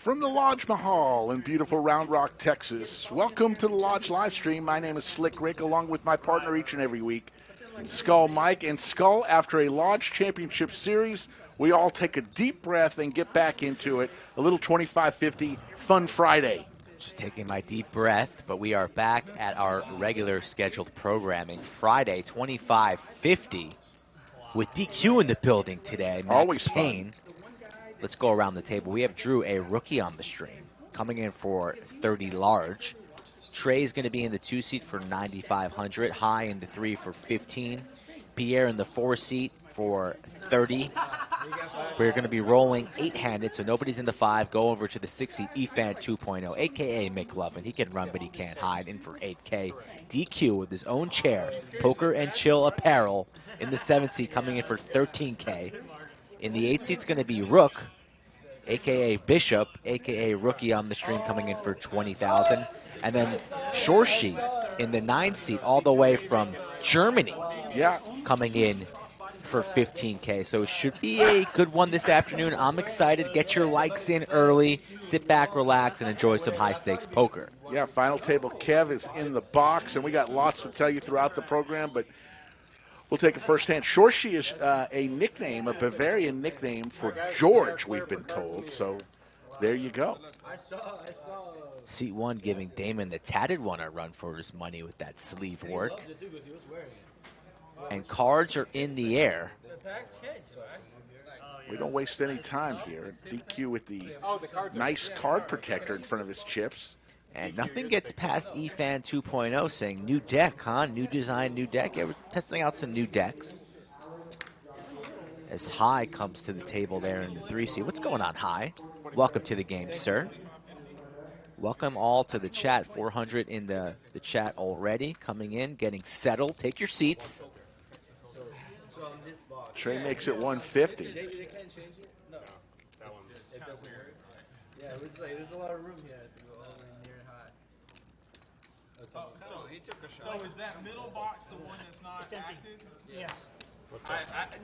From the Lodge Mahal in beautiful Round Rock, Texas. Welcome to the Lodge live stream. My name is Slick Rick, along with my partner each and every week, Skull Mike. And Skull, after a Lodge Championship Series, we all take a deep breath and get back into it. A little 25-50 Fun Friday. Just taking my deep breath, but we are back at our regular scheduled programming. Friday, 25-50, with DQ in the building today. Max Always Payne. fun. Let's go around the table. We have Drew, a rookie on the stream, coming in for 30 large. Trey's going to be in the 2 seat for 9,500. High in the 3 for 15. Pierre in the 4 seat for 30. We're going to be rolling 8-handed, so nobody's in the 5. Go over to the 6 seat, Efan 2.0, a.k.a. McLovin. He can run, but he can't hide. In for 8K. DQ with his own chair, Poker and Chill Apparel, in the 7 seat, coming in for 13K. In the 8 seat's going to be Rook, a.k.a. Bishop, a.k.a. rookie on the stream, coming in for 20,000. And then Shorshi in the 9 seat, all the way from Germany, coming in for 15K. So it should be a good one this afternoon. I'm excited. Get your likes in early. Sit back, relax, and enjoy some high-stakes poker. Yeah, final table Kev is in the box, and we got lots to tell you throughout the program, but we'll take it firsthand. Shorshi is a nickname, a Bavarian nickname for George, we've been told. So there you go. Seat 1 giving Damon the tatted one a run for his money with that sleeve work. And cards are in the air. We don't waste any time here. DQ with the nice card protector in front of his chips. And nothing gets past Efan 2.0 saying, new deck, huh? New design, new deck. Yeah, we're testing out some new decks. As High comes to the table there in the 3 seat. What's going on, High? Welcome to the game, sir. Welcome all to the chat. 400 in the chat already. Coming in, getting settled. Take your seats. Trey makes it 150. Yeah, it looks like there's a lot of room here to go all the way near and high. So he took a shot. So is that middle box the one that's not active? Yeah.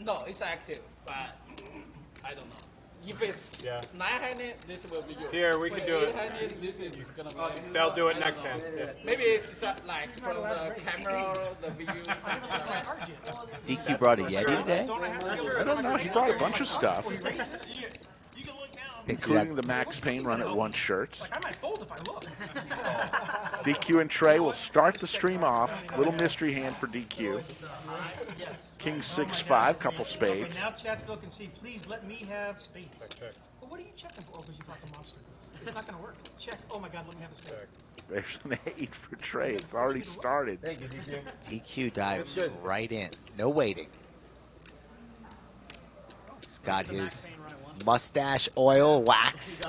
No, it's active, but I don't know. If it's 900, this will be yours. Here, we can do it. 800, this is gonna be. They'll do it next hand. Yeah. Maybe it's like from the camera, the video. DQ brought a Yeti today? I don't know. He brought a bunch of stuff, including the Max Payne Run at 1 shirts. I might fold if I look. DQ and Trey will start the stream off. Little mystery hand for DQ. King 6-5, couple spades. Okay, now Chatsville can see, please let me have spades. Well, what are you checking for? Oh, because you thought the monster. It's not going to work. Check. Oh, my God, let me have a spade. There's an 8 for Trey. It's already started. Thank you, DQ. DQ dives right in. No waiting. He's got his mustache oil wax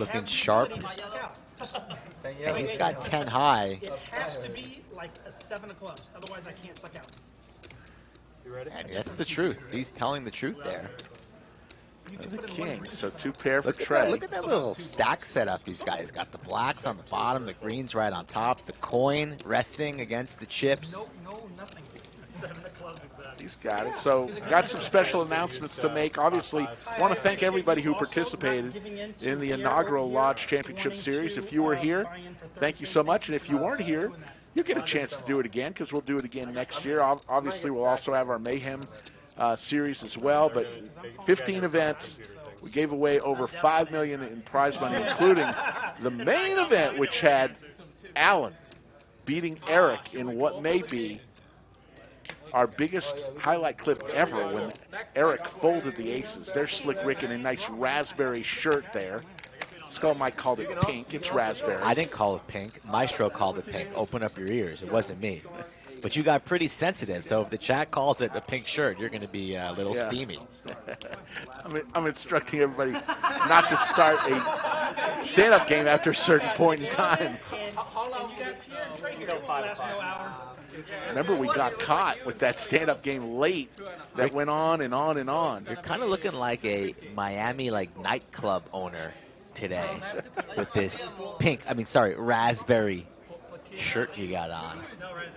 looking sharp. And he's got 10 high. It has to be like a 7 of clubs. Otherwise, I can't suck out. You ready? And that's the truth. He's telling the truth there. And the king, so 2 pair for Look Trey. at that little stack setup these guys got. The blacks on the bottom, the greens right on top, the coin resting against the chips. No, nothing. 7 of clubs, exactly. He's got it. So got some special announcements to make. Obviously, want to thank everybody who participated in the inaugural Lodge Championship Series. If you were here, thank you so much. And if you weren't here, you get a chance to do it again because we'll do it again next year. Obviously, we'll also have our Mayhem series as well. But 15 events. We gave away over $5 million in prize money, including the main event, which had Allen beating Eric in what may be our biggest highlight clip ever when Eric folded the aces. There's Slick Rick in a nice raspberry shirt there. Skull Mike called it pink. It's raspberry. I didn't call it pink. Maestro called it pink. Open up your ears. It wasn't me. But you got pretty sensitive, so if the chat calls it a pink shirt, you're going to be a little steamy. I'm instructing everybody not to start a stand-up game after a certain point in time. Remember, we got caught with that stand-up game late that went on and on and on. You're kind of looking like a Miami nightclub owner today with this raspberry shirt you got on.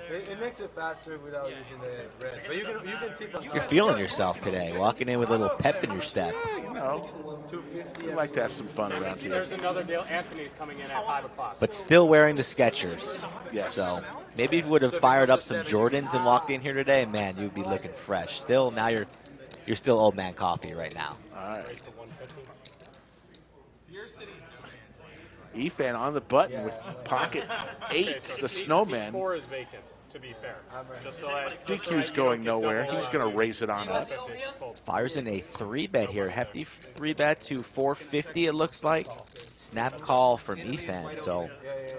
It makes it faster without using the red. But you can see the. You're feeling yourself today, walking in with a little pep in your step. You know, we like to have some fun around here. There's another deal. Anthony's coming in at 5 o'clock. But still wearing the Skechers. Yes. So maybe if you would have fired up some Jordans and walked in here today, man, you'd be looking fresh. Still, now you're still old man coffee right now. All right. Efan on the button with pocket 8s, the snowman. 4 is vacant, to be fair. Just so DQ's going nowhere. He's going to raise it on up. Fires in a 3-bet here. Hefty 3-bet to 450, it looks like. Snap call from Efan. So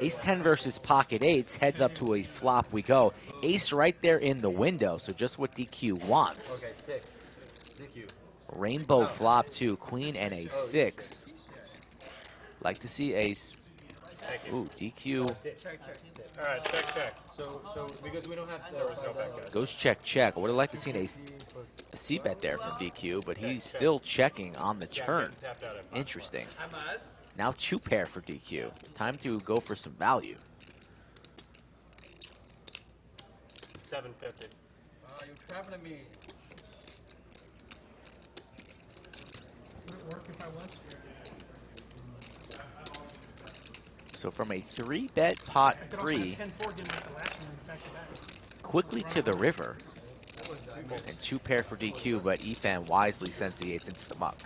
ace-10 versus pocket 8s. Heads up to a flop we go. Ace right there in the window, so just what DQ wants. Okay, 6. DQ. Rainbow flop to queen and a 6. Like to see ace. Ooh, DQ. All right, check. So because we don't have There was no back guys. Goes check. I would have liked to see a C-bet there from DQ, but he's still checking on the turn. Tapped out at 5. Interesting. I'm at. Now 2 pair for DQ. Time to go for some value. 750. you're traveling me. Would it work if I was? So from a 3-bet pot I could also 3, have 10-4 game like the last one back to back. quickly to the river. And 2 pair for DQ, but Efan wisely sends the 8s into the muck.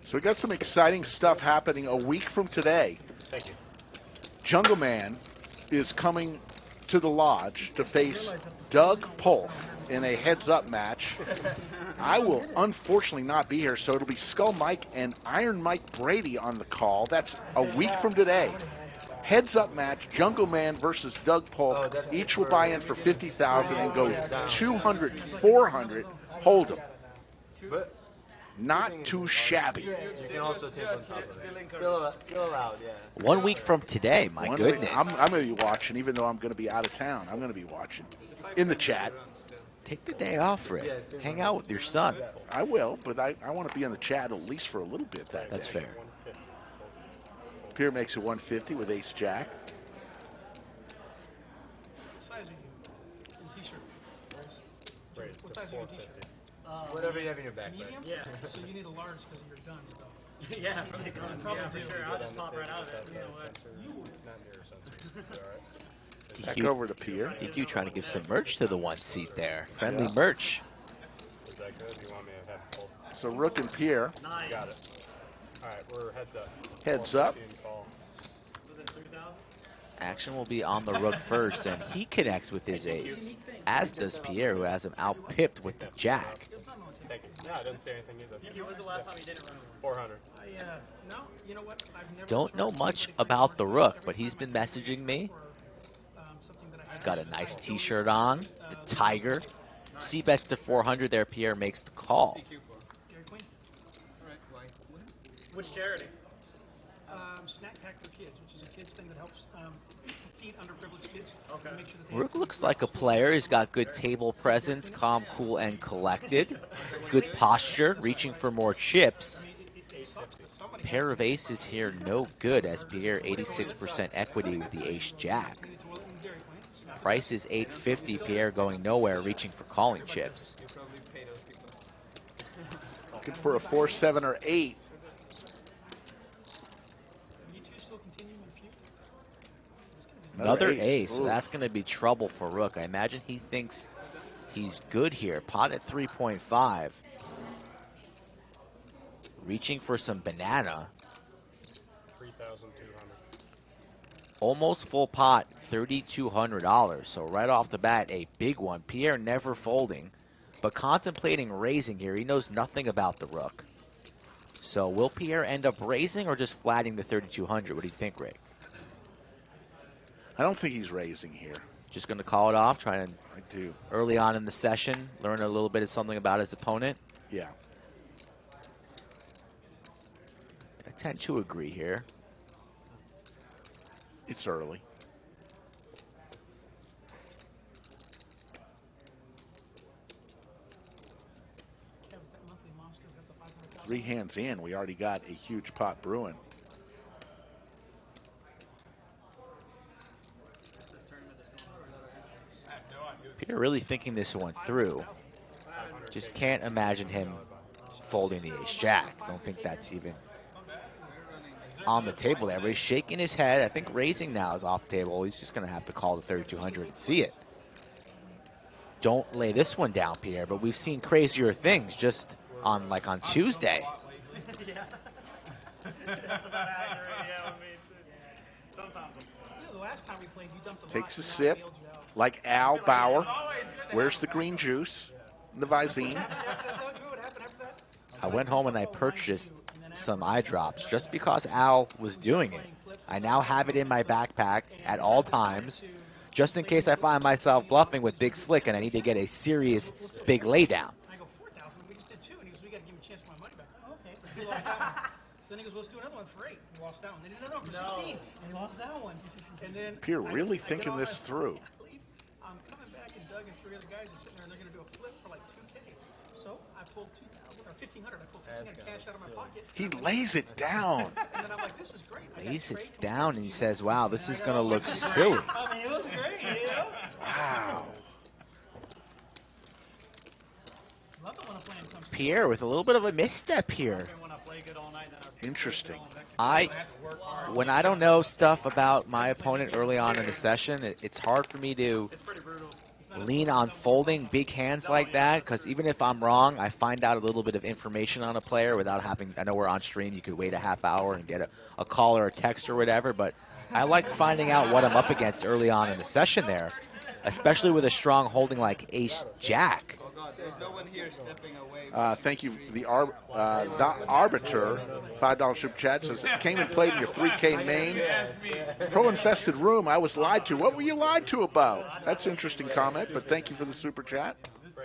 So we got some exciting stuff happening a week from today. Thank you. Jungle Man is coming to the lodge to face Doug Polk in a heads-up match. I will unfortunately not be here, so it'll be Skull Mike and Iron Mike Brady on the call. That's a week from today. Heads-up match, Jungle Man versus Doug Polk. Each will buy in for $50,000 and go 200, 400. Hold them. But Not too shabby. you can also take on top of it. Still allowed, yeah. 1 week from today, my One goodness. week. I'm going to be watching, even though I'm going to be out of town. I'm going to be watching in the chat. Take the day off, Rick. Hang out with your son. I will, but I want to be in the chat at least for a little bit that That's day. fair. Pier makes it 150 with ace jack. What size are you in t-shirt? What size are you in t-shirt? Whatever you have in your backpack. Medium? Yeah. So you need a large because of your guns, though. Yeah, for the guns. Yeah, for sure. I'll just pop right out of it. You know what? It's not near sensitive. All right. Back over to Pier. DQ trying to give some merch to the 1 seat there. Friendly merch. Is that good? You want me to have it pulled? So Rook and Pier, Nice. Got it. All right, we're heads up. Heads up. 415 call. Was it 3,000? Action will be on the Rook first, and he connects with his ace, as does Pierre, who has him out-pipped with the jack. Thank you. No, I didn't say anything either. When was the last time you didn't run one? 400. No, you know what? I've never Don't know tried much something about the different. Rook, Every but he's time been I messaging me. for, something that I He's got a nice t-shirt on, the tiger. C-bets to 400 there, Pierre makes the call. Gary Queen. Which charity? Snack Pack for Kids, which is a kids thing that helps feed underprivileged kids. Okay. Make sure that they Rook looks like a player. He's got good table presence, calm, cool, and collected. Good posture, reaching for more chips. Pair of aces here, no good, as Pierre 86% equity with the ace-jack. Price is $850. Pierre going nowhere, reaching for calling chips. Looking for a 4, 7, or 8. You two still continuing to feud? Another ace. ace, so Ooh. that's going to be trouble for Rook. I imagine he thinks he's good here. Pot at 3.5. Reaching for some banana. 3,200. Almost full pot, $3,200. So right off the bat, a big one. Pierre never folding, but contemplating raising here. He knows nothing about the Rook. So will Pierre end up raising or just flatting the 3,200? What do you think, Rick? I don't think he's raising here. Just going to call it off, trying to I do. early on in the session learn a little bit of something about his opponent. Yeah. I tend to agree here. It's early. Kev, is that monthly monster? Is that the 500,000? 3 hands in, we already got a huge pot brewing. What's this turn? You're really thinking this one through. Just can't imagine him folding the ace-jack. Don't think that's even on the table there, but he's shaking his head. I think raising now is off the table. He's just going to have to call the 3,200 and see it. Don't lay this one down, Pierre, but we've seen crazier things just on Tuesday. That's about accurate, yeah. I mean, sometimes. The last time we played, you dumped a lot. Takes a sip, like Al Bauer. Where's the green juice? The Visine. I went home and I purchased some eye drops just because Al was doing it. I now have it in my backpack at all times, just in case I find myself bluffing with Big Slick and I need to get a serious big laydown. I go 4,000. We just did 2, and he goes, "We got to give him a chance for my money back." Okay, he lost that one. So then he goes, "Let's do another one for 8." He lost that one. Then he no, for 16, and he lost that one. And then Pierre really thinking this through. I'm coming back, and Doug and 3 other guys are sitting there, and they're going to do a flip for like 2K. So I pulled 2,000 or 1,500. I pulled 1,500 cash out of my pocket. He lays it down. And then I'm like, "This is great." Lays it down and he says, wow, this is going to look silly. I mean, it was great. You know? Wow. Love it when a plan comes. Pierre with a little bit of a misstep here. Interesting. When I don't know stuff about my opponent early on in the session, it's hard for me to lean on folding big hands like that, because even if I'm wrong, I find out a little bit of information on a player without having, I know we're on stream, you could wait a half hour and get a call or a text or whatever, but I like finding out what I'm up against early on in the session there, especially with a strong holding like ace-jack. There's no one here stepping away. Thank you. The Arbiter, $5 super chat, says, came and played in your 3K main. Pro-infested room, I was lied to. What were you lied to about? That's an interesting comment, but thank you for the super chat.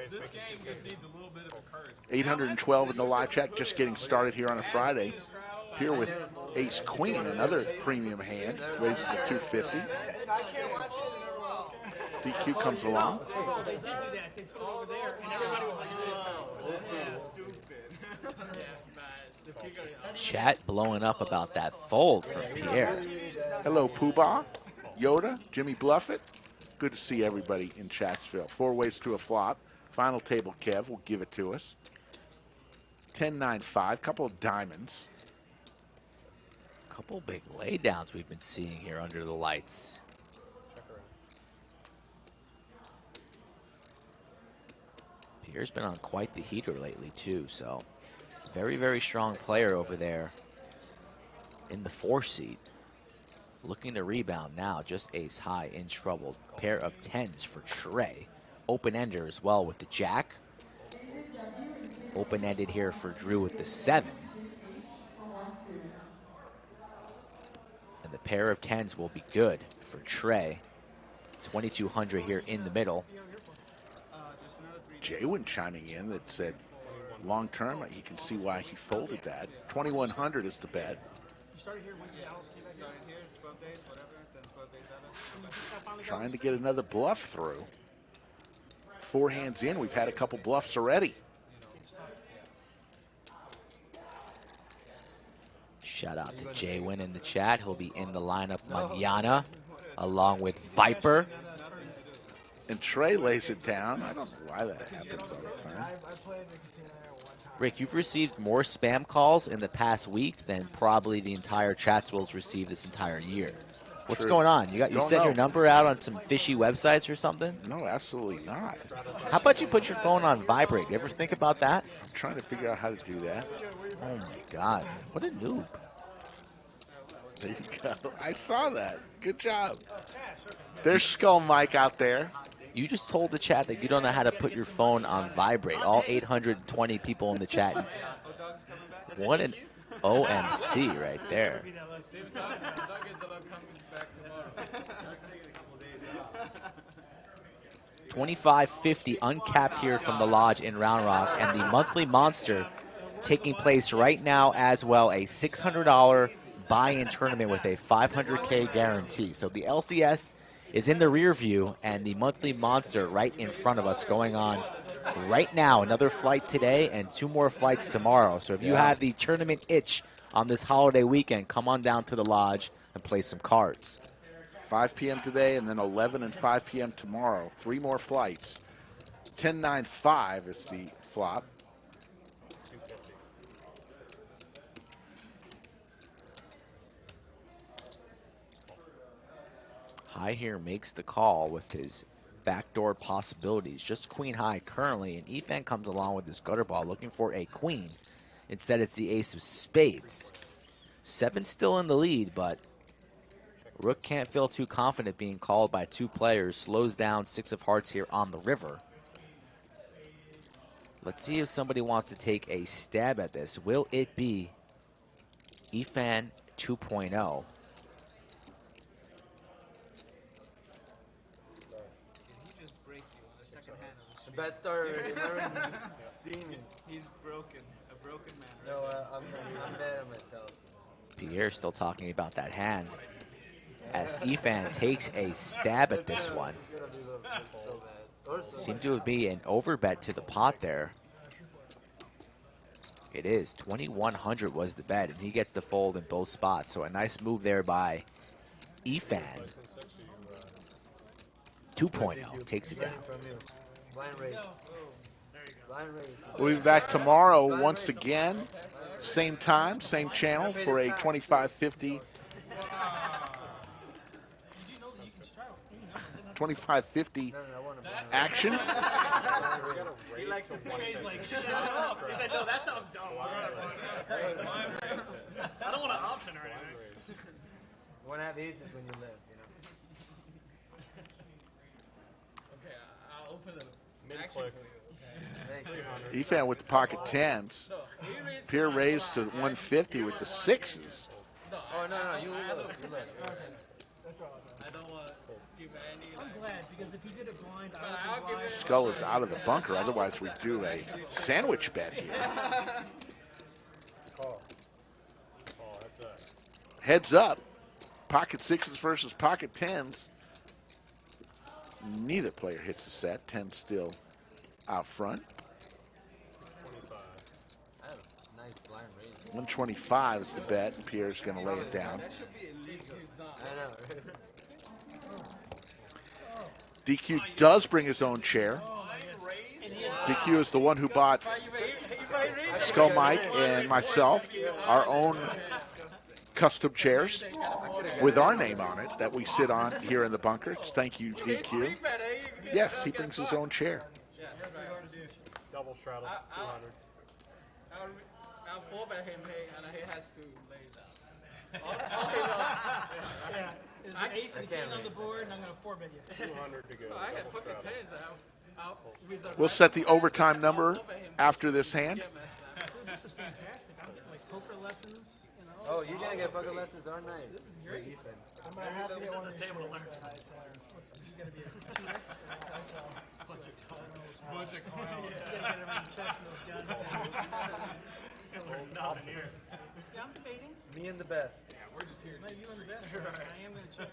This game just needs a little bit of encouragement. 812 in the live chat, just getting started here on a Friday. Here with ace-queen, another premium hand, raises to 250. DQ comes along. They did do that. They put it over there, and everybody was like, Chat blowing up about that fold from Pierre. Hello, Poobah, Yoda, Jimmy Bluffett. Good to see everybody in Chatsville. 4 ways to a flop. Final table, Kev will give it to us. 10-9-5, couple of diamonds. Couple big laydowns we've been seeing here under the lights. Pierre's been on quite the heater lately too, so very, very strong player over there in the 4 seat. Looking to rebound now, just ace high, in trouble. Pair of 10s for Trey. Open-ender as well with the jack. Open-ended here for Drew with the 7. And the pair of 10s will be good for Trey. 2,200 here in the middle. Jaywin chiming in that said long term, he can see why he folded that. 2,100 is the bet. Trying to get another bluff through. 4 hands in, we've had a couple bluffs already. Shout out to Jaywin in the chat. He'll be in the lineup mañana along with Viper. And Trey lays it down. I don't know why that happens all the time. Rick, you've received more spam calls in the past week than probably the entire Chatswill's received this entire year. What's True. going on? You sent your number out on some fishy websites or something? No, absolutely not. How about you put your phone on vibrate? You ever think about that? I'm trying to figure out how to do that. Oh my God, what a noob. There you go. I saw that. Good job. There's Skull Mike out there. You just told the chat that you don't know how to put your phone on vibrate. All 820 people in the chat. What an OMC right there. 2550 uncapped here from the Lodge in Round Rock, and the monthly monster taking place right now as well. A $600 buy-in tournament with a 500K guarantee. So the LCS is in the rear view, and the monthly monster right in front of us going on right now. Another flight today and 2 more flights tomorrow. So if you have the tournament itch on this holiday weekend, come on down to the Lodge and play some cards. 5 p.m. today, and then 11 and 5 p.m. tomorrow. 3 more flights. 10.95 is the flop. 250. High here makes the call with his backdoor possibilities. Just queen high currently, and Efan comes along with his gutter ball looking for a queen. Instead, it's the ace of spades. 7 still in the lead, but Rook can't feel too confident being called by 2 players. Slows down 6 of hearts here on the river. Let's see if somebody wants to take a stab at this. Will it be Efan 2.0? Bad start already. Steaming. He's broken. A broken man. No, I'm mad at myself. Pierre still talking about that hand as Efan takes a stab at this one. Seemed to be an overbet to the pot there. It is. 2,100 was the bet, and he gets the fold in both spots. So a nice move there by Efan. 2.0 takes it down. Blind race. Blind race. We'll be back tomorrow once again. Same time, same channel for a 2550 action. He likes to play. He's like, shut up. He said, no, that sounds dumb. I don't want an option or anything. One have aces when you live, you know. Okay, I'll open the action Mid-click. for you. Efan with the pocket tens. No, he raised Pierre raised to 150 with the 6s. No, Oh, no, you live. You live. I don't want to give any. I'm glad, because if he did it blind, I'll give it. Skull is out of the bunker, otherwise we'd do a sandwich bet here. Call. Call, that's it. Heads up. Pocket 6s versus pocket 10s. Neither player hits a set. 10 still out front. 25. I have a nice blind race. 125 is the bet. Pierre's going to lay it down. I know. DQ does bring his own chair. DQ is the one who bought Skull Mike and myself our own custom chairs with our name on it that we sit on here in the bunker. Thank you, DQ. Yes, he brings his own chair. Double straddle, 200. I'll forfeit him, and he has to lay down. Yeah, there's an ace and king on the board, and I'm going to 4-bet you. 200 to go. I got Double pocket straddle. tens. We'll set the overtime number after this hand. Dude, this is fantastic. I'm getting like poker lessons, you know. Oh, you're gonna get poker lessons, aren't I? This is great. Ethan. I'm going to have to get one of the table to learn. This is going to be a 2x. Bunch of clowns. Get everyone chesting those guns. Nothing here. Yeah, I'm debating. Me and the best. No, you and the best. So I am going to check.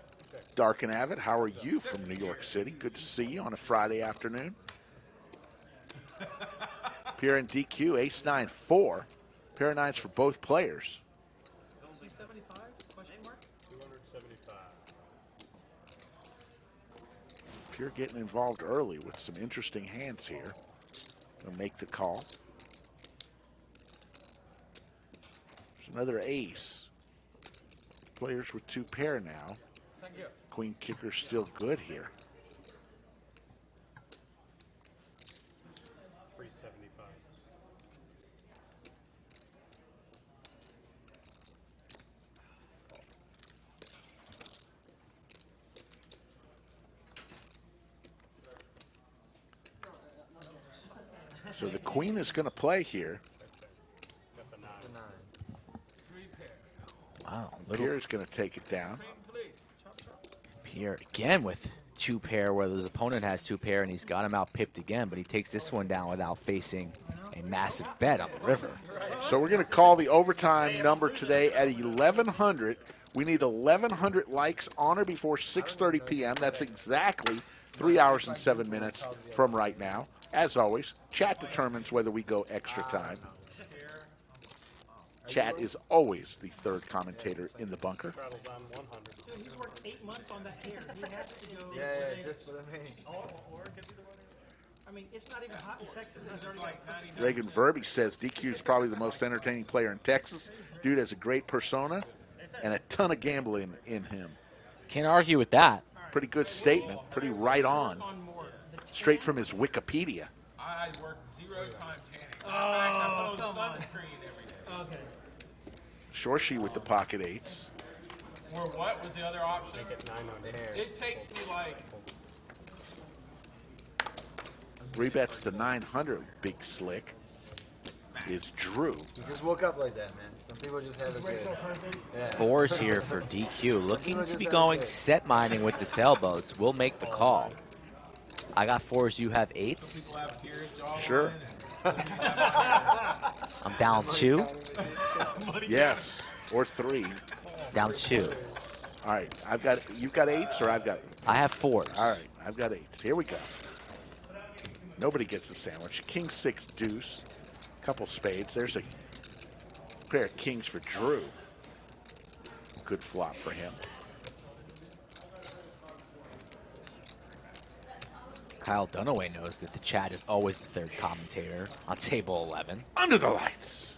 Dark and Avid, how are you from New York City? Good to see you on a Friday afternoon. Pierre and DQ, ace-9, 4. Pair of nines for both players. 275? Question mark? 275. Pierre getting involved early with some interesting hands here. Gonna make the call. There's another ace. Players with 2 pair now. Thank you. Queen kicker still good here. 375. So the queen is going to play here. Got the 9. The 9. 3 pair. Wow. Little Pierre's going to take it down. Please. Pierre again with 2 pair, where his opponent has 2 pair, and he's got him out pipped again, but he takes this one down without facing a massive bet on the river. So we're going to call the overtime number today at 1,100. We need 1,100 likes on or before 6:30 p.m. That's exactly 3 hours and 7 minutes from right now. As always, chat determines whether we go extra time. Chat is always the third commentator in the bunker. Straddles on 100. Dude, he's worked 8 months on that hair. He has to go. Yeah, just for the main. I mean, it's not even hot in Texas. And he's already like 99. Reagan Verby says DQ is probably the most entertaining player in Texas. Dude has a great persona and a ton of gambling in him. Can't argue with that. Pretty good statement. Pretty right on. Straight from his Wikipedia. I worked 0 time tanning. In fact, I put on sunscreen every day. Okay. Shorshi with the pocket eights. Or what was the other option? Make it 9 on the hair. It takes me like 3-bets to 900, big slick, is Drew. He just woke up like that, man. Some people just have a good. Yeah. Fours here for DQ. Looking to be going set mining with the sailboats. We'll make the call. I got fours, you have eights. people have Pier's jaw. Sure. I'm down 2. Yes, or 3. Down 2. All right, you've got eights, or I've got. I have 4s. All right, I've got eights. Here we go. Nobody gets the sandwich. King 6 deuce. Couple spades. There's a pair of kings for Drew. Good flop for him. Kyle Dunaway knows that the chat is always the third commentator on table 11. Under the lights.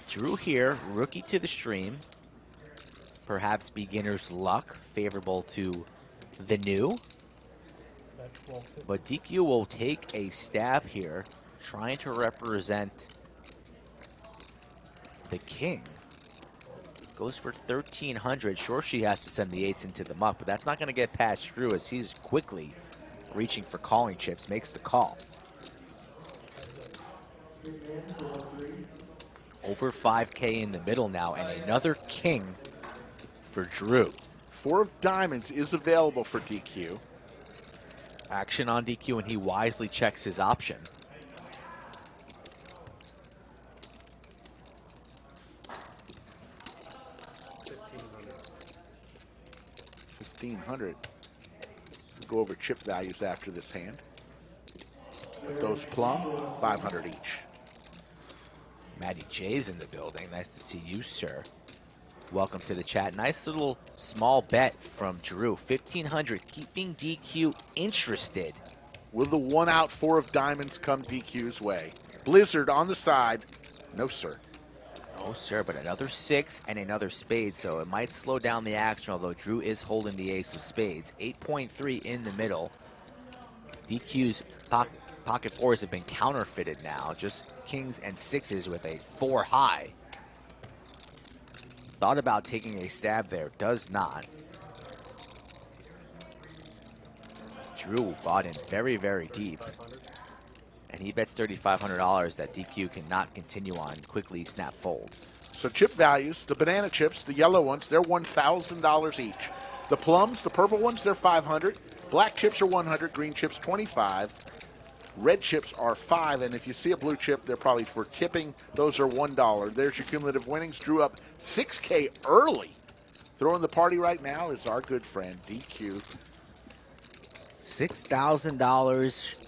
Drew here, rookie to the stream. Perhaps beginner's luck, favorable to the new. But DQ will take a stab here, trying to represent the king. Goes for 1,300. Shorshi has to send the 8s into the muck, but that's not going to get past Drew as he's quickly reaching for calling chips, makes the call. Over 5K in the middle now, and another king for Drew. 4 of diamonds is available for DQ. Action on DQ, and he wisely checks his option. $1,500. We'll go over chip values after this hand. With those plum, 500 each. Matty J's in the building. Nice to see you, sir. Welcome to the chat. Nice little small bet from Drew. 1,500, keeping DQ interested. Will the 1 out 4 of diamonds come DQ's way? Blizzard on the side. No, sir. No, sir, but another 6 and another spade, so it might slow down the action, although Drew is holding the ace of spades. 8.3 in the middle. DQ's pocket 4s have been counterfeited now. Just kings and 6s with a 4 high. Thought about taking a stab there, does not. Drew bought in very, very deep. And he bets $3,500 that DQ cannot continue on. Quickly snap folds. So chip values, the banana chips, the yellow ones, they're $1,000 each. The plums, the purple ones, they're $500. Black chips are $100, green chips $25. Red chips are $5, and if you see a blue chip, they're probably for tipping. Those are $1. There's your cumulative winnings. Drew up 6K early. Throwing the party right now is our good friend, DQ. $6,000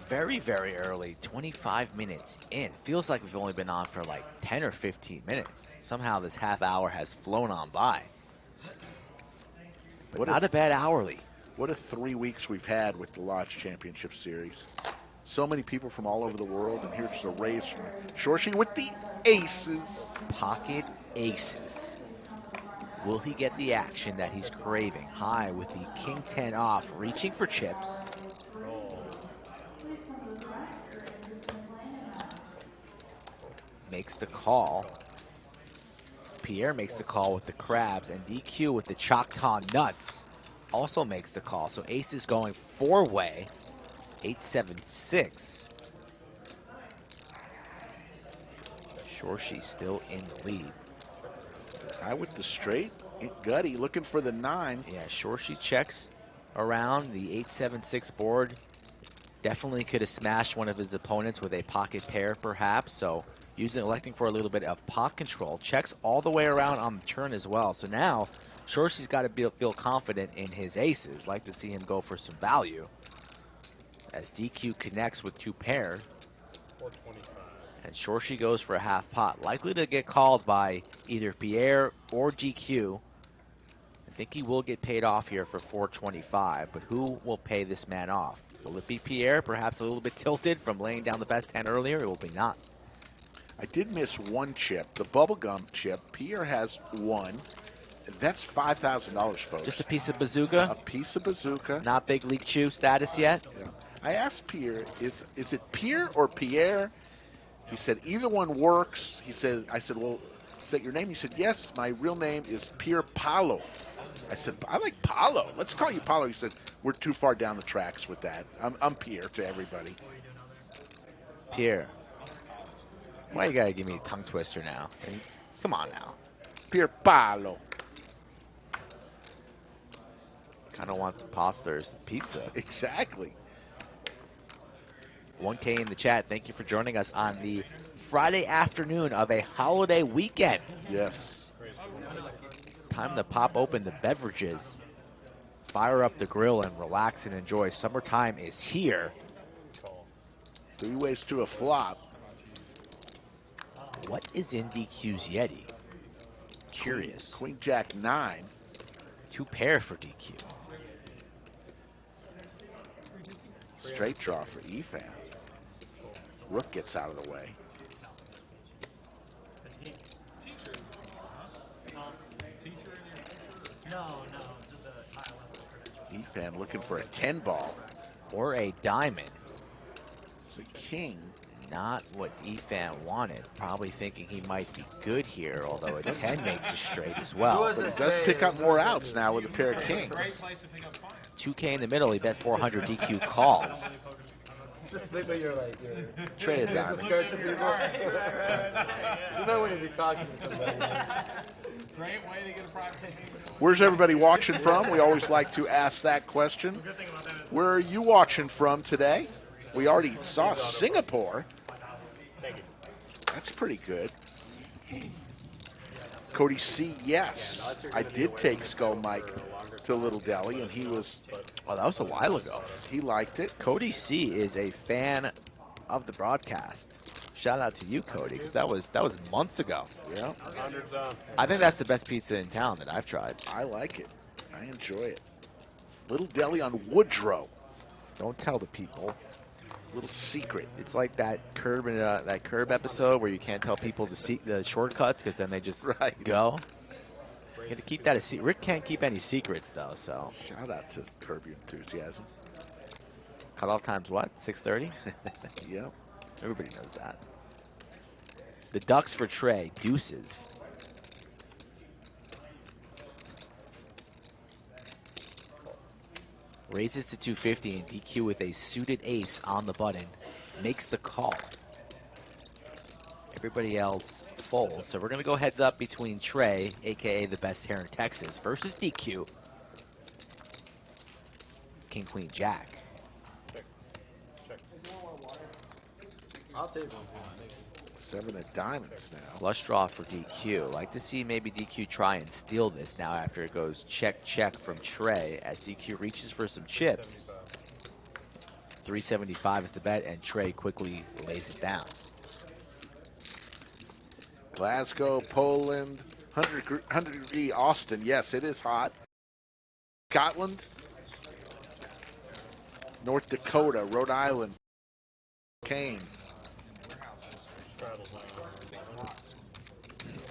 very, very early, 25 minutes in. Feels like we've only been on for like 10 or 15 minutes. Somehow this half hour has flown on by. But not a bad hourly. What a 3 weeks we've had with the Lodge Championship Series. So many people from all over the world, and here's a raise from Shorshi with the aces. Pocket aces. Will he get the action that he's craving? High with the king 10 off, reaching for chips. Makes the call. Pierre makes the call with the crabs, and DQ with the Choctaw nuts also makes the call. So aces going 4-way. 8-7-6. Shorshi still in the lead. High with the straight. Gutty looking for the 9. Yeah, Shorshi checks around the 8-7-6 board. Definitely could have smashed one of his opponents with a pocket pair, perhaps. So electing for a little bit of pot control. Checks all the way around on the turn as well. So now Shorshi's got to feel confident in his aces. Like to see him go for some value. As DQ connects with 2 pair. 425. And Shorshi goes for a half pot. Likely to get called by either Pierre or DQ. I think he will get paid off here for $425, but who will pay this man off? Will it be Pierre, perhaps a little bit tilted from laying down the best hand earlier? It will be not. I did miss one chip, the bubblegum chip. Pierre has one. That's $5,000, folks. Just a piece of bazooka? A piece of bazooka. Not big league chew status yet? Yeah. I asked Pierre, is it Pierre or Pierre? He said, either one works. He said, I said, well, is that your name? He said, yes, my real name is Pierre Paulo. I said, I like Paulo. Let's call you Paulo. He said, we're too far down the tracks with that. I'm Pierre to everybody. Pierre. Why you gotta give me a tongue twister now? Come on now. Pierre Paulo. Kind of wants Paster's pizza. Exactly. 1K in the chat. Thank you for joining us on the Friday afternoon of a holiday weekend. Yes. Time to pop open the beverages, fire up the grill, and relax and enjoy. Summertime is here. 3 ways to a flop. What is in DQ's Yeti? Curious. Queen Jack 9. 2 pair for DQ. Straight draw for Efan. Rook gets out of the way. Efan looking for a 10 ball. Or a diamond. It's a king. Not what Efan wanted. Probably thinking he might be good here, although a 10 makes a straight as well. But he does pick up more outs now with a pair of kings. 2K in the middle, he bet 400, DQ calls. Just think of your Trey is down. scared to people. You know when you be talking to somebody. Great way to get a private. Where's everybody watching from? We always like to ask that question. Where are you watching from today? We already saw Singapore. That's pretty good. Cody C, yes. I did take Skull Mike to Little Delhi, and he was... Oh, that was a while ago. He liked it. Cody C is a fan of the broadcast. Shout out to you, Cody, because that was months ago. Yeah. I think that's the best pizza in town that I've tried. I like it. I enjoy it. Little Delhi on Woodrow. Don't tell the people. Little secret. It's like that Curb episode where you can't tell people the shortcuts because then they just go. You got to keep that a secret. Rick can't keep any secrets though, so. Shout out to Curb Your Enthusiasm. Cutoff time's what? 6:30. Yep. Everybody knows that. The Ducks for Trey. Deuces. Raises to 250 and DQ with a suited ace on the button. Makes the call. Everybody else folds. So we're going to go heads up between Trey, a.k.a. the best hair in Texas, versus DQ. King, Queen, Jack. I'll take one. 7 of diamonds now. Flush draw for DQ. Like to see maybe DQ try and steal this now after it goes check, check from Trey as DQ reaches for some chips. 375 is the bet, and Trey quickly lays it down. Glasgow, Poland, 100 degree Austin. Yes, it is hot. Scotland, North Dakota, Rhode Island, Kane.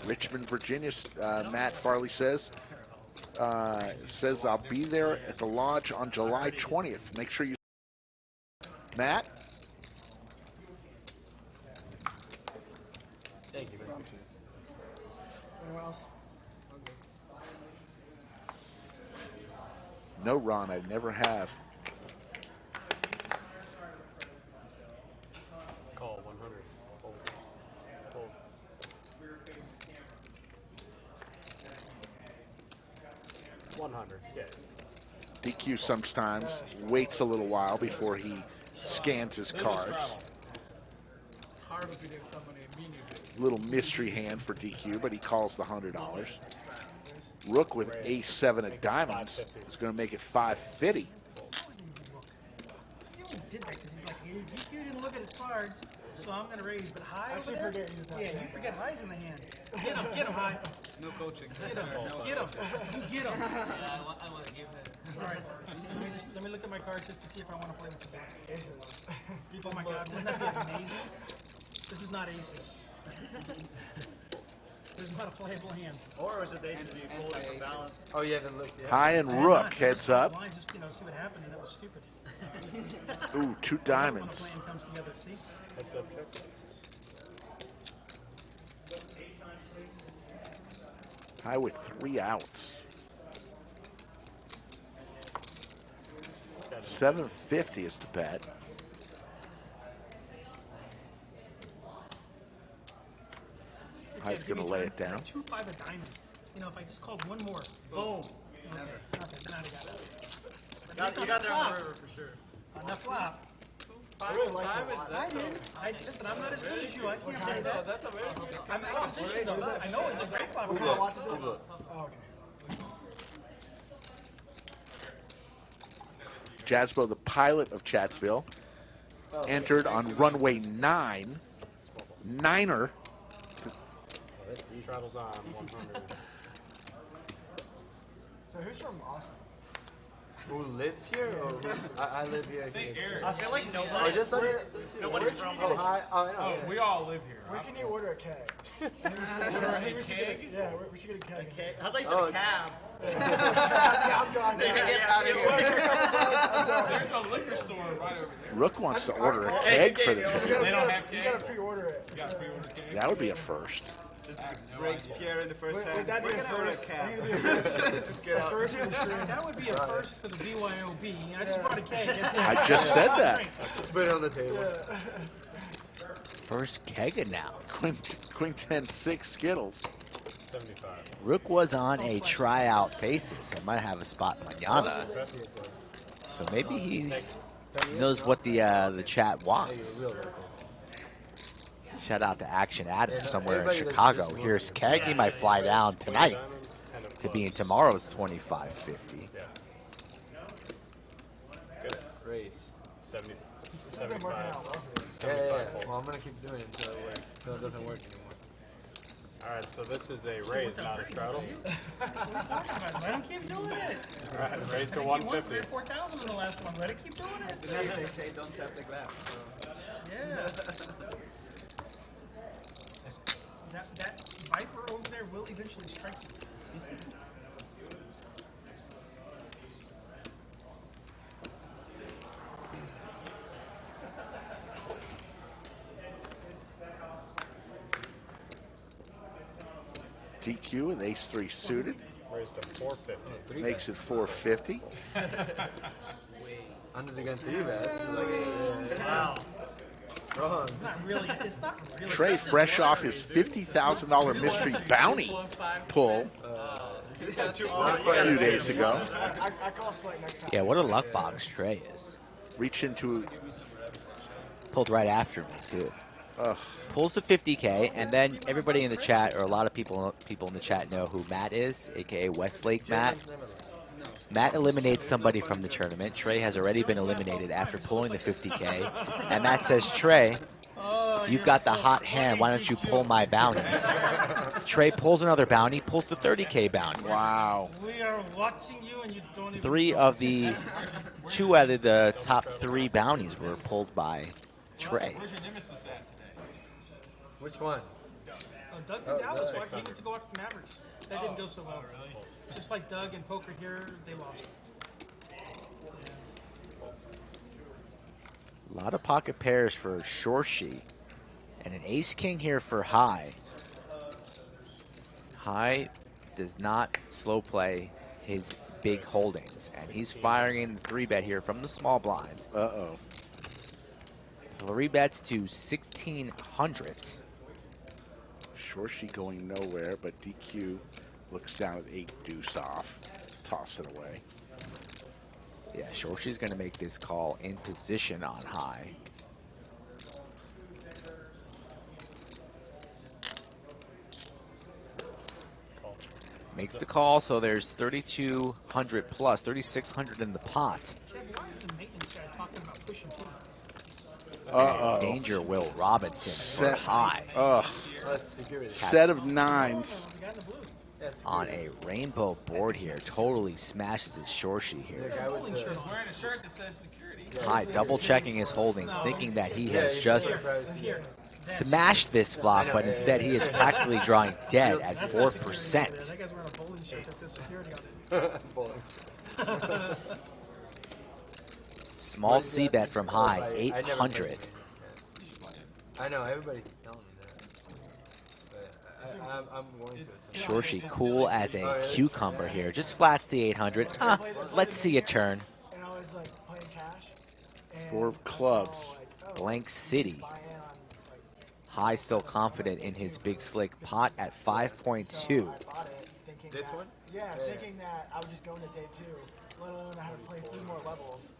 Richmond, Virginia, Matt Farley says I'll be there at the lodge on July 20th. Make sure you... Matt? Thank you very much. Anyone else? No, Ron, I never have. Call 100. Hold. Hold. Yeah. DQ sometimes waits a little while before he scans his cards. It's hard if you get somebody immediately. Little mystery hand for DQ, but he calls the $100. Rook with ace-7 of diamonds is going to make it 550. He did that because he's like, DQ didn't look at his cards, So I'm going to raise, but high over there? Yeah, you forget high's in the hand. Get him, high. No coaching. Get him. You get him. Yeah, I want to give that. All right. Let me look at my cards just to see if I want to play with this. Aces. Oh my God, wouldn't that be amazing? This is not aces. This is not a playable hand. Or it was just aces you fold it for balance. Oh, you haven't looked yet. High and Rook heads up. Just, see what happened, and that was stupid. Ooh, 2 When diamonds. the plan comes together, see? Heads up check. High with 3 outs. 750 is the bet. High's going to lay it down. 2 5 of diamonds. If I just called one more, boom. Okay, then I got it. You got there on the river for sure. On the flop. Listen, I'm not as good as you. I can't say that. That's a very good. I'm out of position, though. I know it's a great flop. Jasbo, the pilot of Chatsville, entered on runway 9. Niner. Travels on 100. So who's from Austin? Who lives here? Or I live here. I feel like Oh, nobody. just like Nobody's from. I know. We all live here. Where can you order a keg? I think we should get a, yeah, we should get a keg. I thought you said a cab. Yeah, I'm gone. Get out of here. There's a liquor store right over there. Rook wants to order a keg for the You team. gotta pre-order it. You got pre-order cake. That would be a first. Breaks Pierre in the first Would that be a first? I think it'd be a first. Just get A out. first for sure. That would be a first for the BYOB. I just brought a cake. That's it. I just said that. Just put it on the table. First keg announced. Queen 10-6 Skittles. 75. Rook was on a tryout basis and might have a spot mañana. So maybe he knows what the chat wants. Shout out to Action Adam somewhere in Chicago. Here's keg. He might fly down tonight to be in tomorrow's 25.50. Yeah. Good. Race. 70. This has been working out well for you. Yeah. Well, I'm gonna keep doing it until it works. Until it doesn't work anymore. All right, so this is a raise, not a straddle. Let him keep doing it. All right, raise to He won 150. 3,000 or 4,000 in the last one. Let it keep doing it. They say don't tap the glass. Yeah. That Viper over there will eventually strike you. DQ with ace-3 suited. Raise to 450. Makes it 450. Under the gun 3 bets. Wow. Strong. It's not really. It's not really. Trey, fresh off his $50,000 mystery bounty pull a few days ago. I call Slight next time. Yeah, what a luck box Trey is. Reach into, Pulled right after me, too. ugh, Pulls the 50K, and then everybody in the chat, or a lot of people in the chat know who Matt is, a.k.a. Westlake Matt. Matt eliminates somebody from the tournament. Trey has already been eliminated after pulling the 50K. And Matt says, Trey, you've got the hot hand. Why don't you pull my bounty? Trey pulls another bounty, pulls the 30K bounty. wow. We are watching you, and you don't even. 2 out of the top 3 bounties were pulled by Trey. Where's your nemesis at today? Which one? Doug's in Dallas, so he needs to go after the Mavericks. That didn't go so well. Just like Doug and Poker here, they lost. A lot of pocket pairs for Shorshi. And an ace-king here for High. High does not slow play his big holdings. And he's firing in the 3-bet here from the small blinds. Uh-oh. 3 bets to 1,600. Shorshi going nowhere, but DQ looks down at 8 deuce off. Toss it away. Yeah, Shorshi's going to make this call in position on High. Makes the call, so there's 3,200 plus, 3,600 in the pot. Kev, why is the maintenance guy talking about pushing T? Danger Will Robinson for high. Set of 9s. On a rainbow board here. Totally smashes his Shorshi here. He's wearing a shirt that says security. High double checking his holdings, thinking that he has just smashed this flop, but instead he is practically drawing dead at 4%. That guy's wearing a bowling shirt that says security on it. Small C bet from high, 800. I know, everybody's telling me that. But I'm going to. Shorshi cool as a cucumber here. Just flats the 800. Let's see a turn. And I was like playing cash. 4 of clubs. Blank City. High still confident in his big slick pot at 5.2. This one? Yeah, thinking that I would just go into day 2, let alone I had to play 3 more levels.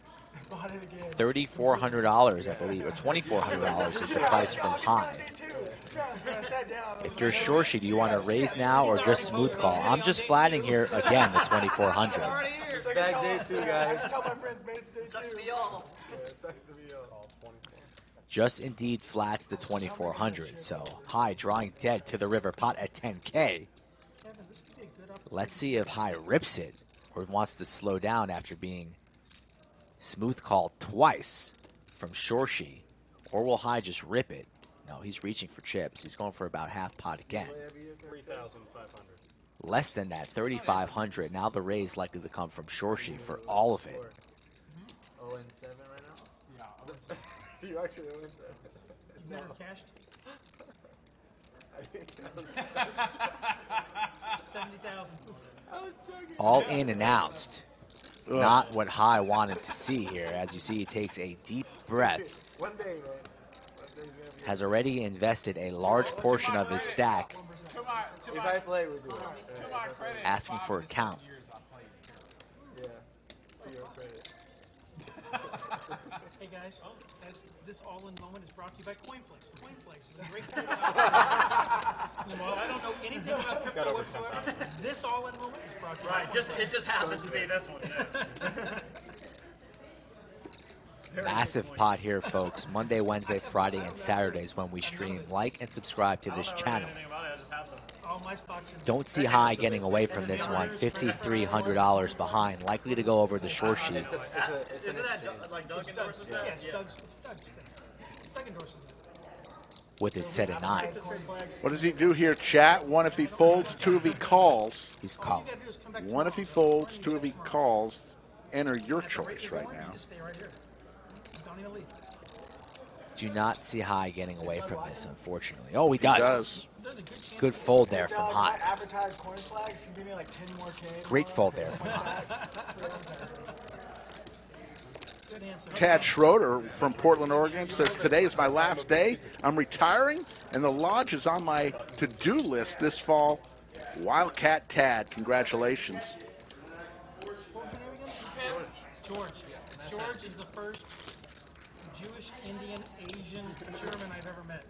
Bought it again. $3,400, I believe, or $2,400 is the price from high. If you're Shorshi, do you want to raise now or just smooth call? I'm just flatting here again the 2,400. It's back day 2, guys. I tell my friends, made it to day 2. Sucks to be all. Just indeed flats the 2,400. So high drawing dead to the river pot at 10K. Let's see if high rips it or wants to slow down after being smooth called twice from Shorshi. Or will high just rip it? No, he's reaching for chips. He's going for about half pot again. 3,500. Less than that, 3,500. Now the raise likely to come from Shorshi for all of it. 0-7 right now? Yeah, you actually 0-7. You've never cashed? 70,000. All in announced. Not what high wanted to see here. As you see, he takes a deep breath. One day, man. Has already invested a large portion of his stack, If I play, we do it. To my credit, asking for a count. Yeah. To your credit. Hey guys, this all-in moment is brought to you by CoinFlex. CoinFlex is a great Well, I don't know anything about crypto whatsoever. This all-in moment is brought to you by CoinFlex. It just happens to be this one. Massive pot here, folks. Monday, Wednesday, Friday, and Saturdays when we stream. Like and subscribe to this channel. All my stocks in Don't see high getting away from this one. $5,300 behind. Likely to go over the short sheet. Isn't that like Doug endorses that? Yeah, Doug's Doug endorses it. With his set of 9s. What does he do here, chat? 1 if he folds, 2 if he calls. He's calling. 1 if he folds, 2 if he calls. Enter your choice right now. Just stay right here. Don't even leave. Do not see high getting away from this, unfortunately. Oh, he does. There's a good chance. Good fold there from high. Advertise coin flags. You give me like 10 more K. Great fold there from high. Good answer. Tad Schroeder from Portland, Oregon says, today is my last day. I'm retiring, and the lodge is on my to-do list this fall. Wildcat Tad, congratulations. George. George is the first Jewish, Indian, Asian, German I've ever met.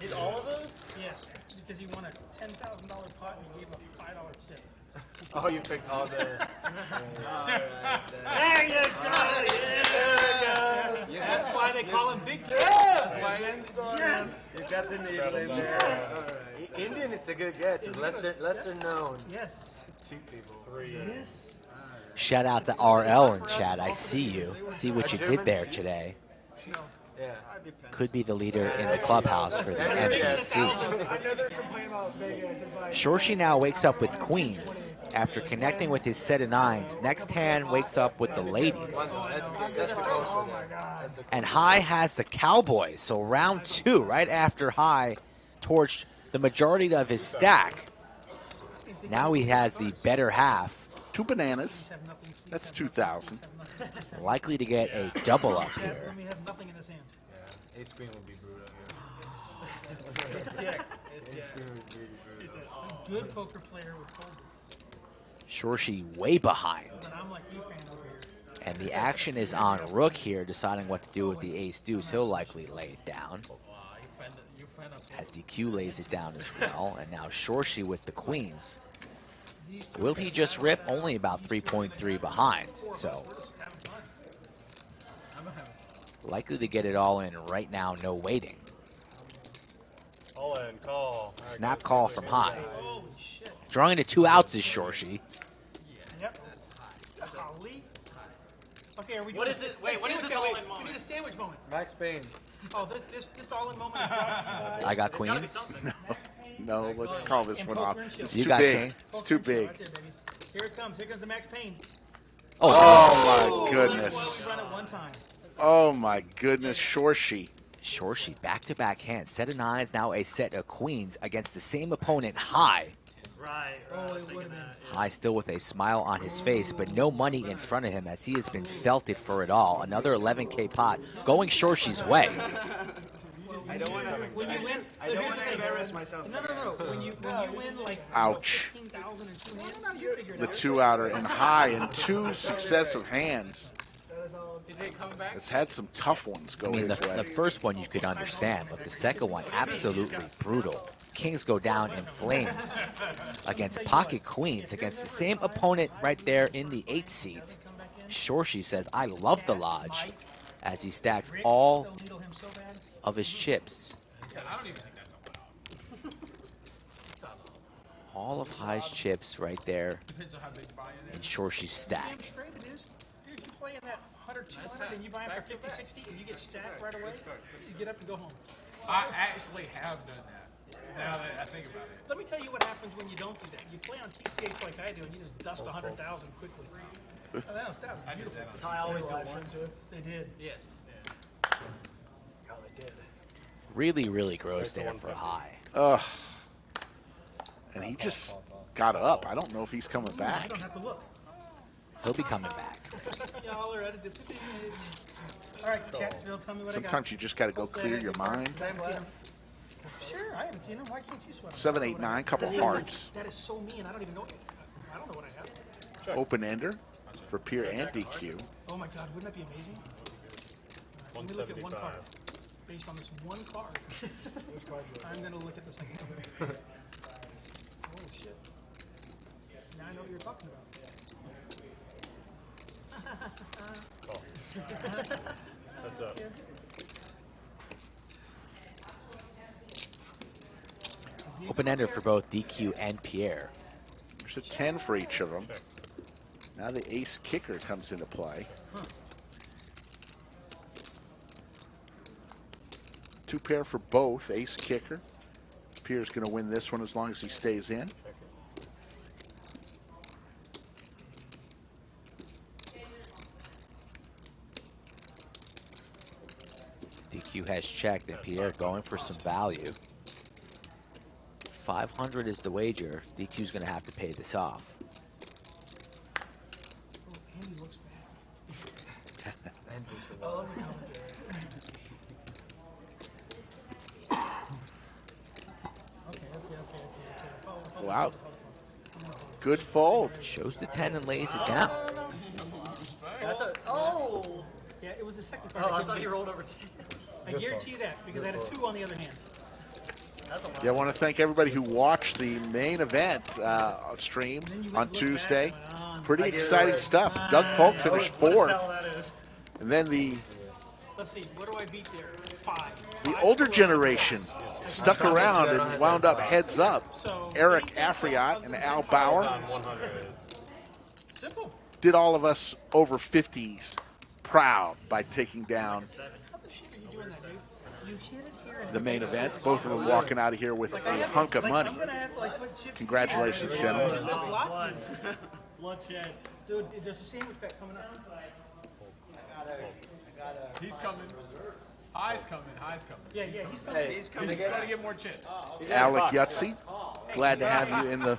Is all of those? Yes, because he won a $10,000 pot and he gave a $5 tip. Oh, you picked all the. There you go! That's why they call him Big Ken. Yes! You got the needle in there. Right. Indian, it's a good guess. It's lesser known. Yes. Cheap people. Yes. Shout out to RL in chat. I see you. See what you did there today. Yeah. Could be the leader in the clubhouse for the MPC. I know they're complaining about Vegas. It's like, Shorshi now wakes up with queens after connecting with his set of 9s. Next hand wakes up with the ladies. That's the close. oh my God. And high has the Cowboys. So round 2, right after high torched the majority of his stack. Now he has the better half. 2 bananas. That's 2,000. Likely to get a double up here. Let me have nothing in his hand. Yeah. Ace queen would be brutal here. He's a good poker player with folders. Shorshi way behind. But I'm like Efan over here. And the action is on Rook here, deciding what to do with the ace deuce. He'll likely lay it down. As DQ lays it down as well. And now Shorshi with the queens. Will he just rip? Only about 3.3 behind. So Likely to get it all in right now, no waiting. All in, call. Snap call from high. Holy shit. Drawing to 2 outs is Shorshi. Yep. Golly. Okay, are we doing What is it? Wait, what is this all in We moment? need a sandwich moment. Max Payne. Oh, this all in moment. Is I got There's gotta be queens. something. No, let's call this one off. It's You too got big. king. It's too big. Right there, baby. Here it comes. Here comes the Max Payne. Oh, Oh my That's why goodness. we run it one time. Oh my goodness, Shorshi. Shorshi back-to-back hands. Set of nines, now a set of queens against the same opponent, High. Right. Oh, it would have been. High still with a smile on his face, but no money in front of him as he has been felted for it all. Another 11K pot going Shorshi's way. I don't want to. When you win, I don't want to embarrass myself. No. When you win like Ouch. 15,000 in 2 hands, you figure it The out. 2-outer and High in 2 successive hands. Is it coming back? It's had some tough ones go I mean, his the way. first one you could understand, but the second one, absolutely brutal. Kings go down in flames against pocket queens, against the same opponent right there in the 8th seat. Shorshi says, I love the lodge, as he stacks all They'll needle him so bad. of his chips. I don't even think that's a wow. All of High's chips right there Depends on how big the buy-in in is. Shorshi's stack. Damn straight it is. Dude, you play in that 100, 200, and you buy them for 50, 60, and you get stacked right away. You get up and go home. I actually have done that. Now that I think about it. Let me tell you what happens when you don't do that. You play on TCH like I do, and you just dust 100,000 quickly. Oh, that was beautiful. That's how I always go once. They did. Yes. Oh, they did. Really, really gross there for High. Ugh. And he just got up. I don't know if he's coming You back. don't have to look. He'll be coming back. Y'all are at a disadvantage. All right, Chatsville, tell me what Sometimes you just got to go clear your mind. I haven't seen him. Sure, I haven't seen him. Why can't you sweat him? 7, 8, 9, couple hearts. That is so mean. I don't even know. I don't know what I have. Open ender for Pier and DQ. Oh my God, wouldn't that be amazing? Let me look at one card. 175. Based on this one card, I'm going to look at the second card. Holy shit. Now I know what you're talking about. That's up. Open ender for both DQ and Pierre. There's a 10 for each of them. Now the ace kicker comes into play. 2 pair for both, ace kicker. Pierre's going to win this one as long as he stays in. DQ has checked and Pierre going for some value. 500 is the wager. DQ's going to have to pay this off. Oh, Andy looks bad. Okay. Wow. Good fold. Shows the 10 and lays it down. That's a. Oh! Yeah, it was the second card. Oh, I couldn't thought he beat. rolled over 10. I guarantee you that because I had a 2 on the other hand. That's a lot. Yeah, I want to thank everybody who watched the main event stream on Tuesday. Pretty exciting stuff. Doug Polk finished What the hell 4th. that is? And then the Let's see, what do I beat there? 5. The older generation stuck around and wound up heads up. Eric Afriat and Al Bauer On 100. Simple. did all of us over 50s proud by taking down How the shit are you doing that, dude? You hit it here. And the main event. Both of them walking out of here with a hunk of money. I'm gonna have to put chips. Congratulations, gentlemen. Just a block. Blood. Bloodshed. Dude, there's a sandwich bet coming up. He's coming. High's coming. High's coming. Yeah, he's coming. He's coming. He's got to get more chips. Alec Yutzi, glad to have you in the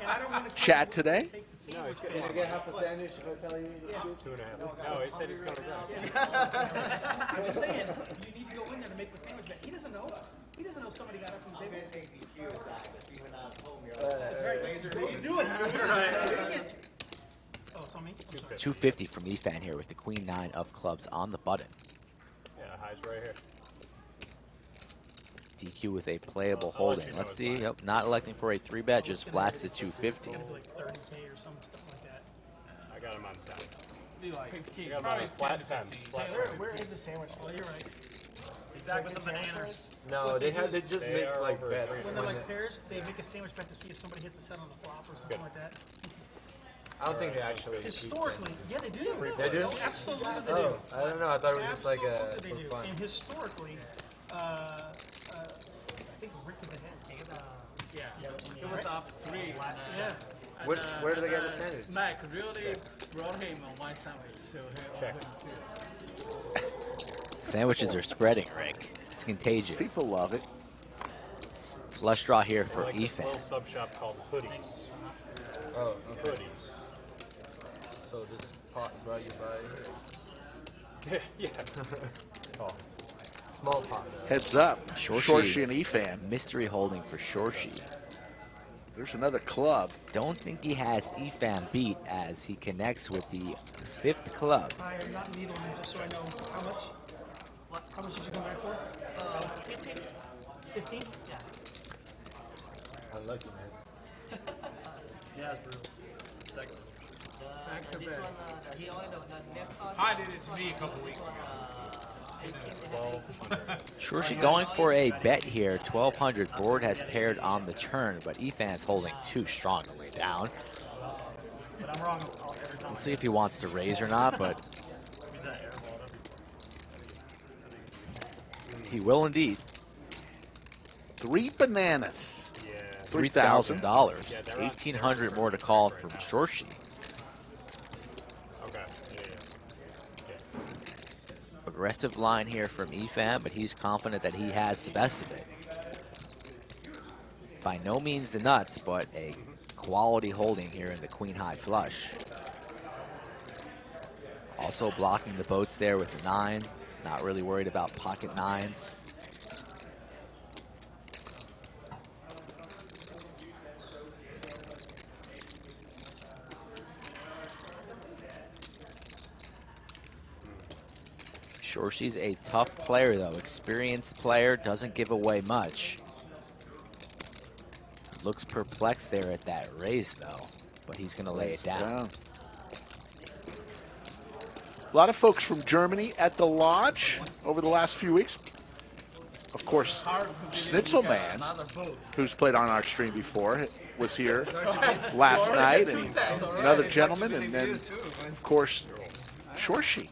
chat today. No, he's going to get half a sandwich if I tell you. 2.5. No, he said he's coming back. I'm just saying, you need to go in there to make the sandwich bet. He doesn't know. He doesn't know somebody got up from the table. That's right. Do it. Oh, it's on me? I'm sorry. 250 from Efan here with the queen 9 of clubs on the button. Yeah, high's right here. DQ with a playable holding. Let's see. Yep, not electing for a 3-bet, just flats to 250. Gotta be like 30K or some stuff like that. I got him on 10. Be like I 15. got him Probably on flat 10 to 10. 15. Flat Where is the sandwich? Oh, you're right. Jack with some bananas. No, they just They make are like over bets. When they're like pairs, they make a sandwich bet to see if somebody hits a set on the flop or something like that. I don't think they actually eat Historically, yeah, they do. They do? Oh, absolutely they do. Oh, I don't know. I thought it was just like a Absolutely they do. for fun. And historically, I think Rick is ahead. Yeah, it was up 3. Yeah. Where do they get the sandwich? Mac really brought him on my sandwich, so he offered too. Sandwiches are spreading, Rick. It's contagious. People love it. Flush draw here for Like this little Efan. sub shop called Hoodies. Oh, okay. Hoodies. So this pot brought you by Yeah. Oh. small pot. Heads up. Shorshi. Shorshi and Efan. Mystery holding for Shorshi. There's another club. Don't think he has Efan beat as he connects with the 5th club. I am not needling him just so I know how much. How much did you come back for? 15. 15? Yeah. Unlucky, man. Yeah, it's brutal. Second. I did it to me a couple weeks ago. Shorshi going for a bet here. 1,200. Board has paired on the turn, but Efan's holding too strong the way down. But I'm wrong every time. We'll see if he wants to raise or not, but He's that airball. he will indeed. 3 bananas. Yeah. $3,000. $3,000. 1,800 more to call from Shorshi. Okay. Yeah. Aggressive line here from Efan, but he's confident that he has the best of it. By no means the nuts, but a quality holding here in the queen high flush. Also blocking the boats there with the 9. Not really worried about pocket 9s. Shorshi's a tough player, though. Experienced player, doesn't give away much. Looks perplexed there at that raise, though, but he's going to lay it down. A lot of folks from Germany at the lodge over the last few weeks. Of course, Schnitzelman, who's played on our stream before, was here last night, and another gentleman, and then, of course, Shorshi.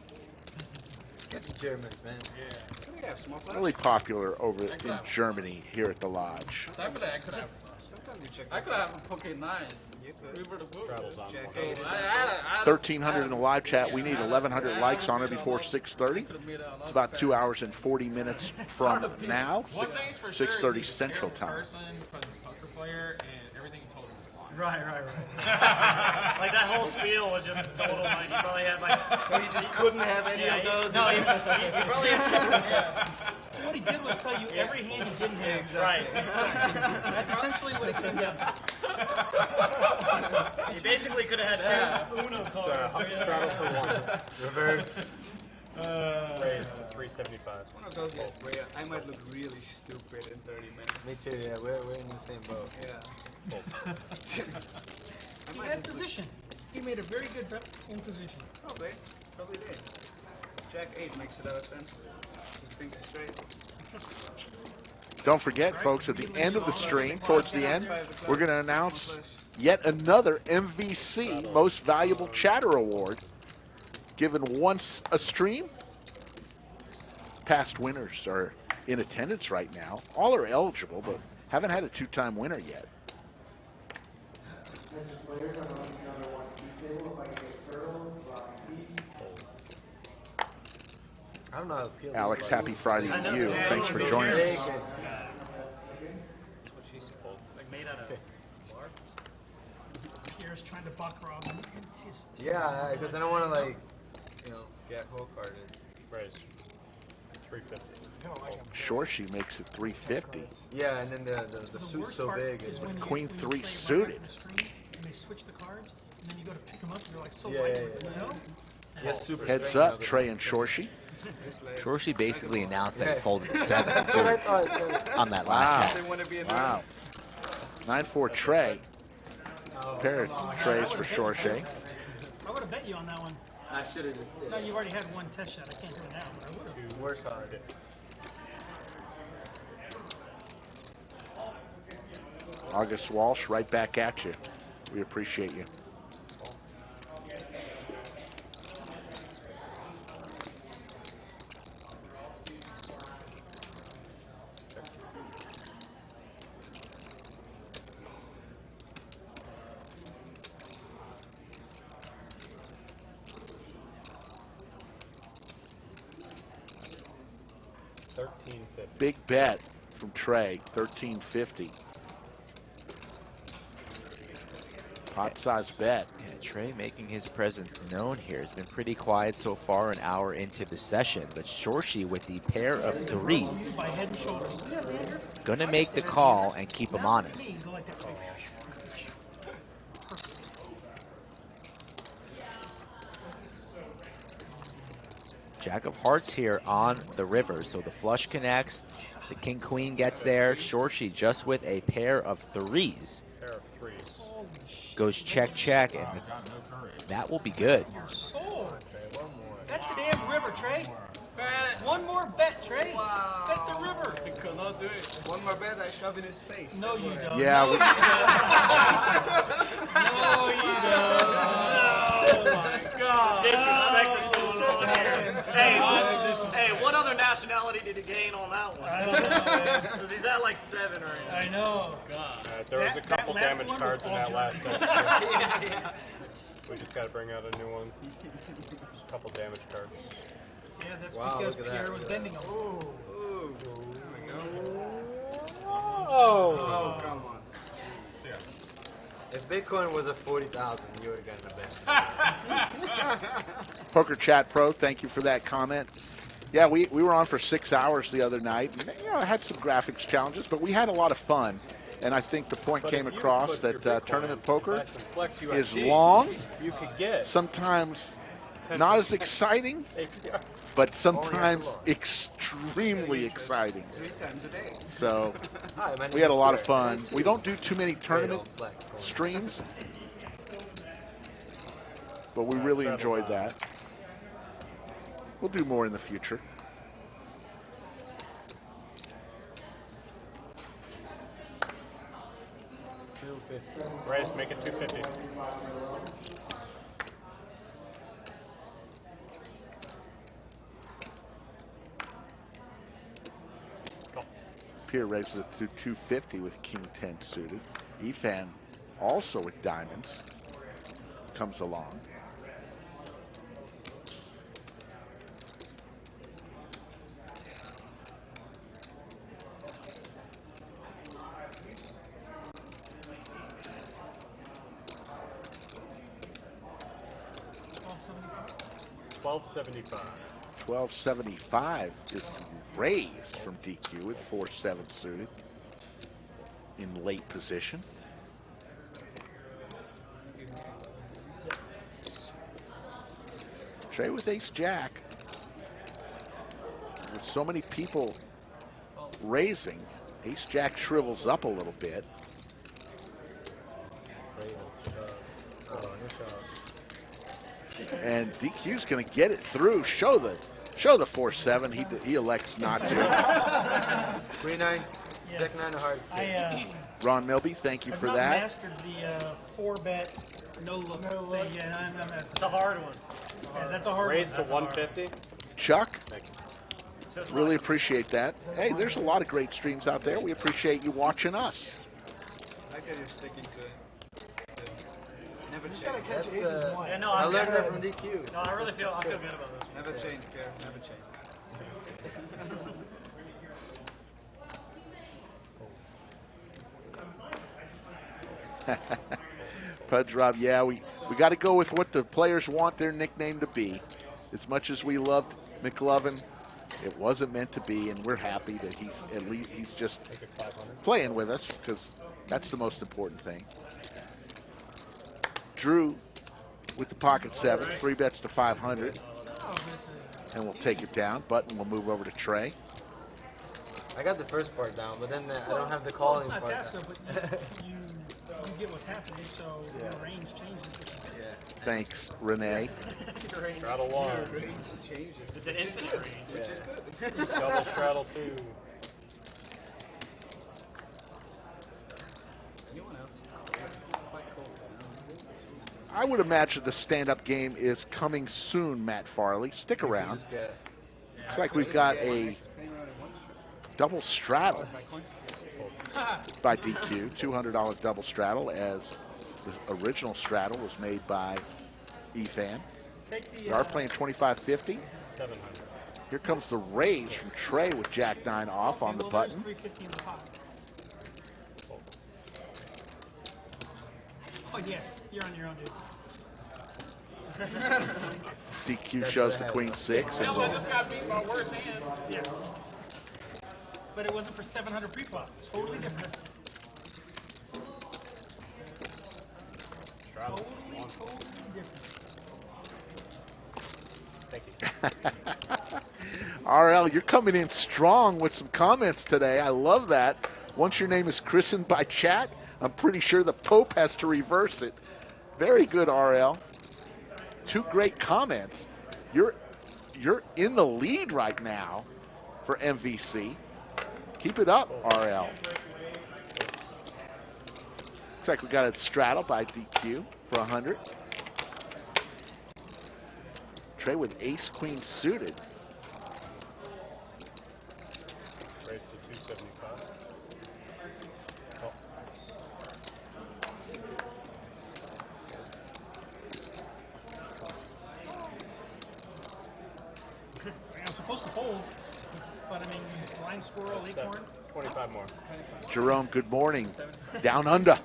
Get the Germans, man. Really popular over in Germany here at the lodge. Definitely, I could have pocket 9s. Travels on. 1,300 in the live chat. We need 1,100 likes on it before 6:30. It's about 2 hours and 40 minutes from now, 6:30 Central Time. Person, because he's a poker player, and everything he told me was a lie. Right. Like that whole spiel was just total. Like, he probably had like. So you just couldn't have any of those? No, he probably had. What he did was tell you every hand he didn't have. Right. That's essentially what it came down to. He basically could have had 2 Uno cards. Straddle for 1. Reverse. Raised to 375. One of those days where I might look really stupid in 30 minutes. Me too, yeah. We're in the same boat. Yeah. He had position. He made a very good bet in position. Probably did. Jack 8 makes a lot of sense. Just think straight. Don't forget, folks, at the end of the stream, towards the end, we're going to announce yet another MVC, Most Valuable Chatter Award, given once a stream. Past winners are in attendance right now. All are eligible, but haven't had a 2-time winner yet. I don't know how it feels. Alex, happy Friday to you. Thanks for joining us. Like made out of. Pierre's trying to buck Rob. Yeah, because I don't want to, like, get whole carded. Raised. 350. Shorshi makes it 350. Yeah, and then the suit's so big. It's With Queen 3 suited. And they switch the cards, and then you go to pick them up, and they're like so Yeah, lightweight, yeah, you know? yes, super Heads straight up, Trey and Shorshi. Shorshi basically announced that he folded a 7 That's what I too, thought. on that Wow. last They chat. want to be in Wow. 9-4 Trey. Pair of Treys for Shorshi. I would have bet you on that one. I should have just did No, you've already had one test shot. I can't do it now, but I would have. worse hard. August Walsh, right back at you. We appreciate you. Big bet from Trey, $13.50. Pot-sized bet. Yeah, Trey making his presence known here. Has been pretty quiet so far, an hour into the session. But Shorshi with the pair of threes. By head and shoulders. Gonna make the call and keep him honest. Jack of hearts here on the river. So the flush connects. The king queen gets there. Shorshi just with a pair of threes. Goes check, check, and that will be good. Bet the damn river, Trey. One more bet, Trey. Wow. Bet the river. He could not do it. One more bet, I shove in his face. No, you don't. Yeah. No, you don't. Oh my God. Disrespect is going on here. Hey, what other nationality did he gain on that one? I don't know, man. Because he's at like 7 right now. I know. God. There was a couple damage cards in that last set. Yeah. We just got to bring out a new one. Just a couple damage cards. Yeah, that's because Pierre was bending them. Oh, come on. If Bitcoin was at 40,000, you would have gotten a bet. Poker Chat Pro, thank you for that comment. Yeah, we were on for 6 hours the other night. And, I had some graphics challenges, but we had a lot of fun. And I think the point came across that tournament poker is long, sometimes not as exciting, but sometimes extremely exciting. 3 times a day. So we had a lot of fun. We don't do too many tournament streams, but we really enjoyed that. We'll do more in the future. Bryce, make it 250. Pier raises it to 250 with King 10 suited. Efan, also with diamonds, comes along. $12.75 is raised from DQ with 4-7 suited in late position. Trey with ace-jack. With so many people raising, ace-jack shrivels up a little bit. And DQ's going to get it through. Show the 4-7. He elects not to. 3-9. Deck 9 of hearts. Ron Milby, thank you for that. I mastered the 4-bet no look thing. Yeah, It's a hard one. Yeah, that's a hard one. Raised to 150. Chuck, really appreciate that. Hey, there's a lot of great streams out there. We appreciate you watching us. I like that you're sticking to it. Never You just gotta change. catch aces once. Yeah, no, I I learned that from DQ. No, I really feel good about this one. Never change, Pierre. Never change. Pudge Rob, yeah, we got to go with what the players want their nickname to be. As much as we loved McLovin, it wasn't meant to be, and we're happy that he's just playing with us, because that's the most important thing. Drew with the pocket 7, 3 bets to 500, and we'll take it down. Button will move over to Trey. I got the first part down, but then I don't have the calling It's not part. that stuff, but you get what's happening, so your range changes. Yeah. Thanks, Renee. Straddle 1. Range changes. It's an infinite range. Which is good. Double straddle 2. I would imagine the stand-up game is coming soon, Matt Farley. Stick around. Looks like we've got a double straddle by DQ, $200 double straddle, as the original straddle was made by Efan. We are playing 25-50. 700. Here comes the raise from Trey with Jack 9 off on the button. Oh yeah, you're on your own, dude. DQ shows the Queen 6. I just got beat by worse hand. Yeah. But it wasn't for 700 pre-flop. Totally different. Totally different. Thank you. RL, you're coming in strong with some comments today. I love that. Once your name is christened by chat, I'm pretty sure the Pope has to reverse it. Very good, RL. 2 great comments. You're in the lead right now for MVC. Keep it up, RL. Looks like we got a straddle by DQ for 100. Trey with ace queen suited. Raise to 275. Oh. I'm supposed to fold, but I mean, blind squirrel, acorn. 25 more. Jerome, good morning. Down under.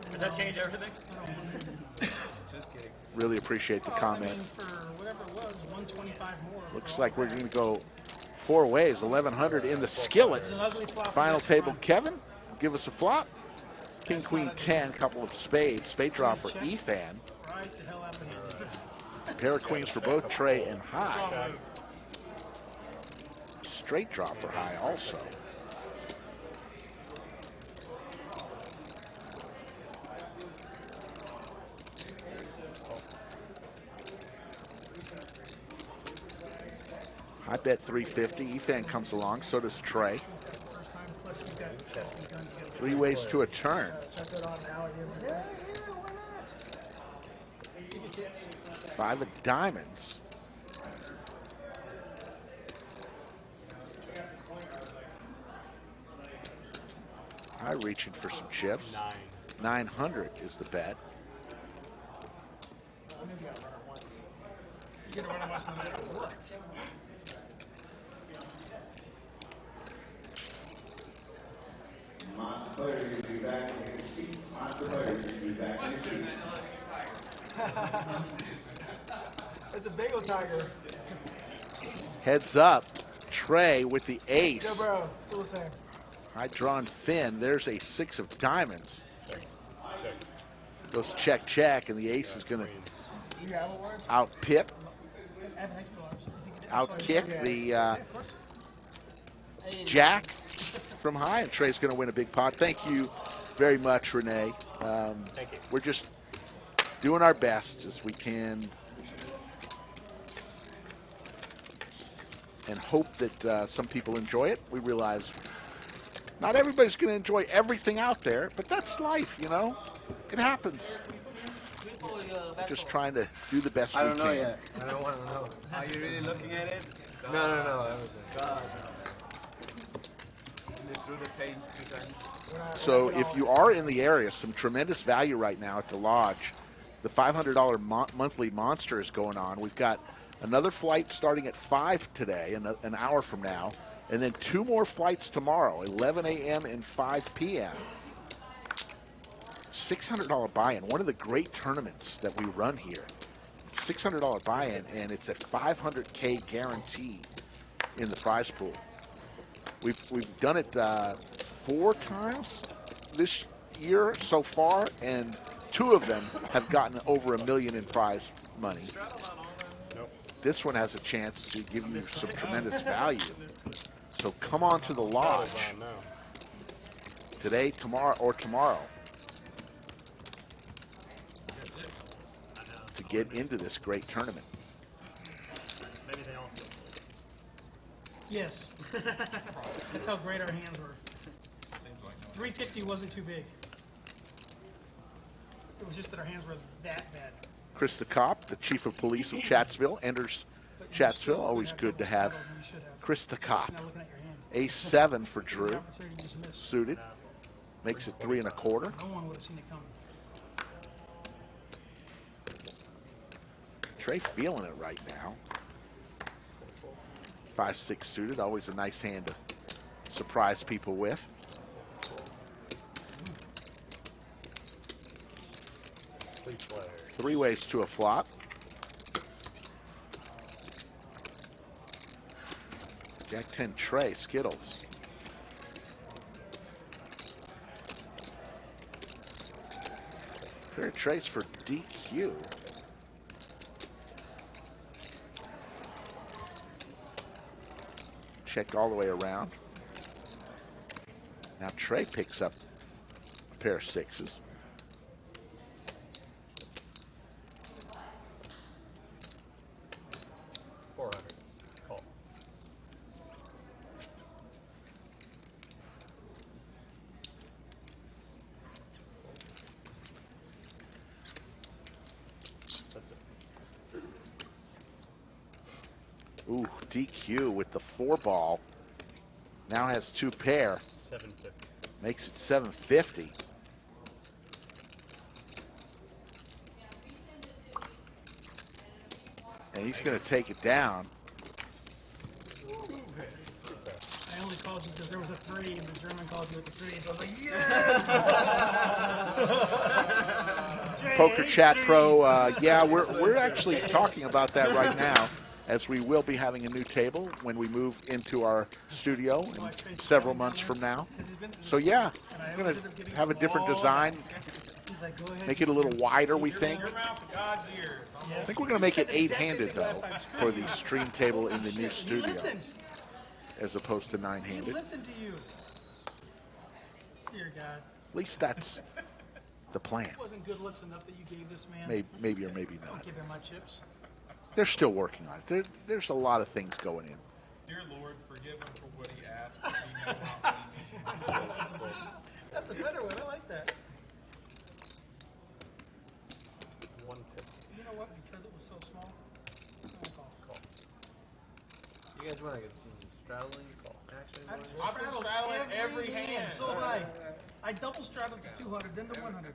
Does that change everything? Just kidding. Really appreciate the comment. I mean, for whatever it was, 125 more. Looks like we're going to go 4 ways, 1,100 in the skillet. Final table, Kevin, give us a flop. King, Queen, 10, couple of spades. Spade draw for Efan. Right the hell out of hand. Pair of queens for both Trey and High. Straight draw for High also. I bet 350. Efan comes along, so does Trey. 3 ways to a turn. 5 of diamonds. High reaching for some chips. 900 is the bet. You gotta run it once no matter what. It's a bagel tiger. Heads up, Trey with the ace. Yo, bro, still the same. High drawn thin. There's a 6 of diamonds. Goes check, check, and the ace is going to out pip, out kick the jack from High, and Trey's going to win a big pot. Thank you very much, Renee. Thank you. We're just doing our best as we can and hope that some people enjoy it. We realize not everybody's going to enjoy everything out there, but that's life, you know? It happens. Just trying to do the best we can. I don't know yet. I don't want to know. Are you really looking at it? No. God. Through the paint 2 times. So if you are in the area, some tremendous value right now at the lodge. The $500 monthly monster is going on. We've got another flight starting at 5 today, an hour from now, and then 2 more flights tomorrow, 11 a.m. and 5 p.m. $600 buy-in, one of the great tournaments that we run here. $600 buy-in, and it's a $500K guarantee in the prize pool. We've done it 4 times this year so far, and 2 of them have gotten over $1 million in prize money. This one has a chance to give you some tremendous value. So come on to the lodge today, tomorrow, or tomorrow to get into this great tournament. Yes. That's how great our hands were. 350 wasn't too big. It was just that our hands were that bad. Chris the Cop, the chief of police of Chatsville, enters Chatsville. Always good to have Chris the Cop. Ace 7 for Drew. Suited. Makes it 3 1/4. No one would have seen it coming. Trey feeling it right now. 5-6 suited. Always a nice hand to surprise people with. Three ways to a flop. Jack 10 Trey, Skittles. Pair of Trays for DQ. Check all the way around. Now Trey picks up a pair of 6s. Ooh, DQ with the 4-ball. Now has 2 pair. 750. Makes it 750. And he's going to take it down. I only called you because there was a 3 and the German called you with the 3. So I was like, yes! Poker Chat Pro, yeah, we're actually talking about that right now, as we will be having a new table when we move into our studio in several months from now. So yeah, I'm going to have a different design, make it a little wider, we think. I think we're going to make it 8-handed, though, for the stream table in the new studio, as opposed to 9-handed. Listen to you. Dear God. At least that's the plan. It wasn't good looks enough that you gave this man. Maybe or maybe not. Don't give him my chips. They're still working on it. There's a lot of things going in. Dear Lord, forgive him for what he asked. That's a better one. I like that. You know what? Because it was so small, call. You guys want to get some straddling action? I've been straddling every hand. So I double straddled to 200, then to 100.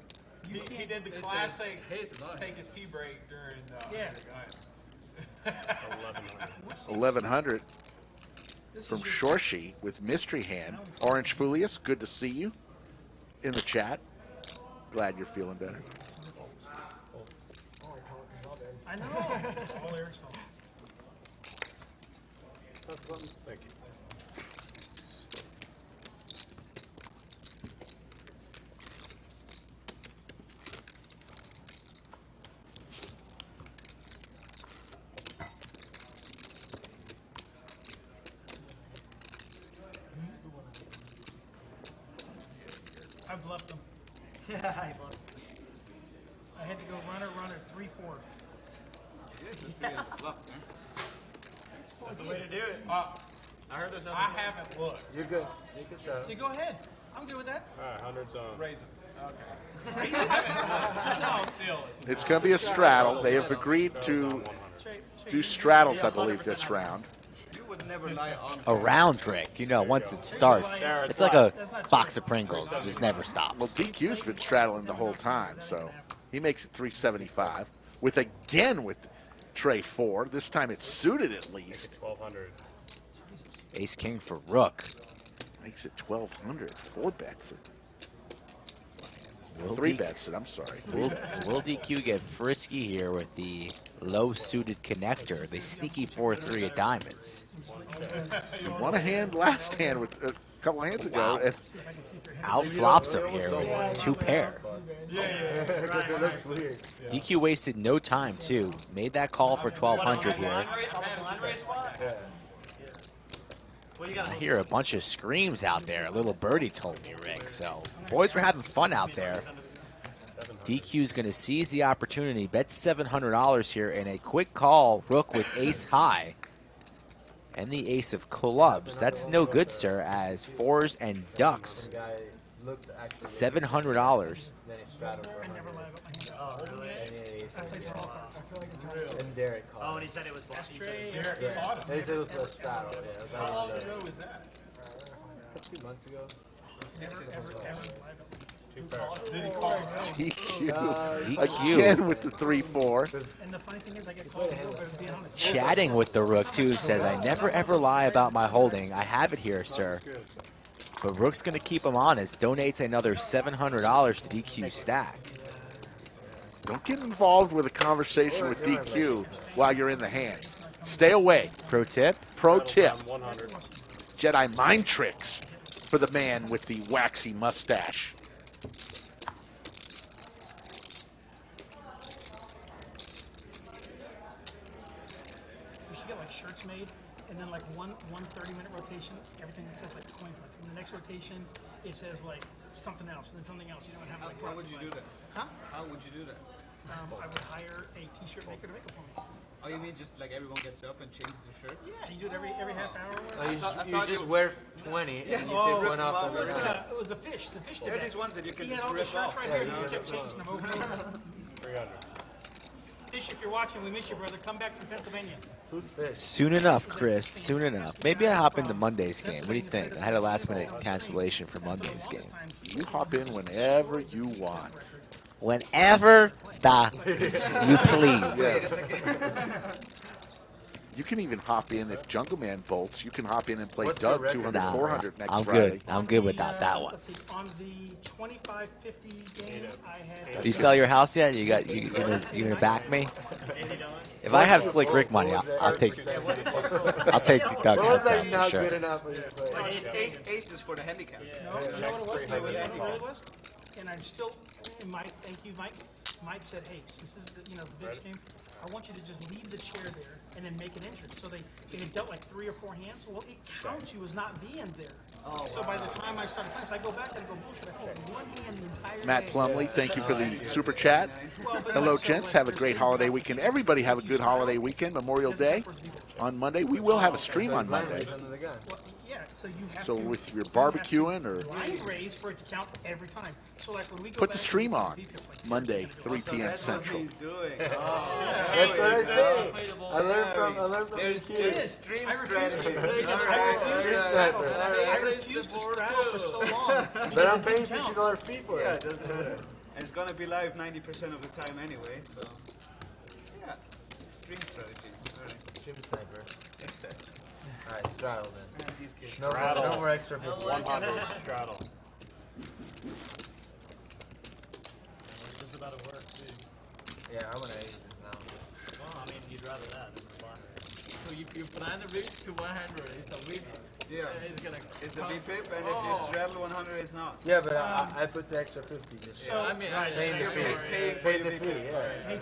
He did the classic take his pee break during yeah. 1100 from Shorshi with mystery hand. Orange Fulius, good to see you in the chat. Glad you're feeling better. I know. All Eric's fault. Thank you. I've left him. Yeah, I had to go runner, 3-4. That's the way to do it. I heard there's nothing. I haven't looked. You're good. You can straddle. So go ahead. I'm good with that. All right, 100's on. Raise him. Okay. No, still. It's going to be a straddle. They have agreed to do straddles, I believe, this round. A round trick, you know, once it starts, it's like a box of Pringles. It just never stops. Well, DQ's been straddling the whole time, so he makes it 375. Again with Trey 4. This time it's suited at least. 1200. Ace King for Rook. Makes it 1200. 4 bets it. 3 bets it, I'm sorry. Will DQ get frisky here with the low suited connector? The sneaky 4-3 of diamonds. He won a hand last hand with a couple of hands ago. And out flops him here with 2 pair. DQ wasted no time too. Made that call for 1200 here. I hear a bunch of screams out there. A little birdie told me, Rick. So boys were having fun out there. DQ's going to seize the opportunity. Bet $700 here in a quick call. Rook with ace high. And the ace of clubs. That's no good, sir, as 4s and ducks. $700. And Derek called. Oh, and he said it was Boston. They said it was the straddle. Yeah, How long ago was that? 2 months ago. DQ. Again with the 3-4. And the funny thing is, I get called for being honest. Chatting with the Rook, too, says, I never ever lie about my holding. I have it here, sir. But Rook's going to keep him honest. Donates another $700 to DQ stack. Don't get involved with a conversation with DQ while you're in the hand. Stay away. Pro tip? Pro tip. Jedi mind tricks for the man with the waxy mustache. We should get like shirts made, and then like one 30-minute rotation, everything says like coin flips. And the next rotation, it says like something else, and then something else. You don't have like. How would you do that? Huh? How would you do that? I would hire a t-shirt maker to make it for me. Oh, you mean just like everyone gets up and changes their shirts? Yeah, you do it every half hour. You just wear 20 and you take one off every time. It was the fish. The fish did There are that. these ones that you can He had just all the rip shirts off. right here. He just kept changing them over and over. 300. Fish, if you're watching, we miss you, brother. Come back to Pennsylvania. Who's fish? Soon enough, Chris. Soon enough. Maybe I hop into Monday's game. What do you think? I had a last-minute cancellation for Monday's game. You hop in whenever you want. Whenever you please. Yes. You can even hop in if Jungle Man bolts. You can hop in and play Doug 200, 400 next I'm Friday. good. I'm good without that one. Let's see, on the 25-50 game, I had. You sell your house yet? You gonna back me? If I have Slick Rick money, I'll take the Doug Was heads that out not for good sure. enough? When you play? Ace is for the handicap. No, you know what it was? You know what it really was? And I'm still, and Mike, thank you, Mike. Mike said, hey, this is the bitch game. I want you to just leave the chair there and then make an entrance. So they dealt like 3 or 4 hands. Well, it counts you as not being there. So by the time I started playing, so I go back and I go, bullshit, I hold one hand the entire Matt day. Plumley, thank you for the super chat. Hello, gents. Have a great holiday weekend. Everybody have a good holiday weekend. Memorial Day on Monday. We will have a stream on Monday. Yeah, so you have So to, with your barbecuing or line raise for it to count every time. So like when we go put the back stream and on Monday, 3 p.m. Central. He's doing. That's what I say. I learned from There's stream strategy. I refused to straddle for so long. But I'm paying $50 fee for Yeah, it. it doesn't matter. And it's gonna be live 90% of the time anyway, so. Yeah. Stream strategies. Alright. Stream sniper. Alright, straddle then. These kids. No more extra 50. 100 straddle. Just about to work, too. Yeah, I'm gonna ace this now. Well, I mean, you'd rather that. This is fine. So you plan to reach to 100. It's a week. Yeah. It's gonna. It's a V-pip, and if you straddle 100, it's not. Yeah, but I put the extra 50 just So, I mean, paying the fee. Paying Paying the fee, yeah. hey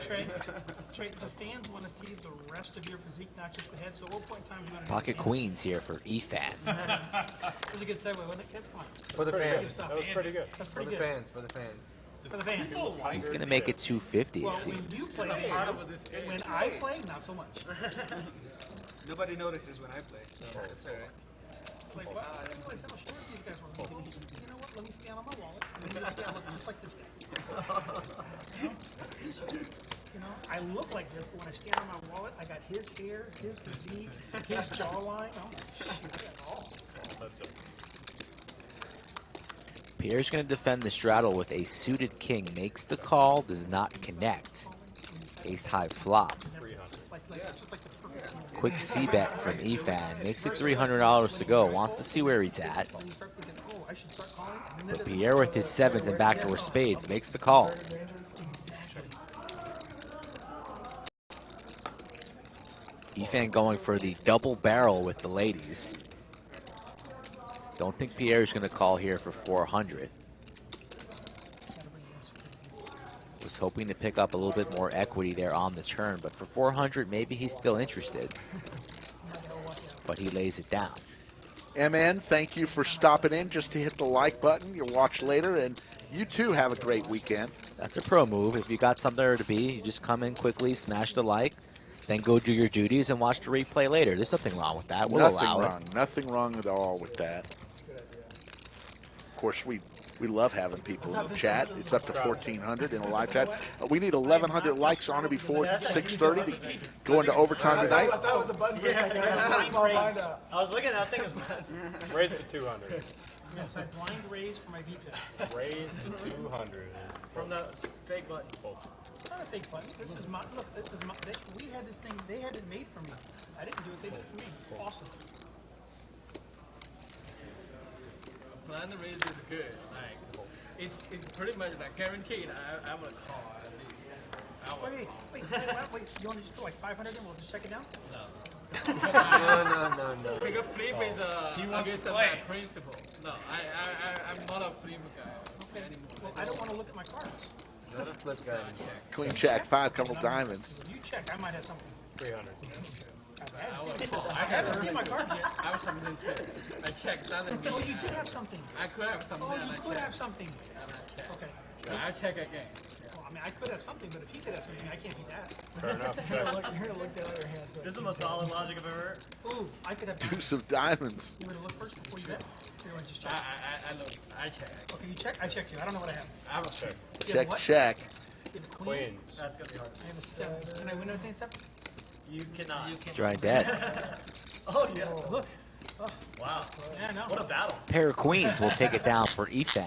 Trey, the fans want to see the rest of your physique, not just the head. So at what point in time do you want to Pocket Queens here for Efan. It was a good segue, wasn't it, kid? Come on. For the fans. That was pretty good. That's For pretty the good. fans. For the fans. For the fans. He's going to make it 250, Well, it when seems. you play, when I play, not so much. Nobody notices when I play, so that's alright. Like, wow, I didn't realize how short these guys were. You know what? Let me stand on my wallet. Let me just stand just like this guy. You know, I look like this, but when I stand on my wallet, I got his hair, his physique, his jawline. I'm like, shit, I got it all. Pierre's going to defend the straddle with a suited king. Makes the call, does not connect. Ace high flop. Quick C bet from Efan. Makes it $300 to go. Wants to see where he's at. But Pierre with his sevens and backdoor spades makes the call. Efan going for the double barrel with the ladies. Don't think Pierre's going to call here for 400. Was hoping to pick up a little bit more equity there on the turn, but for 400, maybe he's still interested. But he lays it down. MN, thank you for stopping in just to hit the like button. You'll watch later, and you too have a great weekend. That's a pro move. If you got somewhere to be, you just come in quickly, smash the like, then go do your duties and watch the replay later. There's nothing wrong with that. We'll allow it. Nothing wrong at all with that. Of course, we We love having people in the chat. It's up to 1,400 in the live chat. We need 1,100 likes on it before 6:30 to go into overtime tonight. I thought it was a button for a second. I had a small blind up. I was looking at that thing as massive. Raise to 200. Yes, I blind raise for my VPIP. Raise to 200. From the fake button. It's not a fake button. This is my, look, this is my, we had this thing, they had it made for me. I didn't do it, they did it for me. It's awesome. Blind raise is good. Like, it's pretty much like guaranteed. I will call at least. Wait, you want to just put like 500 in? We'll just check it down? No. No. Because flip is against my principle. No, I'm not a flip guy anymore. Well, I don't want to look at my cards. Not a flip guy. Queen Jack 5, couple diamonds. If you check, I might have something. 300. I haven't seen my card yet. I have something too. I checked. Doesn't mean. Oh, you did have something. I could have something. Oh, you could have something. Okay. So I check again. Well, I mean, I could have something, but if he could have something, I can't beat that. Fair enough. You're gonna look down at your hands. This is the most solid logic I've ever heard. Ooh, I could have. Deuce of diamonds. You want to look first before you bet? Or you want to just check? I look. I check. Okay, you check? I checked you. I don't know what I have. I have a check. You have Check, what? check. You have a queen? Queens. That's gonna be hard. I have a 7. Can I win everything except? You cannot. Drawing dead. Oh yeah. Look. Wow. Yeah, I know. What a battle. Pair of queens will take it down for Efan.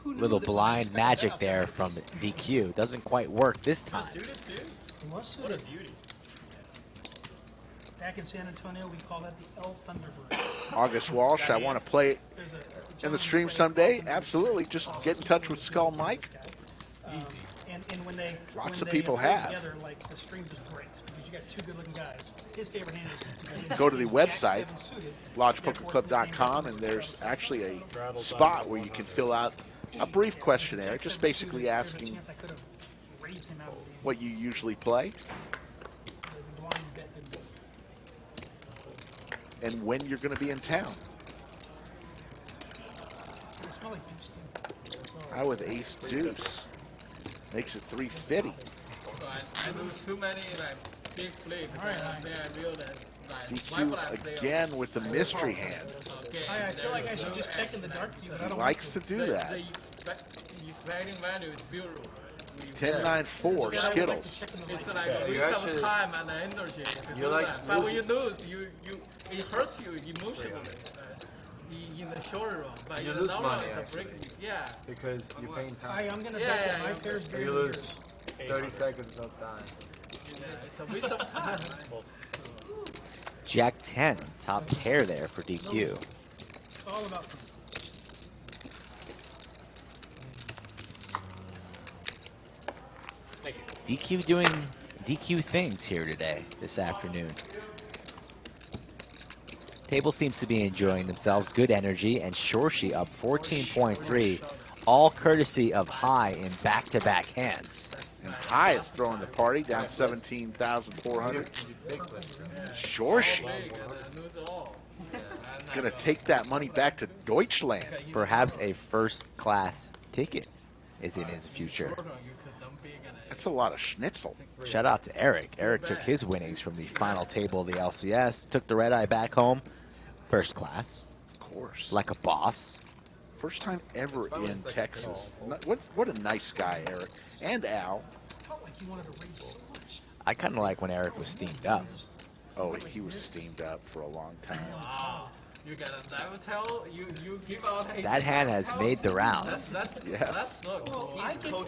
Little blind magic there from DQ. Doesn't quite work this time. Suited too. It was What suited. a beauty. Back in San Antonio, we call that the El Thunderbird. August Walsh, I want to play it There's in the stream someday. Absolutely. Just get in touch with Skull Mike. And when they Lots when of they people play have. Together, like the stream just breaks because you got two good-looking guys. His favorite hand is Go to the website, Jack 7 suited. lodgepokerclub.com, and there's actually a spot where you can fill out a brief questionnaire, just basically There's a asking chance I could have raised him out of the what you usually play blind bet didn't. and when you're going to be in town. It smell like beef stew. I with ace deuce. Makes it 350. I lose too many like big flips. All right, Then I realize like why would I play DQ again with the mystery hand. Okay. I feel like I should just check in the dark to you, but I He don't likes to do that. The expecting value is 0. Right? 10-9-4 Skittles. It's like Yeah, a you waste actually- of time and energy to you do like that. But when you lose, it hurts you emotionally in the short run. But You in the lose long run, money, it's a actually. break. Yeah. Because you're paying I, time. I'm going to Yeah, bet that yeah, my pair's So bigger you than lose yours. 30 seconds of time. Yeah, it's a waste of time. Jack 10, top pair there for DQ. It's all about me. DQ doing DQ things here today, this afternoon. Table seems to be enjoying themselves. Good energy, and Shorshi up 14.3, all courtesy of High in back-to-back hands. And High is throwing the party down 17,400. Shorshi going to take that money back to Deutschland. Perhaps a first-class ticket is in his future. That's a lot of schnitzel. Shout out to Eric. Eric took his winnings from the final table of the LCS, took the red eye back home, first class, Of course. like a boss. First time ever in Texas. What a nice guy, Eric. And Al. Felt like he wanted to raise so much. I kind of like when Eric was steamed up. Oh, he was steamed up for a long time. Wow. You got a diamond tell, you give out a That hand has made the rounds. Yes. Look. Well, I get to look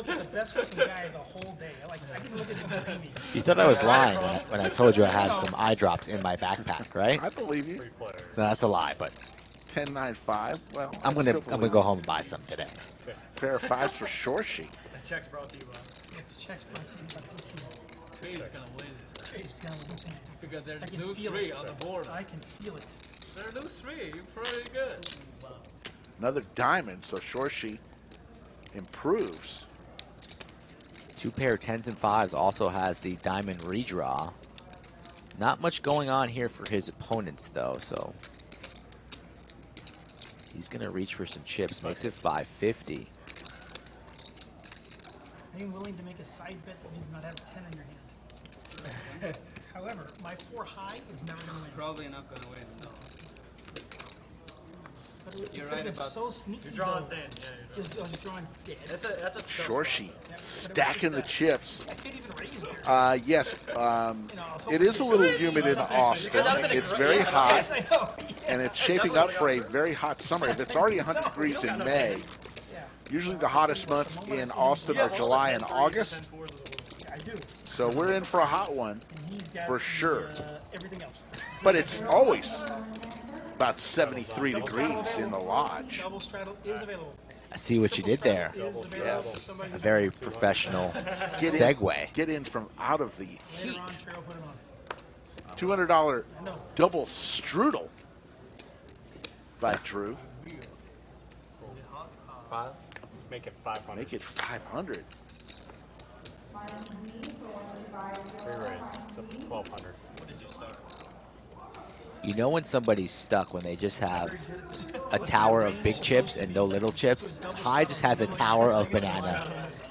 at the best looking guy the whole day. I get to look at him dreaming. You thought I was lying when I told you I had some eye drops in my backpack, right? I believe you. No, that's a lie, but 10-9-5. Well, I'm gonna go home and buy some today. Pair of fives for Shorshi. That check's brought to you by. It's checks brought to you by Trey is gonna win this. Trey's gonna win this hand. Because I there's can no feel 3 it. on the board. I can feel it. There's no 3. You're pretty good. Another diamond, so Shorshi improves. Two pair of 10s and 5s also has the diamond redraw. Not much going on here for his opponents, though, so he's going to reach for some chips. Makes it 550. Are you willing to make a side bet that means not have a 10 in your hand? However, my 4 high is never going to win. Probably not gonna win. No. You're right about so sneaky. You're drawing though. thin. Yeah, Just drawing dead. that's a Shorshi stacking the chips. I can't even raise there. Yes, it is a little humid in Austin. It's very hot, and it's shaping up for a very hot summer. If it's already 100 degrees in May, usually the hottest months in Austin are July and August. I do. So we're in for a hot one, for sure. Everything else. But it's always about 73 degrees in the lodge. Double straddle is available. I see what you did there. Yes. A very professional segue. Get in from out of the heat. $200 double strudel by Drew. Make it 500. Make it 500. Re-raise. It's up to 1,200. What did you start? You know when somebody's stuck when they just have a tower of big chips and no little chips? High just has a tower of banana.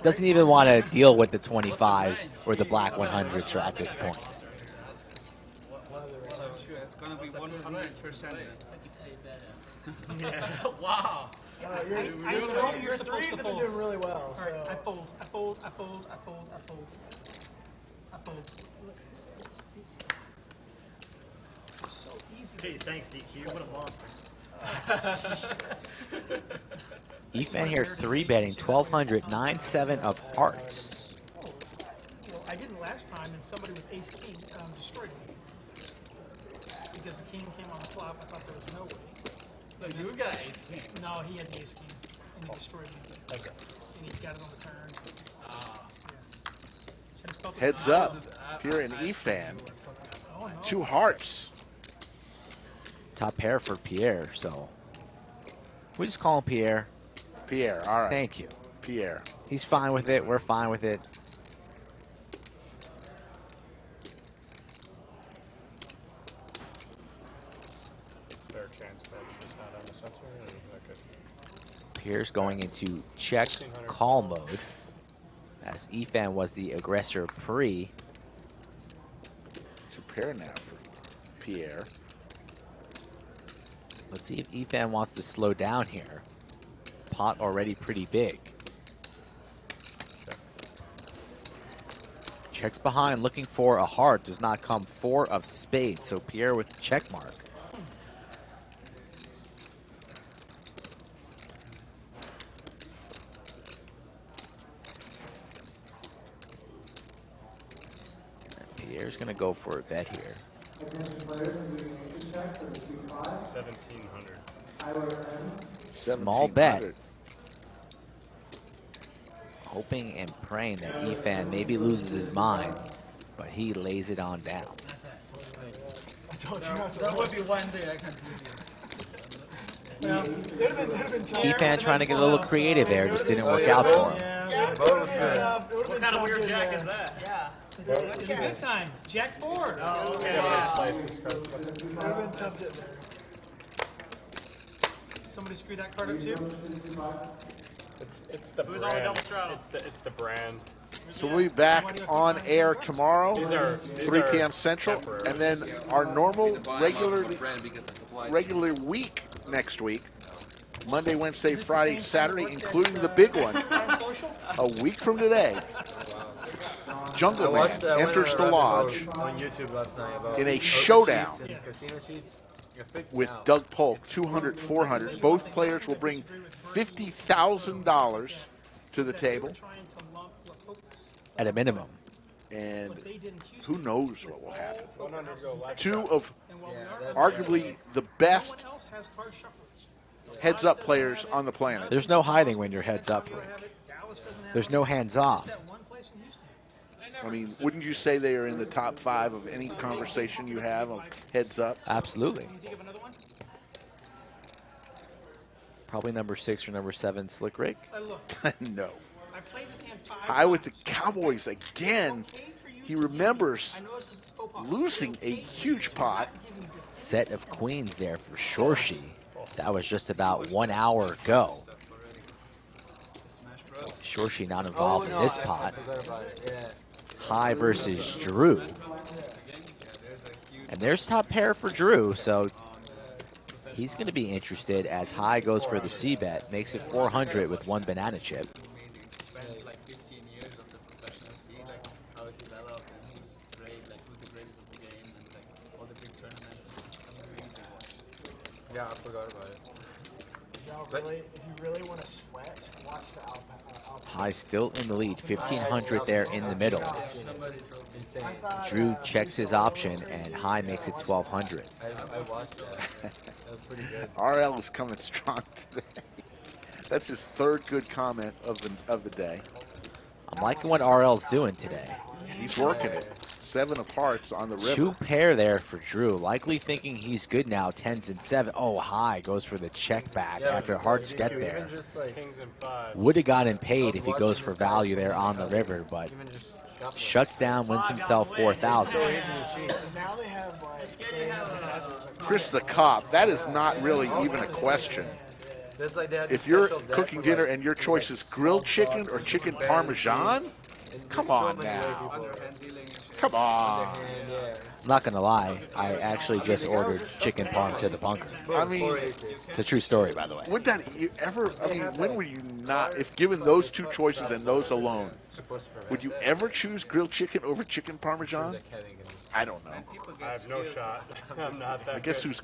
Doesn't even want to deal with the 25s or the black 100s at this point. It's gonna be 100%. Wow. Your threes have been doing really well. So. I fold. I fold. I fold. I fold. I fold. I fold. So easy. Hey, thanks, DQ. What a monster. Efan here 3-betting 1,200, 9-7 of hearts. Well, I didn't last time, and somebody with ace king destroyed me because the king came on the flop. I thought there was no way. No, you got ace king. No, he had the ace king, and he destroyed me. Okay. And he got it on the turn. Yeah. Heads up. Pier and Efan. 2 hearts. Top pair for Pierre, so we just call him Pierre. Pierre, all right. Thank you. Pierre. He's fine with it. We're fine with it. Fair chance that's just not on the sensor. Or is that good? Pierre's going into check call mode as Efan was the aggressor pre. It's a pair now for Pierre. Let's see if Efan wants to slow down here. Pot already pretty big. Checks behind, looking for a heart. Does not come 4 of spades. So Pierre with the check mark. Pierre's going to go for a bet here. 1,700. Small bet. Hoping and praying that Efan maybe loses his mind, but he lays it on down. I told you not to. That would be one day I can do it. Efan trying to get a little creative there, just didn't work out for him. What kind of weird jack is that? Yeah. It's a good time. Jack 4. Oh, okay. Somebody screwed that card up too? It's the Who's on the brand. double straddle? It's the brand. So we'll be back on air tomorrow, These are 3 p.m. Central, temporary. and then our normal regular week next week, Monday, Wednesday, Friday, Saturday, including the big one, a week from today. Jungle Man enters the lodge on YouTube last night about in a showdown casino cheats. with Doug Polk, 200, 400. Both players will bring $50,000 to the table, At a minimum. and who knows what will happen. 100 go left. 2 of arguably the best heads-up players on the planet. There's no hiding when you're heads up, Rick. There's no hands off. I mean, wouldn't you say they are in the top 5 of any conversation you have of heads-up? Absolutely. Probably number 6 or number 7, Slick Rick. No. High with the Cowboys again. He remembers losing a huge pot. Set of queens there for Shorshi. That was just about 1 hour ago. Shorshi not involved in this pot. High versus Drew. And there's top pair for Drew, so He's going to be interested as High goes for the C bet, makes it 400 with 1 banana chip. Spent like 15 years of the professional scene, like how it developed and who's great, like who's the greatest of the game, and like all the big tournaments. It's amazing watch. Yeah, I forgot about it. Y'all really, if you really want to sweat, watch the Alpine. High still in the lead, 1,500 there in the middle. Drew checks his option, and High makes it 1,200. I watched that. That was pretty good. RL is coming strong today. That's his 3rd good comment of the day. I'm liking what RL's doing today. He's working it. 7 of hearts on the river. 2 pair there for Drew, likely thinking he's good now, 10s and 7. Oh, High goes for the check back after hearts get there. Kings and 5. Would have gotten paid if he goes for value there on the river, but shuts down, wins himself 4,000. Now they have like Chris the Cop, that is not really even a question. If you're cooking dinner and your choice is grilled chicken or chicken parmesan, come on now. Come on. I'm not going to lie, I actually just ordered chicken parm to the bunker. I mean, It's a true story, by the way. would that you ever, I mean, when would you not, if given those 2 choices and those alone, would you ever choose grilled chicken over chicken parmesan? I don't know. I have no shot. I'm not that I guess good.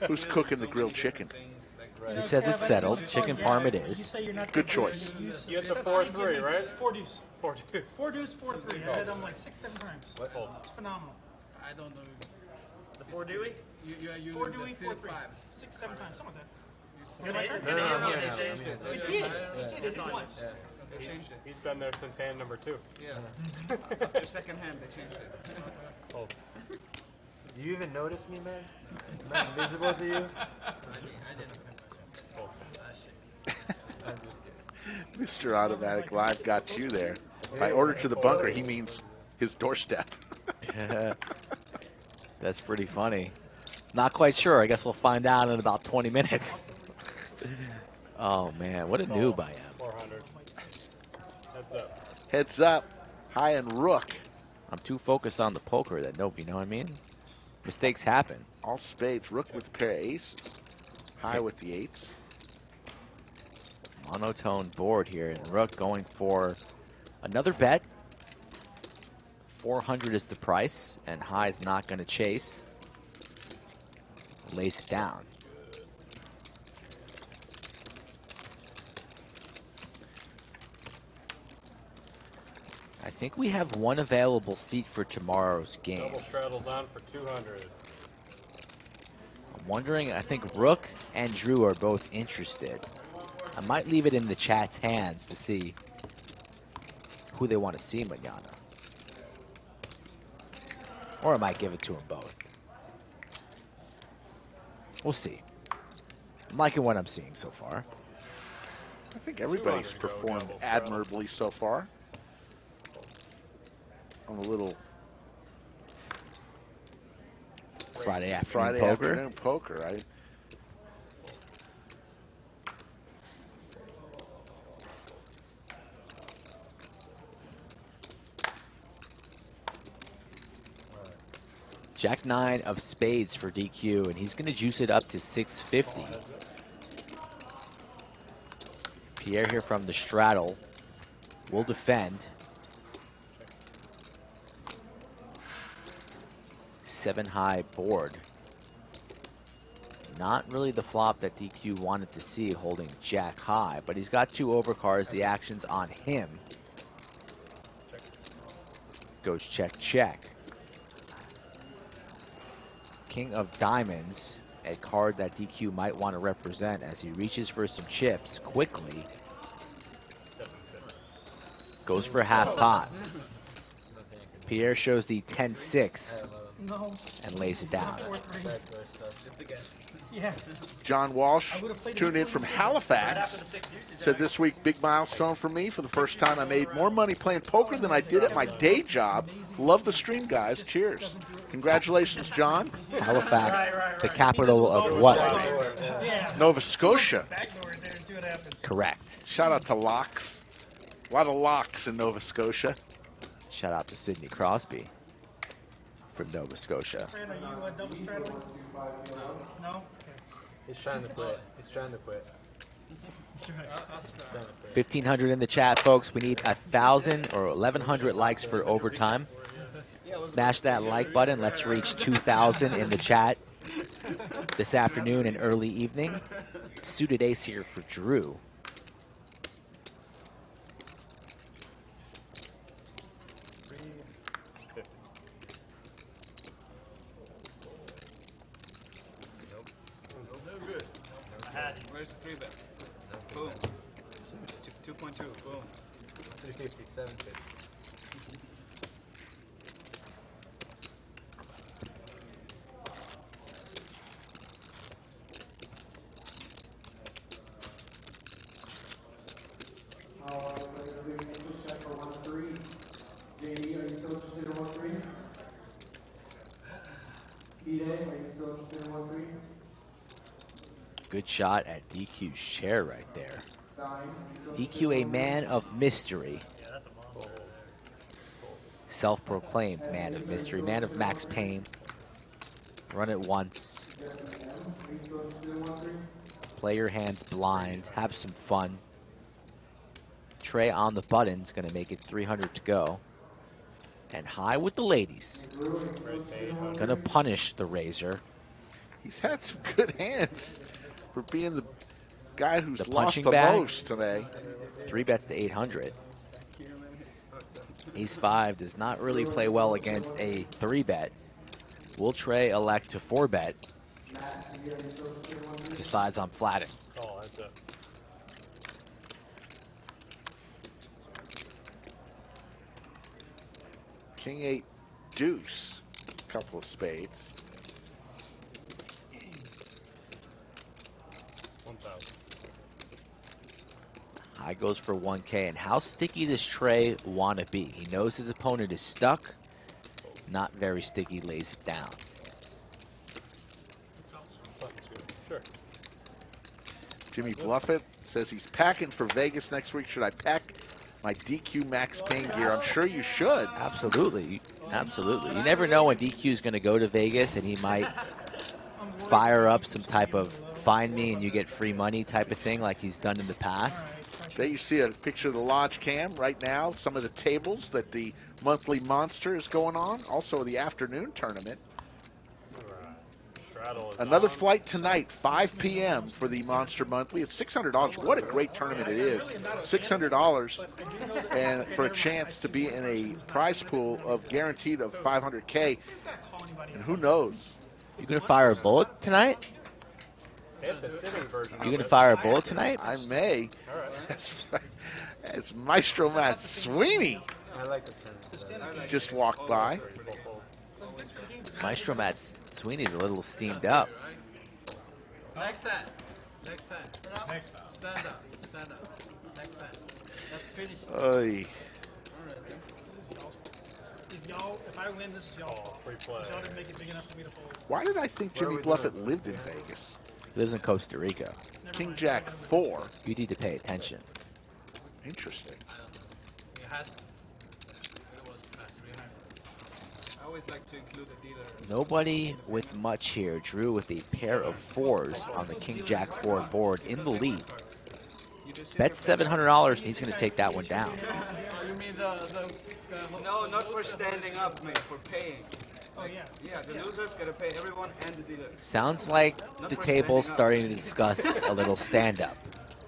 who's cooking the grilled chicken? He says it's settled. Chicken parm it You is. say you're not Good that choice. good, you use You had the successfully 4-3, give me right? 4 deuce. 4 deuce. 4 deuce, 4-3. I had them like 6-7 times. It's phenomenal. I don't know. The 4 Dewey? You are using 4 the Dewey, silk 4-3. vibes. 6-7 times, something like that. Did it? No, No, no, they no, changed it. It did. It did. It once. They changed it. He's been there since hand number 2. Yeah. After second hand, they changed it. Oh. Do you even notice me, man? Am I invisible to you? I didn't. I'm just kidding. Mr. Automatic Live got you there. By order to the bunker, he means his doorstep. That's pretty funny. Not quite sure. I guess we'll find out in about 20 minutes. Oh, man. What a noob I am. 400. Heads up. Heads up. High and Rook. I'm too focused on the poker that nope, you know what I mean? Mistakes happen. All spades. Rook with a pair of aces. High with the 8s. Monotone board here, and Rook going for another bet. 400 is the price, and High's not going to chase. Lays it down. I think we have one available seat for tomorrow's game. Double straddles on for 200. I'm wondering, I think Rook and Drew are both interested. I might leave it in the chat's hands to see who they want to see mañana. Or I might give it to them both. We'll see. I'm liking what I'm seeing so far. I think everybody's performed admirably so far. On a little Friday afternoon poker. Jack 9 of spades for DQ, and he's going to juice it up to 650. Pierre here from the straddle will defend. 7 high board. Not really the flop that DQ wanted to see, holding Jack high, but he's got 2 overcards. The action's on him. Goes check, check. King of diamonds, a card that DQ might want to represent as he reaches for some chips quickly. Goes for half pot. Pierre shows the 10-6 and lays it down. Just a guess. Yeah. John Walsh, tuned in from Halifax, said this week, big milestone for me. For the first time, I made more money playing poker than I did at my day job. Love the stream, guys. Cheers. Congratulations, John. Halifax, the capital of what? Nova Scotia. Correct. Shout out to Locks. A lot of locks in Nova Scotia. Shout out to Sidney Crosby from Nova Scotia. Fran, are you double straddling? No? He's trying to quit. He's trying to quit. 1,500 in the chat, folks. We need 1,000 or 1,100 likes for overtime. Smash that like button. Let's reach 2,000 in the chat this afternoon and early evening. Suited ace here for Drew. Where's the 3-bet? Boom. 2.2. Boom. 350, 750. Good shot at DQ's chair right there. DQ, a man of mystery. Self-proclaimed man of mystery, man of Max Payne. Run it once. Play your hands blind. Have some fun. Trey on the button's going to make it 300 to go. And high with the ladies. Going to punish the Razor. He's had some good hands for being the guy who's The lost punching the bag. most today. 3 bets to 800. Ace 5 does not really play well against a 3-bet. Will Trey elect to 4-bet? Decides on flatting. Oh, that's it. King 8 deuce. Couple of spades. 1,000. High goes for 1K. And how sticky does Trey want to be? He knows his opponent is stuck. Not very sticky, lays it down. Sure. Jimmy Bluffett says he's packing for Vegas next week. Should I pack my DQ Max Payne gear? I'm sure you should. Absolutely. Absolutely. You never know when DQ is going to go to Vegas, and he might fire up some type of find me and you get free money type of thing like he's done in the past. There you see a picture of the lodge cam right now. Some of the tables that the monthly monster is going on. Also the afternoon tournament. Another flight tonight, 5 p.m. for the Monster Monthly. It's $600. What a great tournament it is. $600 and for a chance to be in a prize pool of guaranteed of $500K. And who knows? You going to fire a bullet tonight? The sitting version. You going to fire a bullet tonight? I may. All right. It's Maestro Matt Sweeney. I like the Just walked by. Maestro Matt Sweeney's a little steamed up. Next hand. Next hand. Next hand. Stand up. Stand up. Next hand. Let's finish. Oy. If I win, this is y'all's fault. Free play. Y'all didn't make it big enough for me to fold. Why did I think Jimmy Bluffett lived in Vegas? He lives in Costa Rica. King Jack 4. You need to pay attention. Interesting. It has. It was 300. I always like to include the dealer. Nobody with much here. Drew with a pair of 4s on the King Jack 4 board in the lead. Bet $700 and he's going to take that one down. You mean No, not for standing up, mate, for paying. Oh, yeah. Yeah, the loser's gotta pay everyone and the dealer. Sounds like the table's starting to discuss a little stand-up.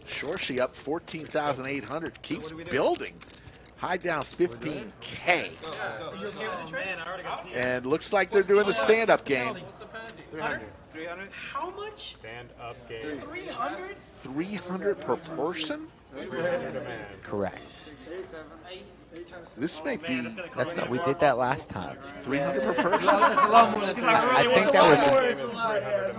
Shorshi up 14,800. Keeps building. High down 15K. And looks like they're doing the stand-up game. 300. 300? How much? Stand-up game. 300? 300 per person? Correct. This may be. That's not, we did that last time. 300 per person?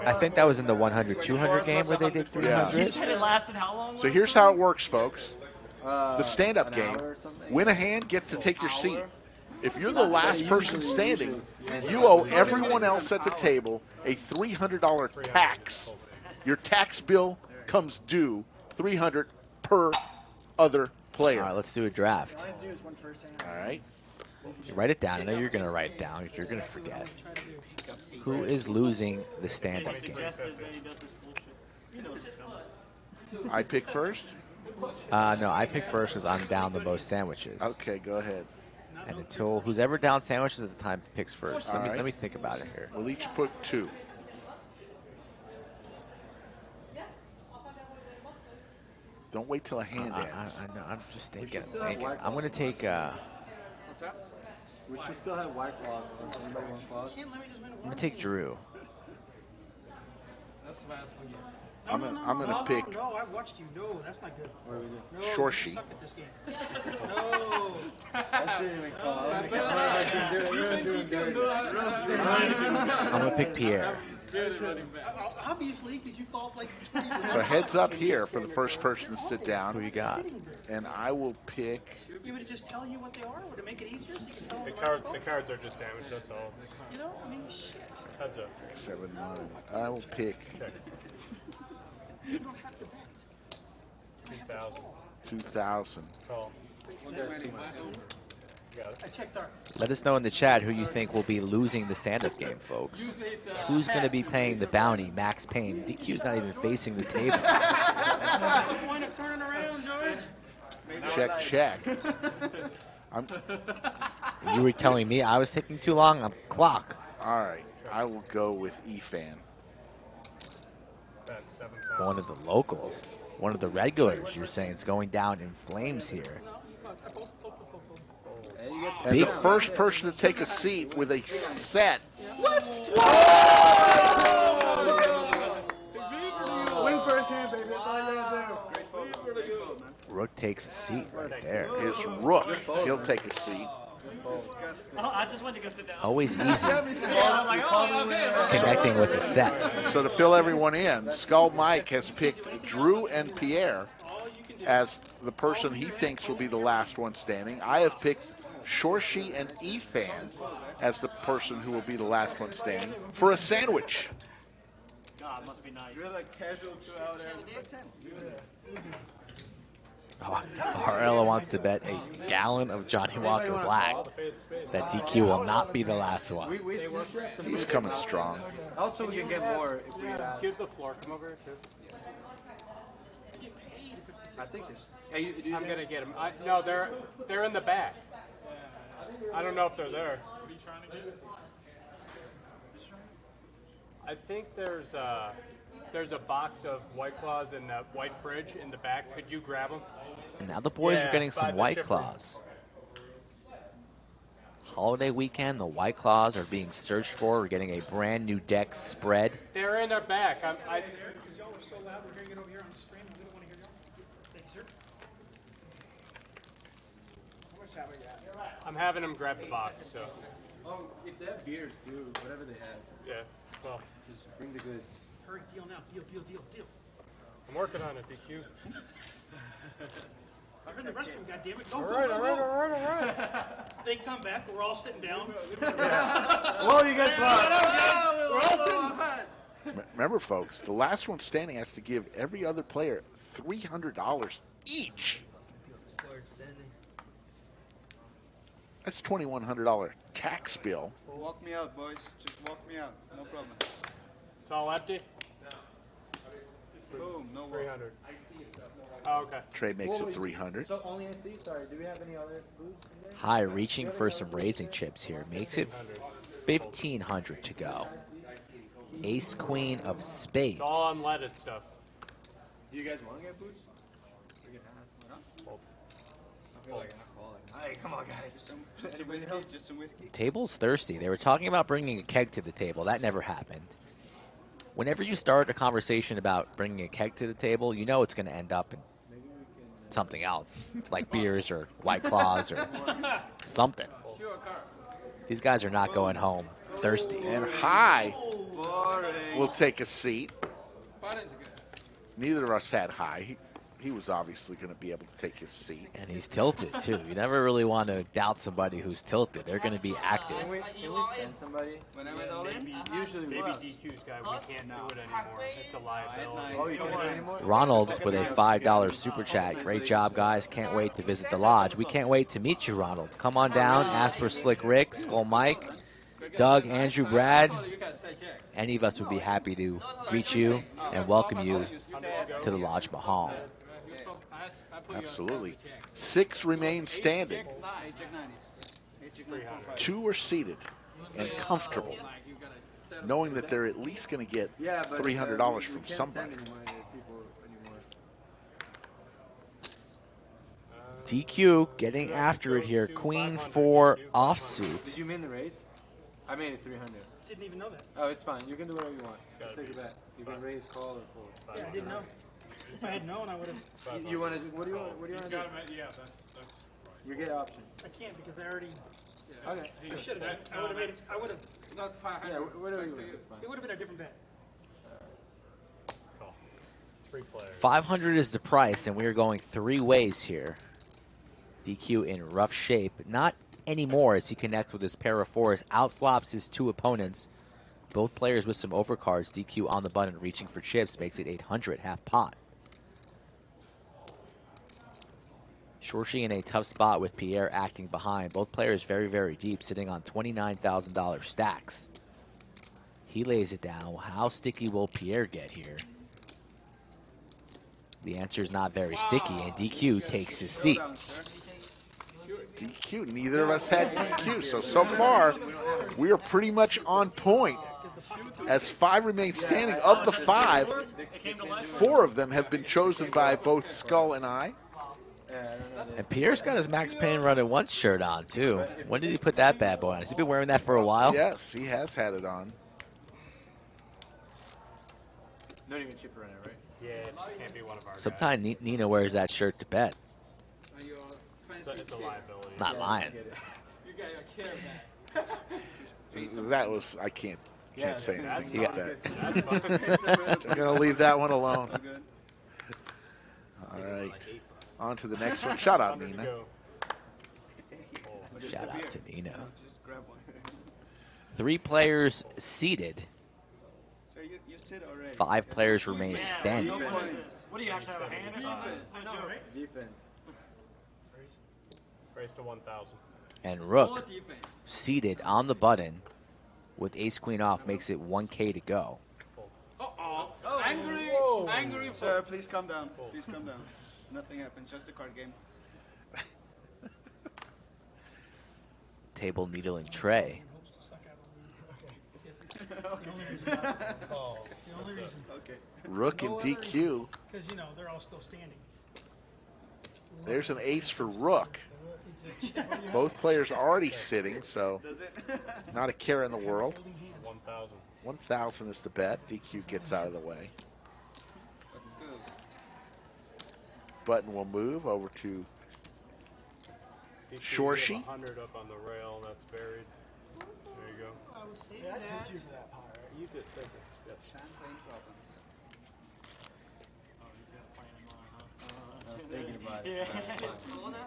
I think that was in the 100-200 game where they did 300. You said it lasted how long? So here's how it works, folks. The stand-up game. Win a hand, get to take your seat. If you're the last person standing, you owe everyone else at the table a $300 tax. Your tax bill comes due $300 per other player. All right, let's do a draft. All right. You write it down. I know you're going to write it down. You're going to forget. Who is losing the stand-up game? I pick first? No, I pick first because I'm down the most sandwiches. Okay, go ahead. And until who's ever down sandwiches at the time picks first. All right. Let me think about it here. We'll each put 2. Don't wait till a hand ends. I know. I'm just thinking. I'm going to take. What's that? We should still have white claws. Does anybody want claws? I'm going to take Drew. That's bad for you. I'm gonna pick. No, I watched you. No, that's not good. No, Shorshi. you suck at this game. No. That shouldn't even call. I'm going to pick Pierre. Obviously, because you called like. So heads up here for the first person to sit down. Who you got? And I will pick. You would just tell you what they are? Would it make it easier so you can tell The cards are just damaged, that's all. You know, I mean, shit. Heads up. 7, 9. I will pick. You don't have to bet. 2,000. 2,000. Call. I checked our. Let us know in the chat who you think will be losing the stand-up game, folks. Who's going to be paying the bounty? Max Payne. DQ's not even facing the table. Point of turning around, George. Check. You were telling me I was taking too long? I'm clock. All right. I will go with Efan. That's 7,000. One of the locals. One of the regulars. You're saying it's going down in flames here. And the first person to take a seat with a set. Win first hand, baby. That's all you gotta do. Rook takes a seat right there. Is Rook. He'll take a seat. Oh, I just went to go sit down. Always easy I'm like, oh, okay. connecting with the set. So to fill everyone in, Skull Mike has picked Drew and Pierre as the person he thinks will be the last one standing. I have picked Shorshi and Efan as the person who will be the last one standing for a sandwich. God, must be nice. You're like casual 2 hour there. Oh, Arella wants to bet a gallon of Johnny Walker Black that DQ will not be the last one. He's coming strong. Also, we can get more if we Give the floor. Come over here, too. I think there's. Hey, I'm going to get them. No, they're in the back. I don't know if they're there. What are you trying to get? I think there's a box of White Claws in the white fridge in the back. Could you grab them? And now the boys are getting by some the White chipper. Claws. Holiday weekend, the White Claws are being searched for. We're getting a brand new deck spread. They're in the back. Because y'all are so loud, we're hearing it over here on the stream. We don't want to hear y'all. Thank you, sir. How much time we got? I'm having them grab the box. So Oh, if they have beers, too, whatever they have, yeah. Well, just bring the goods. Hurry, deal now. Deal. I'm working on it, DQ. You're in the restroom, goddammit. Go, All go. right. They come back, we're all sitting down. Whoa, you guys We're all sitting. Remember, folks, the last one standing has to give every other player $300 each. That's $2,100 tax bill. Walk me out, boys. Just walk me out. No problem. It's all empty? Boom, no 300. Oh, okay. Trey makes it 300. So only SD, sorry. Do we have any other foods in there? High reaching for some raising chips here. Makes it 1,500 to go. Ace Queen of Spades. It's all unleaded stuff. Do you guys want to get boots? We can have. I feel like I'm not calling. Hey, come on, guys. Just some whiskey. Just some whiskey. Table's thirsty. They were talking about bringing a keg to the table. That never happened. Whenever you start a conversation about bringing a keg to the table, you know it's going to end up in something else, like beers or White Claws or something. These guys are not going home thirsty. And High will take a seat. Neither of us had High. He was obviously going to be able to take his seat. And he's tilted, too. You never really want to doubt somebody who's tilted. They're going to be active. Can we send somebody? When I went all in? Usually Maybe was. DQ's guy, we can't do it anymore. It's a liability. Oh, you can't do it anymore? Ronald with a $5 super chat. Great job, guys. Can't wait to visit the lodge. We can't wait to meet you, Ronald. Come on down. Ask for Slick Rick, Skull Mike. Doug, Andrew, Brad, any of us would be happy to greet you and welcome you to the Lodge Mahal. Absolutely. 6 remain standing. 2 are seated and comfortable, knowing that they're at least going to get $300 from somebody. DQ getting after it here. Queen 4 offsuit. Did you mean the raise? I made it 300. Didn't even know that. Oh, it's fine. You can do whatever you want. Just take it back. You can raise, call, or fold. Yeah, I didn't know. If I had known, I would have. You want to? What do you want? What do you want to do? Yeah, that's. You get option. I can't because I already. Okay. I should have. I would have made it. I would have. Not 500. Yeah, whatever you want. It's fine. It would have been a different bet. 3 players. 500 is the price, and we are going 3 ways here. DQ in rough shape. Not anymore as he connects with his pair of 4s. Outflops his 2 opponents. Both players with some overcards. DQ on the button, reaching for chips, makes it 800, half pot. Shorshi in a tough spot with Pierre acting behind. Both players very, very deep, sitting on $29,000 stacks. He lays it down. How sticky will Pierre get here? The answer is not very sticky, and DQ takes his seat. DQ, neither of us had DQ, so far we are pretty much on point. As 5 remain standing, of the 5, 4 of them have been chosen by both Skull and I. And Pierre's got his Max Payne Run in 1 shirt on, too. When did he put that bad boy on? Has he been wearing that for a while? Yes, he has had it on. Not even cheaper in it, right? Yeah, it just can't be one of our Sometimes Nina wears that shirt to bed. It's a liability. Not lying. You got your care back. That was, I can't say anything about that. That's fine. I'm going to leave that one alone. All right. On to the next one. Shout out, Nina. Shout out to Nina. 3 players seated. So you sit already. 5 players remain standing. What do you actually have a hand or something? I know, right? Defense. Raise to 1,000. And Rook, seated on the button with ace-queen off, makes it 1K to go. Uh-oh. Angry. Angry. Sir, please calm down. Please calm down. Nothing happens. Just a card game. Table, needle, and tray. Okay. Rook and DQ. Because, you know, they're all still standing. There's an ace for Rook. Both players already sitting, so not a care in the world. 1,000. 1,000 is the bet. DQ gets out of the way. Button will move over to Shorshi. 100 up on the rail, that's buried. There you go. I was saying Yeah, I that. tipped you for that pot, right? You did, thank you. Yes. Champagne problems. I was thinking about it.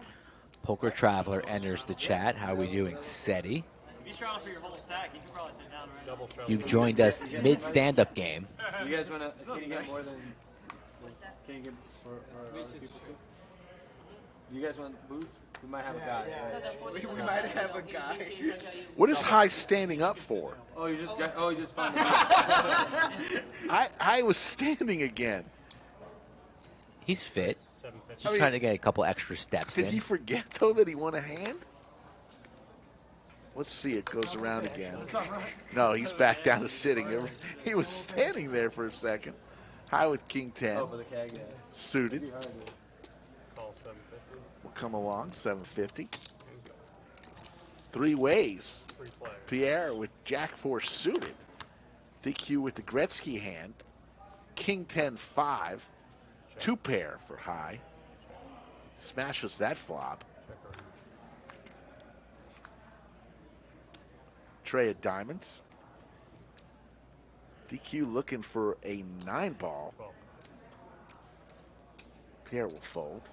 Poker Traveler enters the chat. How are we doing, SETI? If you straddle for your whole stack, you can probably sit down, right? Double shot. You've joined us mid-stand-up game. You guys want to? Can you get more than? Can you get for other people too? You guys want booze? We might have a guy. We might have a guy. What is High standing up for? Oh, you just got. Oh, you just found. I was standing again. He's fit. 750. Just trying to get a couple extra steps Did he in. forget, though, that he won a hand? Let's see. It goes around again. No, he's back down to sitting. He was standing there for a second. High with King 10. Oh, for the keg, yeah. Suited. Call 750. Will come along. 750. 3 ways. 3 players. Pierre with Jack 4 suited. DQ with the Gretzky hand. King 10 5. 2 pair for High. Smashes that flop. Trey of diamonds. DQ looking for a 9 ball. Pierre will fold.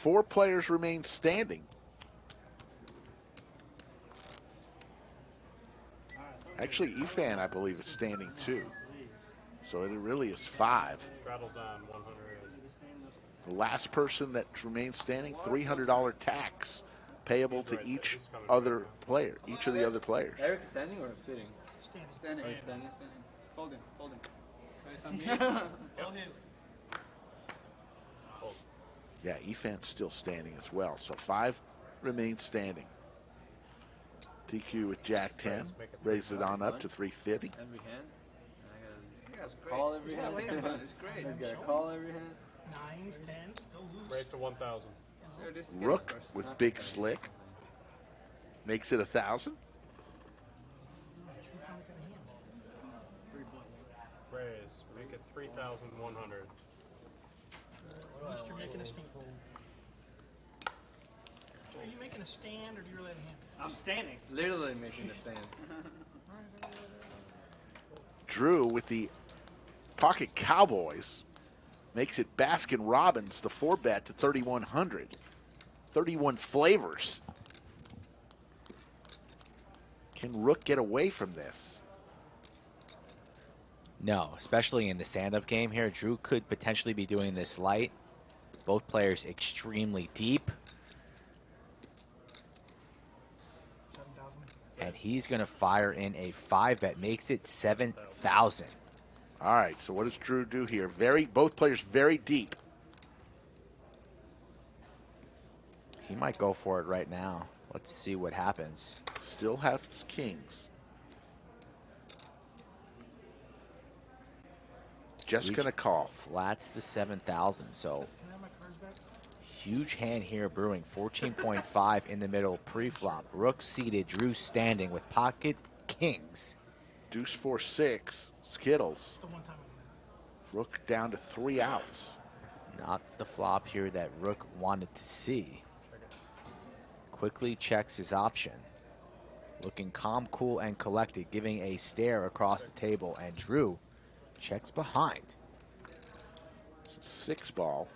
4 players remain standing. Actually, Efan, I believe, is standing too. So it really is 5. Straddles on 100. The last person that remains standing, $300 tax payable to each other player, each of the other players. Eric is standing or sitting? Standing. Oh, he's standing. Folding. Yeah, Efan's still standing as well. So 5 remain standing. TQ with Jack 10, raise it on up to 350. Every hand. Yeah, it's great. Call every It's hand. fun. It's great. He's got to call every hand. 9s, 10s, still loose. Raise to 1,000. Sir, this is Rook getting first. with Big Slick makes it 1,000. Raise. Make it 3,100. At least you're making a stand. Are you making a stand or do you really have a hand? I'm standing. Literally making a stand. Drew with the Pocket Cowboys makes it Baskin Robbins, the 4-bet, to 3,100. 31 flavors. Can Rook get away from this? No, especially in the stand-up game here. Drew could potentially be doing this light. Both players extremely deep. And he's going to fire in a 5-bet, makes it 7,000. All right, so what does Drew do here? Both players very deep. He might go for it right now. Let's see what happens. Still has kings. Just going to call. Flats the 7,000, so huge hand here brewing. 14.5 in the middle pre-flop. Rook seated, Drew standing with pocket kings. Deuce 4-6, Skittles. Rook down to 3 outs. Not the flop here that Rook wanted to see. Quickly checks his option. Looking calm, cool, and collected, giving a stare across the table, and Drew checks behind. 6 ball.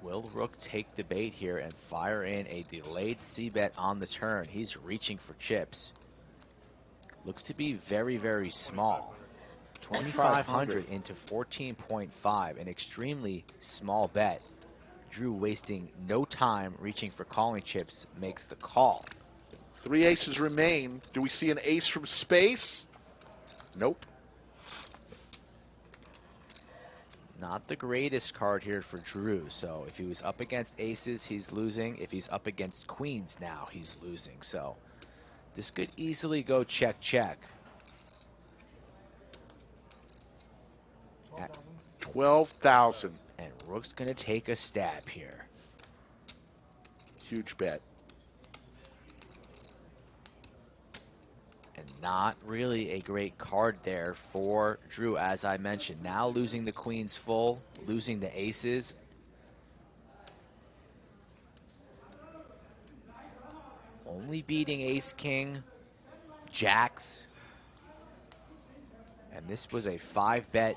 Will Rook take the bait here and fire in a delayed C-bet on the turn? He's reaching for chips. Looks to be very, very small. 2,500 into 14.5, an extremely small bet. Drew wasting no time reaching for calling chips, makes the call. 3 aces remain. Do we see an ace from space? Nope. Not the greatest card here for Drew. So if he was up against aces, he's losing. If he's up against queens now, he's losing. So this could easily go check, check. 12,000. And Rook's going to take a stab here. Huge bet. And not really a great card there for Drew, as I mentioned. Now losing the queens full, losing the aces. Only beating ace, king, jacks. And this was a 5-bet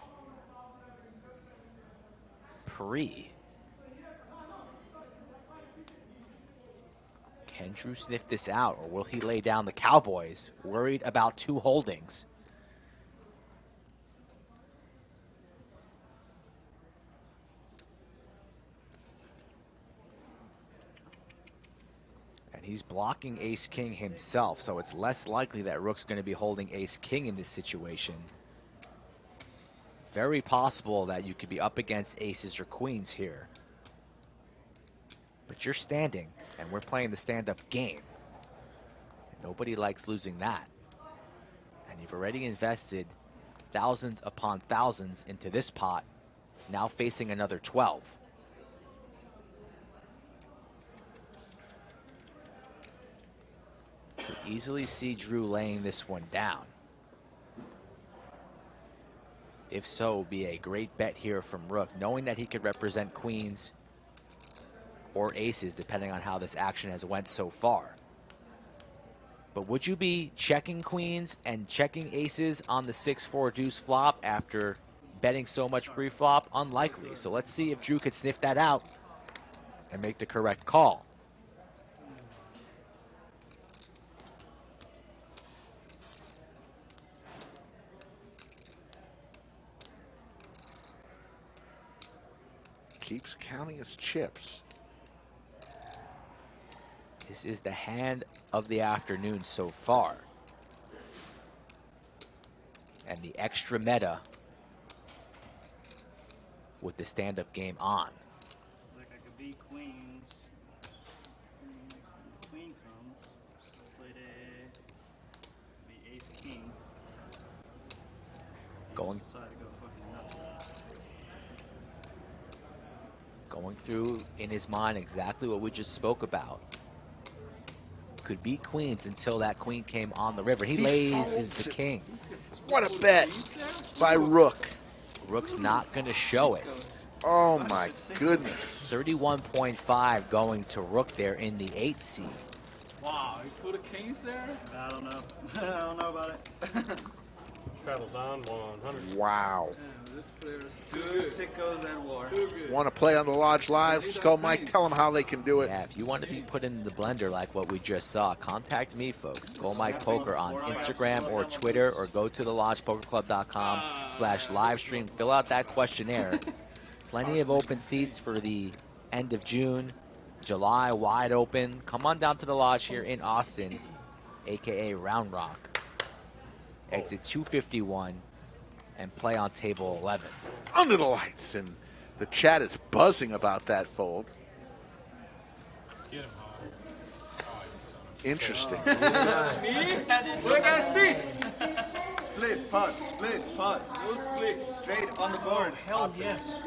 pre. Can Drew sniff this out, or will he lay down the Cowboys? Worried about 2 holdings. And he's blocking ace-king himself, so it's less likely that Rook's going to be holding ace-king in this situation. Very possible that you could be up against aces or queens here. But you're standing, and we're playing the stand-up game. Nobody likes losing that. And you've already invested thousands upon thousands into this pot, now facing another 12. Could easily see Drew laying this one down. If so, be a great bet here from Rook, knowing that he could represent queens or aces, depending on how this action has went so far. But would you be checking queens and checking aces on the 6-4 deuce flop after betting so much pre-flop? Unlikely. So let's see if Drew could sniff that out and make the correct call. Keeps counting his chips. This is the hand of the afternoon so far. And the extra meta with the stand-up game on. Like I could beat queens. Queen comes. Played a ace king. Going, Decided to go fucking nuts with that. going through in his mind exactly what we just spoke about. Could beat queens until that queen came on the river. He lays the kings. What a bet by Rook. Rook's not going to show it. Oh my goodness. 31.5 going to Rook there in the 8th seed. Wow, you put the kings there? I don't know. I don't know about it. Travels on 100. Wow. Man, this player is Two too good. sickos at war. Too good. Want to play on the Lodge Live? Skull Mike, tell them how they can do it. Yeah, if you want to be put in the blender like what we just saw, contact me, folks. Skull Mike Poker on Instagram or Twitter, or go to thelodgepokerclub.com/livestream. Fill out that questionnaire. Plenty of open seats for the end of June. July, wide open. Come on down to the Lodge here in Austin, a.k.a. Round Rock. Exit 251 and play on table 11. Under the lights, and the chat is buzzing about that fold. Get him hard. Interesting. Me? Look at seat. Split pot, No split. straight on the board. Hell yes.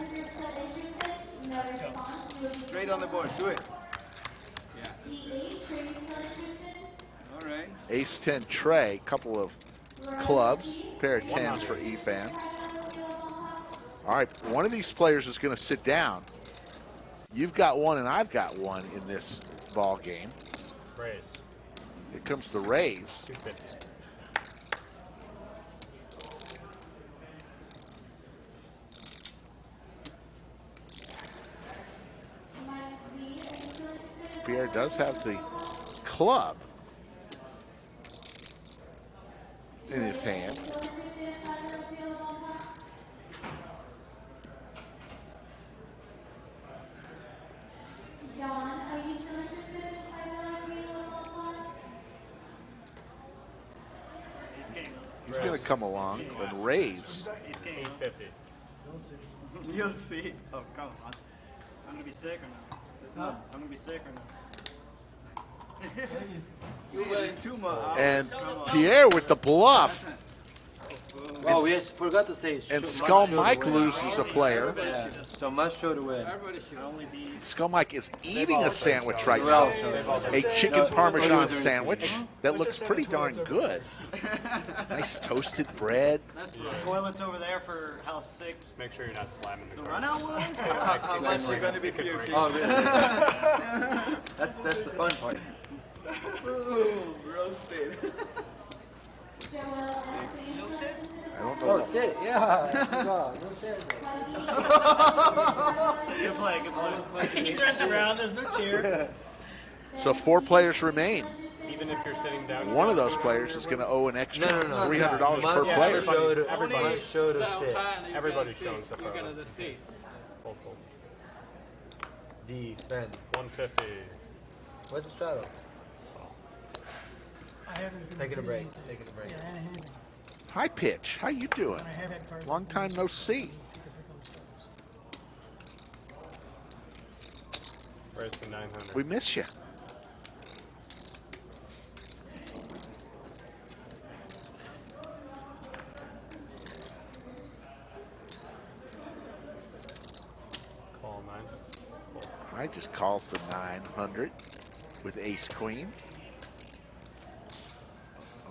Straight on the board. Do it. All right. Ace 10 Trey, couple of clubs, pair of 10s for Efan. All right, one of these players is going to sit down. You've got one and I've got one in this ball game. Raise. Here comes the raise. 250. Pierre does have the club in his hand. He's going to come along and raise. 850. You'll see. Oh, come on. I'm gonna be sick or not? I'm gonna be sick or not? It's too much. And Pierre with the bluff. Oh, we forgot to say. And Skull Mike loses a player. Yeah, so must show to win. Everybody should only be. Skull Mike is eating a sandwich right now. A chicken parmesan sandwich that looks pretty darn good. Nice toasted bread. Toilets over there for how sick Just make sure you're not slamming the the card. run out was? How much you're gonna be puking? Oh, really? That's the fun part. Ooh, roasted. I don't know. Oh, sit. Yeah. No shit. Good play, good play. He turns around, there's no chair. So 4 players remain. Even if you're sitting down. One of those players is going to owe an extra No. $300 per Must player. Everybody's show to sit. Everybody's showing stuff. Look at the seat. Fold, fold. Defense. 150. What's the straddle? I haven't been Taking a break. anything. Taking a break. Yeah, I haven't anything. Hi, Pitch. How you doing? I have had cards. Long time no see. Raise to 900. We miss you. Call 9. Fold. I just calls the 900 with ace queen.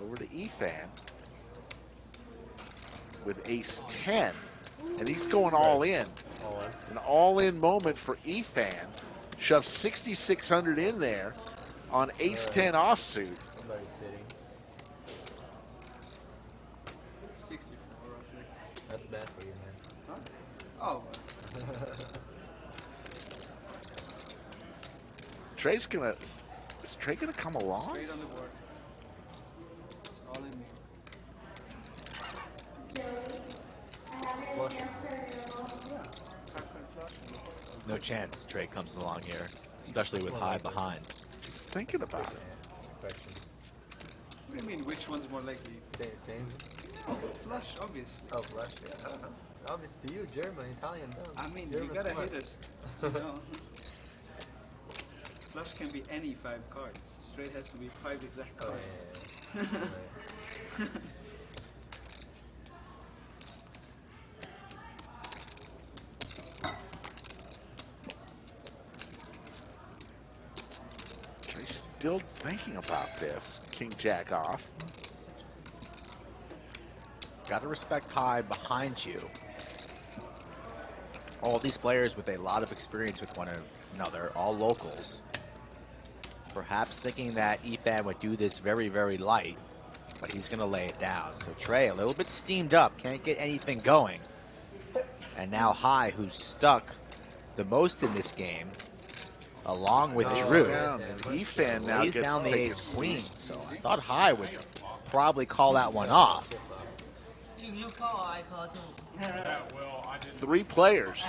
Over to Efan with ace 10. And he's going all in. All in. An all-in moment for Efan. Shoves 6,600 in there on ace 10 offsuit. Somebody's sitting. 64 roughly. That's bad for you, man. Huh? Oh. Trey's gonna. Is Trey gonna come along? Straight on the board. That's all I mean. No chance Trey comes along here, especially with high behind. He's thinking about it. Question. What do you mean, which one's more likely? Same. Oh, flush, obviously. Oh, flush. Yeah. Obvious to you, German, Italian. No. I mean, German you gotta smart. hit us. You know? Flush can be any 5 cards. Straight has to be 5 exact cards. Yeah. Trey's still thinking about this. King Jack off. Got to respect high behind you. All these players with a lot of experience with one another, all locals. Perhaps thinking that Efan would do this very, very light, but he's going to lay it down. So Trey, a little bit steamed up, can't get anything going. And now High, who's stuck the most in this game, along with Drew. Down, and Efan now lays gets down the taken. ace queen. So I thought High would probably call that one off. You call, I call too. Yeah, well, I didn't. 3 players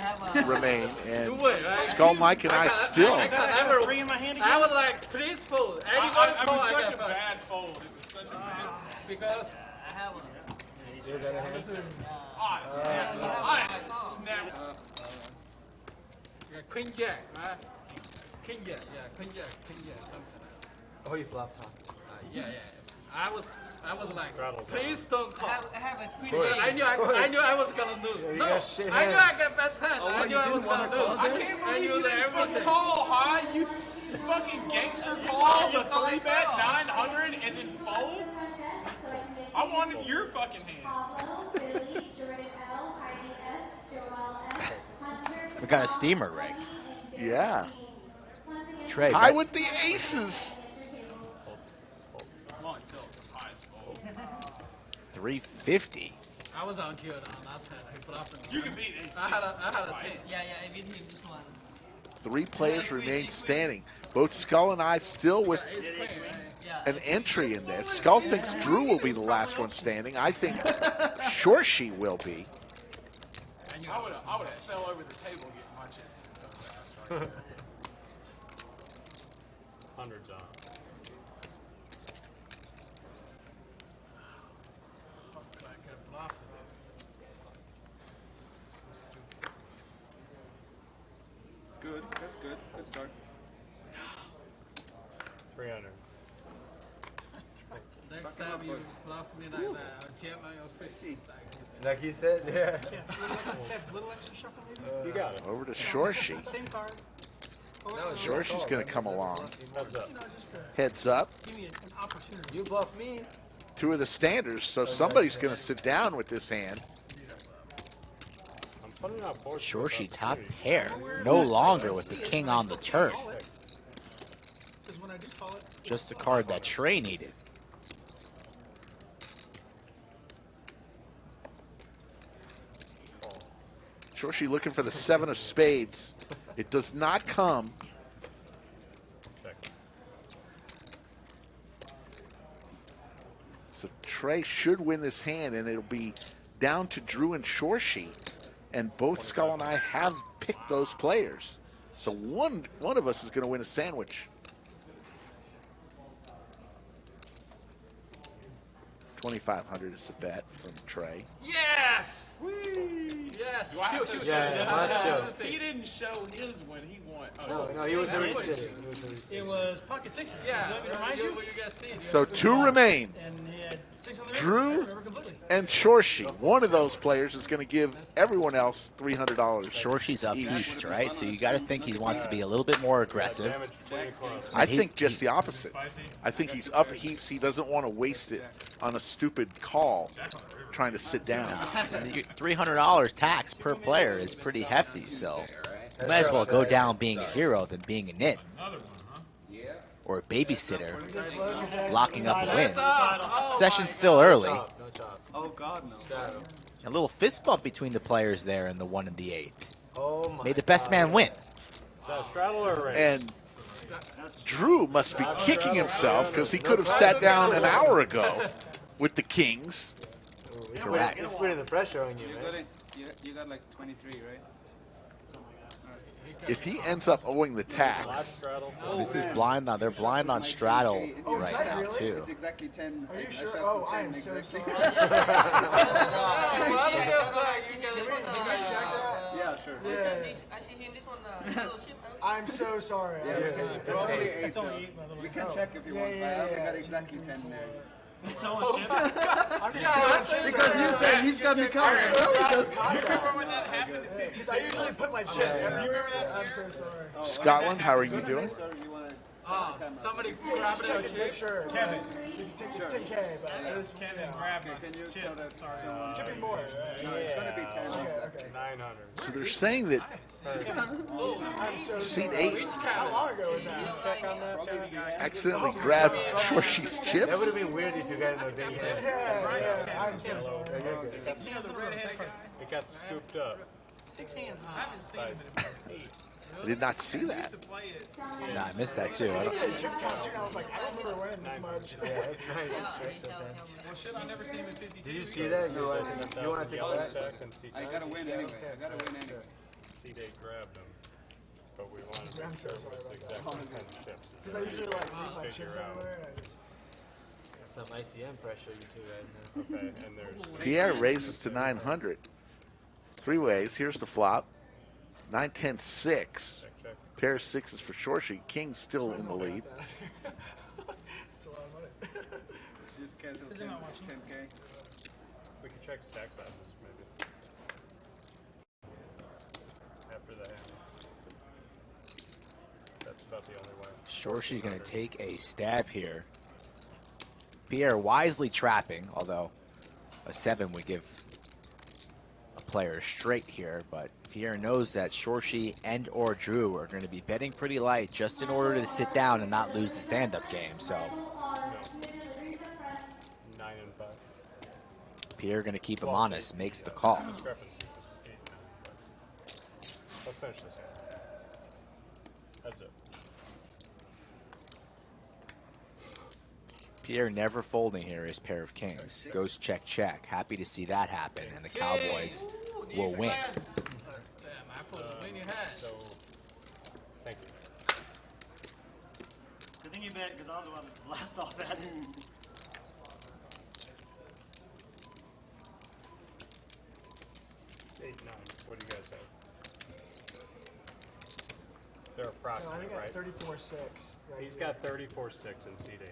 remain, and Do it, right? Skull Mike and I still. I got 3 in my hand again. I was like, please fold. Anybody I call, was I such got a five. bad fold. It was such a bad. Because I have one. I snapped. Yeah, Queen Jack, right? King Jack, yeah, Queen Jack, something like that. Oh, you flopped top. Yeah. I was like, please don't call. I have a queen. I knew I was gonna lose. No, I knew I got best hand. I knew I was gonna lose. I can't believe you didn't fucking call high. You fucking gangster call the 3-bet 900 and then fold. I wanted your fucking hand. We got a steamer rig. Yeah. Trey, High with the aces. Come on, tilt. Highest fold. 350. I was on cue on last hand. I bluffed. You can beat ace. I had a 10. Yeah, I beat him this one. 3 players remain standing. Both Skull and I still with Ace queen, right? Yeah. an entry in this. Skull thinks Drew will be the last one standing. I think Shorshi will be. I would have fell over the table getting my chips in so fast right there. Hundreds on. Good, that's good. Good start. 300. Next time you bluff me like that, I'll jam on your face. Like he said, yeah. Have little extra shuffle maybe? You got it. Over to Shorshi. Same card. Shorshi's going to come along. Heads up. You know, just Heads up. give me an opportunity. You bluff me. 2 of the standers, so somebody's going to sit down with this hand. I'm putting out board. Shorshi top pair, no longer with the king on the turn. Because when I do call it, Just the card that Trey needed. Shorshi looking for the 7 of spades. It does not come. Check. So Trey should win this hand, and it'll be down to Drew and Shorshi. And both Skull and I have picked those players. So one of us is going to win a sandwich. 2,500 is a bet from Trey. Yes! Yes! Do I have to show Yeah, this? show. He didn't show his when he won. No, he was a Really? receipt. it was pocket sixes. Yeah, Let me remind you. you guys see it. So 2 remain. And he had 6 on the Drew? I remember completely. And Shorshi, one of those players is going to give everyone else $300. Shorshi's up east, right? So you got to think he wants to be a little bit more aggressive. Damage 20 plus. I think just the opposite. I think he's up. He doesn't want to waste it on a stupid call trying to sit down. $300 tax per player is pretty hefty, so you might as well go down being a hero than being a nit or a babysitter locking up a win. Session's still early. No chops. Oh God, no. A little fist bump between the players there in the 1 and the 8. Oh my May the best man win. Is that a straddle or a raise? And Drew must be kicking himself because he could have sat down an hour ago with the kings. Correct. He's putting the pressure on you, man. You got like 23, right? If he ends up owing the tax, This is blind on. They're blind on straddle right now too. It's exactly 10. Are you sure? Oh, I am so sorry. Yeah, sure. I see him this one, yellow chip. I'm so sorry. Yeah, It's only 8, by the way. we can check if you want, but I only got exactly 10 there. He's so much chips. I'm just Because you said he's got me covered. You remember when that happened? because I usually put my chips. Do you remember that? I'm so sorry. Scotland, how are you doing? Somebody Yeah, grab just it check on it, make sure. Kevin. It's 10K, but it is. Kevin, grab my Can you tell chips. that Sorry. someone? Could be more. No, it's gonna be 10. Okay. 900. So they're saying that I'm so seat sorry. 8 How long ago was that? Check on that, Chad? accidentally grabbed Shorshi's That would chips. have been weird if you got no day. Yeah, I'm so sorry. 16 of the redheaded guy. It got scooped up. 6 hands. I haven't seen him in about 8. I did not see that. Nah, I missed that too. I don't- Yeah, chip count too, and I was like, I don't remember winning this much. Well, shit, I never seen him in 52. Did you see that? You want to take it back? I gotta win anyway. I gotta win anyway. C-Day grabbed him. But we wanted to I'm so make sorry sure it was about that. exactly 10 chips. Because I usually like leave my Figure chips out. everywhere, and I just. Some ICM pressure you two guys have. Okay, and there's Pierre raises to 900. 3 ways. Here's the flop. 9, 10, 6. check. Pair of 6s for Shorshi. King's still in the lead. It's a lot of money. Just cancel Is he not watching? 10K. We can check stack sizes, maybe. After the hand. That's about the only way. Shorshi going to take a stab here. Pierre wisely trapping, although a 7 would give a player a straight here, but Pierre knows that Shorshi and or Drew are going to be betting pretty light just in order to sit down and not lose the stand-up game. So 9 and 5. Pierre going to keep him honest, makes the call. Discrepancy was 8 and 9. Let's finish this hand. That's it. Pierre never folding here his pair of kings. Goes check, check. Happy to see that happen, and the Cowboys will win. So, thank you. Good thing you bet, because I was about to blast off that. 8, 9. What do you guys have? They're So I approximate, think I right? got 34-6. Right He's here. got 34-6 in seat 8.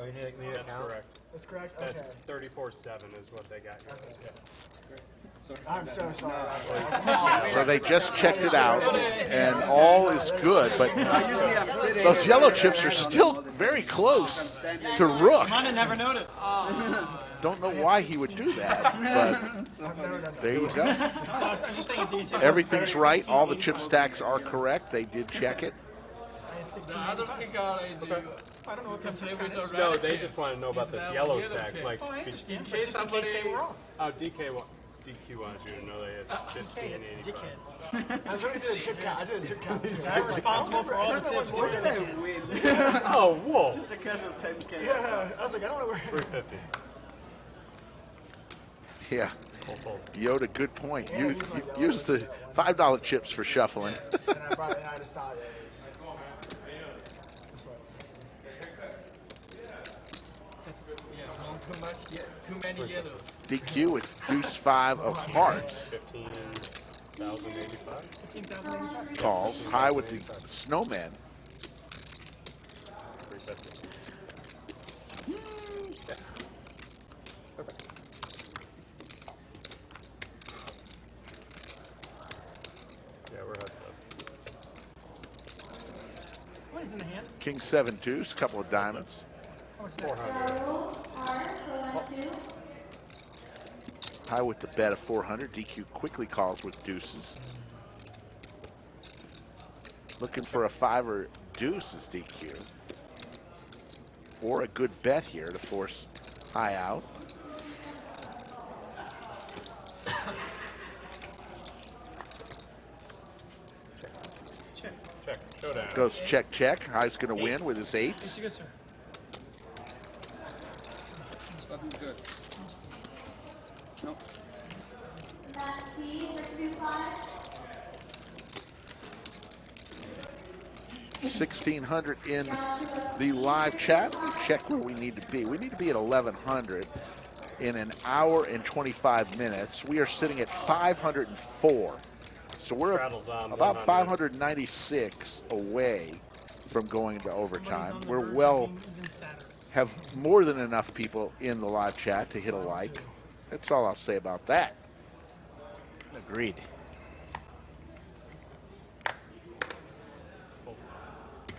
Oh, you need a That's count? correct. That's correct? That's Okay. 34-7 is what they got here. Okay. Yeah. I'm so sorry. So they just checked it out, and all is good. But those yellow chips are still very close to Rook. I never noticed. Don't know why he would do that, but there you go. I was just thinking, Everything's right. All the chip stacks are correct. They did check it. I don't think I don't know what comes in. No, they just want to know about this yellow stack. Like, Oh, I understand, but just in case they were off. DQ wants you to know that it's 15 and 85. I was going to do a chip count. I did a chip count. I'm responsible for all the tips. Oh, whoa. Just a casual 10K. Yeah, I was like, I don't know where. 350. Yeah. Yoda, good point. Use the $5 chips for shuffling. And I just thought, yeah, too much, too many yellows. DQ with deuce 5 of hearts. 15,085. Calls. High with the snowman. 350. Yeah, we're heads up. What is in the hand? King 7 deuce, couple of diamonds. How much is that? 400. High with the bet of 400. DQ quickly calls with deuces. Looking for a 5 or deuce is DQ. Or a good bet here to force high out. Check. Check. Showdown. Goes check, check. High's going to win with his eights. It's good, sir. Button's good. Nope. 1,600 in the live chat. Check where we need to be. We need to be at 1,100 in an hour and 25 minutes. We are sitting at 504. So we're about 596 away from going to overtime. We're have more than enough people in the live chat to hit a like. That's all I'll say about that. Agreed.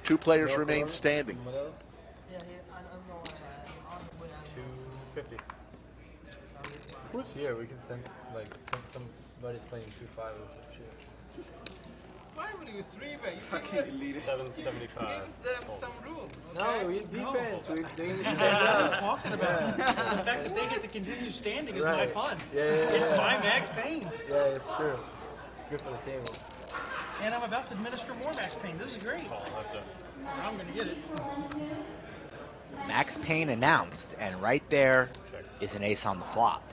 Two players remain standing. 250. Who's here? We can send like somebody's playing 2-5 or some shit. Why would you 3-bet? You Fucking elitist. 775. give them some room. No, we defense. We're doing the That's what I'm talking about. The fact that they get to continue standing is my fun. Yeah. It's my max pain. Yeah, it's true. It's good for the table. And I'm about to administer more max pain. This is great. I'm going to get it. Max Payne announced, and right there is an ace on the flop.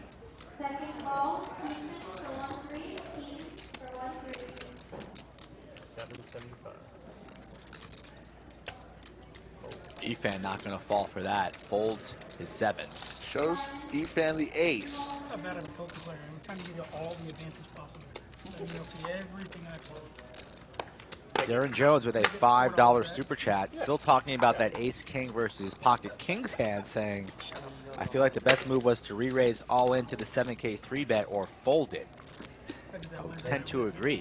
Second call, Cleveland for 1-3, Keys for 1-3. 775. Efan not going to fall for that. Folds his sevens. Shows Efan the ace. That's how bad I'm a poker player. I'm trying to give you all the advantage possible. So you'll see everything I play. Darren Jones with a $5 super chat, still talking about that ace-king versus pocket kings hand, saying, I feel like the best move was to re-raise all into the 7K 3-bet or fold it. I would tend to agree.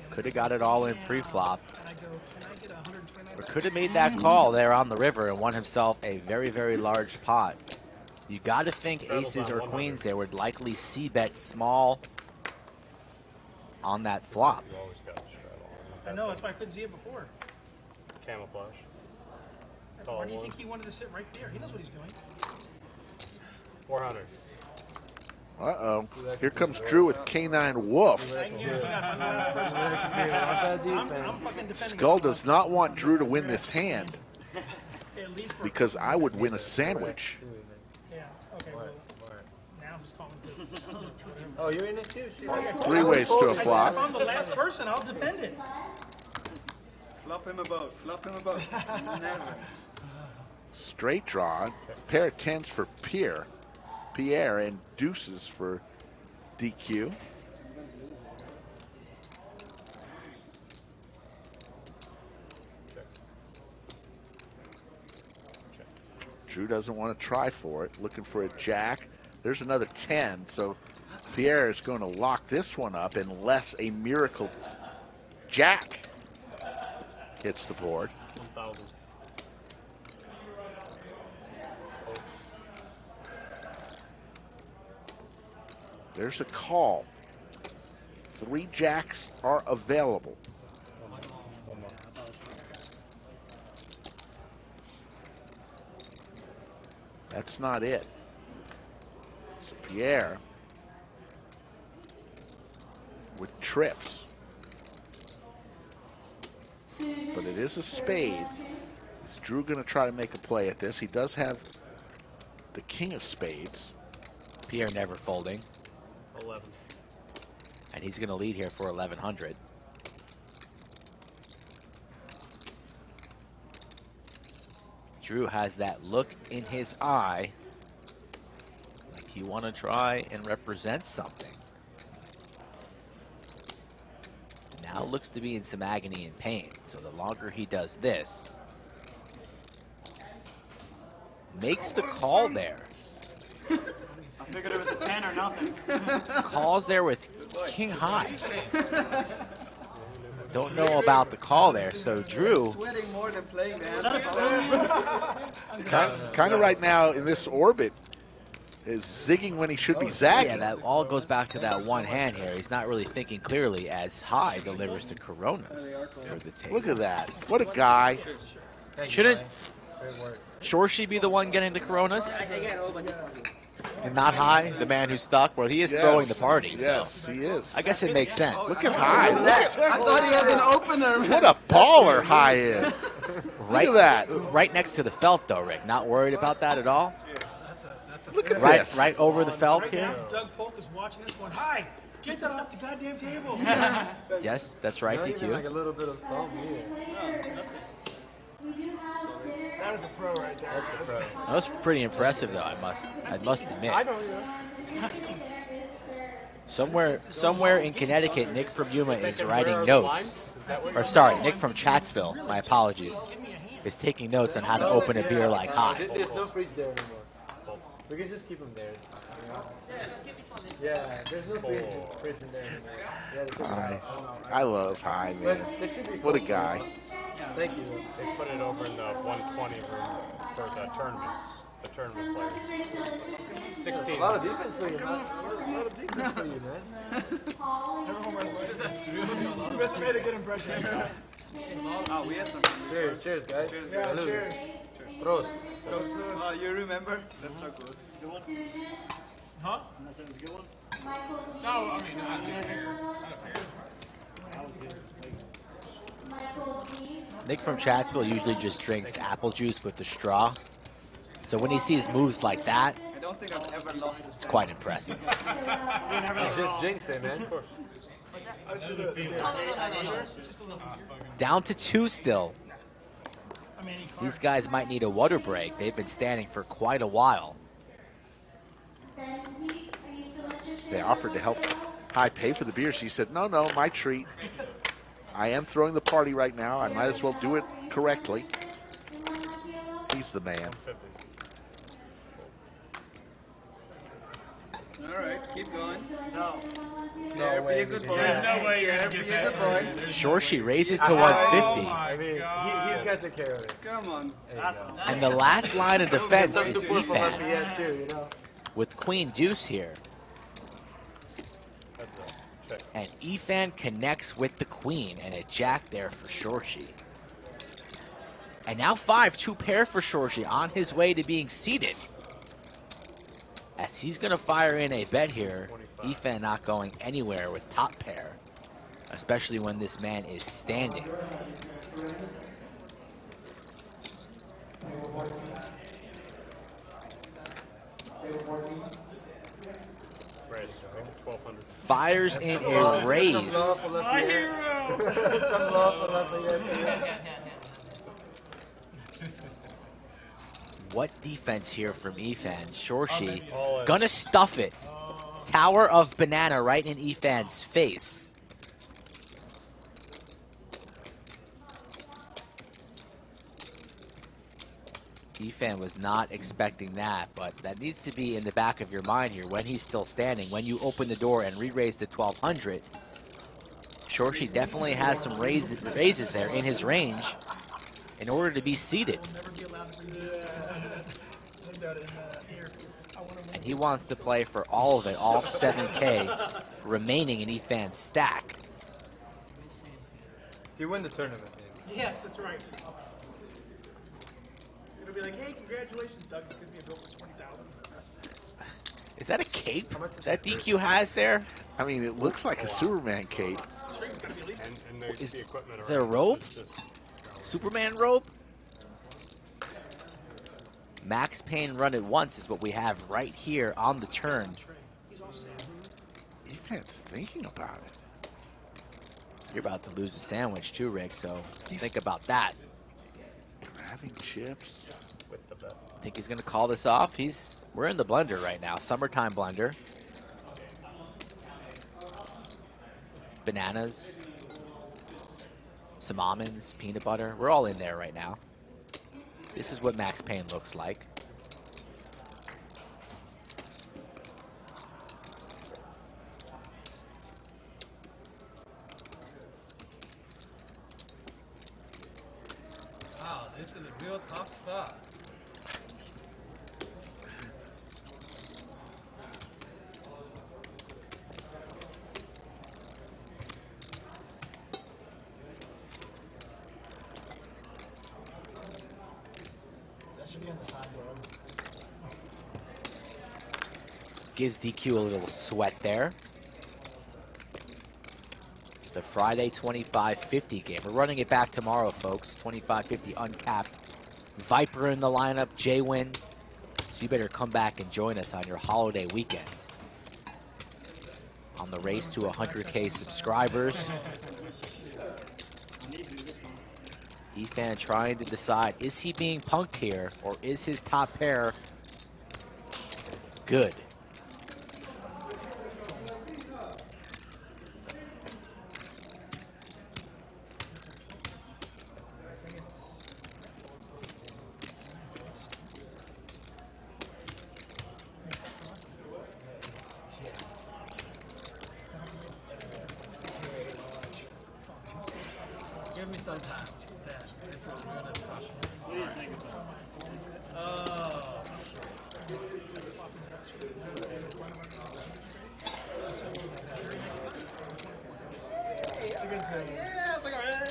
Could have got it all in pre-flop. Or could have made that call there on the river and won himself a very, very large pot. You got to think aces or queens there would likely c-bet small on that flop. I know, that's why I couldn't see it before. Camouflage. Why do you think he wanted to sit right there? He knows what he's doing. 400. Uh-oh. Here comes Drew with K9 Wolf. Skull does not want Drew to win this hand because I would win a sandwich. Oh, you're in it too? Three ways to a flop. If I'm the last person, I'll defend it. Flop him about. Flop him about. Never. Straight draw. Pair of tens for Pierre, and deuces for DQ. Drew doesn't want to try for it. Looking for a jack. There's another 10, so Pierre is going to lock this one up unless a miracle jack hits the board. 1,000. There's a call. 3 jacks are available. That's not it. So Pierre with trips. But it is a spade. Is Drew going to try to make a play at this? He does have the king of spades. Pierre never folding. 11. And he's going to lead here for 1,100. Drew has that look in his eye like he want to try and represent something. Now looks to be in some agony and pain. So the longer he does this, makes the call there. I figured it was a 10 or nothing. Calls there with king high. Don't know about the call there, so Drew. Sweating more than playing, man. Kind of right now in this orbit is zigging when he should be zagging. Yeah, that all goes back to that one hand here. He's not really thinking clearly as High delivers to Coronas for the table. Look at that. What a guy. Shouldn't Shorshi be the one getting the Coronas? And not High, the man who's stuck? Well, he is throwing the party, Yes, so he is. I guess it makes sense. Look at High. Look at, I thought he has an opener. what a baller High is. Look at that. Right next to the felt, though, Rick. Not worried about that at all? Look at Right, this. right over the felt here? Doug Polk is watching this one. Hi, get that off the goddamn table. Yes, that's right, Like DQ. a little bit of foam here. That is a pro right there. That's a pro. That was pretty impressive, though, I must admit. I don't know. Somewhere in Connecticut, Nick from Yuma is writing notes. Or sorry, Nick from Chatsville, my apologies, is taking notes on how to open a beer like High. There's no fridge there anymore. We can just keep them there. Yeah, there's no fridge in there anymore. High. I love High, man. What a guy. Thank you. They put it over in the 120 room for the tournaments. The tournament players. 16. A lot of defense for you, man. A lot of defense for you, man. You must have made a good impression. Oh, we had some. Cheers, cheers, guys. Yeah, Salud. cheers. Prost. Oh, you remember? That's so good. Huh? I said it was a good one. No, I mean, I didn't care. That was good. Nick from Chatsville usually just drinks apple juice with the straw. So when he sees moves like that, I don't think I've ever lost it's quite impressive. Just jinx it, man. Down to 2 still. These guys might need a water break. They've been standing for quite a while. They offered to help High pay for the beer. She said, no, my treat. I am throwing the party right now. I might as well do it correctly. He's the man. All right, keep going. No. Yeah, be a good boy. There's no way you're Yeah, going to be get a that. good boy. Shorshi raises to 150. I mean, he's got to take care of it. Come on. And the last line of defense Some is support from Efan FBN too, you know. with Queen Deuce here. And Efan connects with the Queen and a jack there for Shorshi. And now 5-2 pair for Shorshi on his way to being seated. As he's going to fire in a bet here, Efan not going anywhere with top pair, especially when this man is standing. Fires in a raise. My hero! Some love for Lafayette too. What defense here from Efan? Shorshi gonna stuff it. Tower of banana right in Efan's face. Efan was not expecting that, but that needs to be in the back of your mind here when he's still standing. When you open the door and re-raise to 1200, Shorshi definitely has some raises there in his range in order to be seated. And he wants to play for all of it, all 7K remaining in Efan's stack. You win the tournament, man. Yes, that's right. It'll be like, hey, congratulations, Doug. It's going to be a bill for 20,000. Is that a cape that DQ has there? I mean, it looks like a Superman cape. And there's the equipment Is that a robe? Superman robe? Max Payne run it once is what we have right here on the turn. Efan's thinking about it. You're about to lose a sandwich too, Rick, so think about that. Grabbing chips. Think he's gonna call this off? We're in the blender right now, summertime blender. Bananas, some almonds, peanut butter. We're all in there right now. This is what Max Payne looks like. Wow, this is a real tough spot. gives DQ a little sweat there. The Friday 25-50 game. We're running it back tomorrow, folks. 25-50 uncapped. Viper in the lineup, J-Win. So you better come back and join us on your holiday weekend. On the race to 100K subscribers. Efan trying to decide, is he being punked here, or is his top pair good? Give me some time. It's a real discussion. Please think about it. Oh. It's a good trade. Yeah, it's like alright.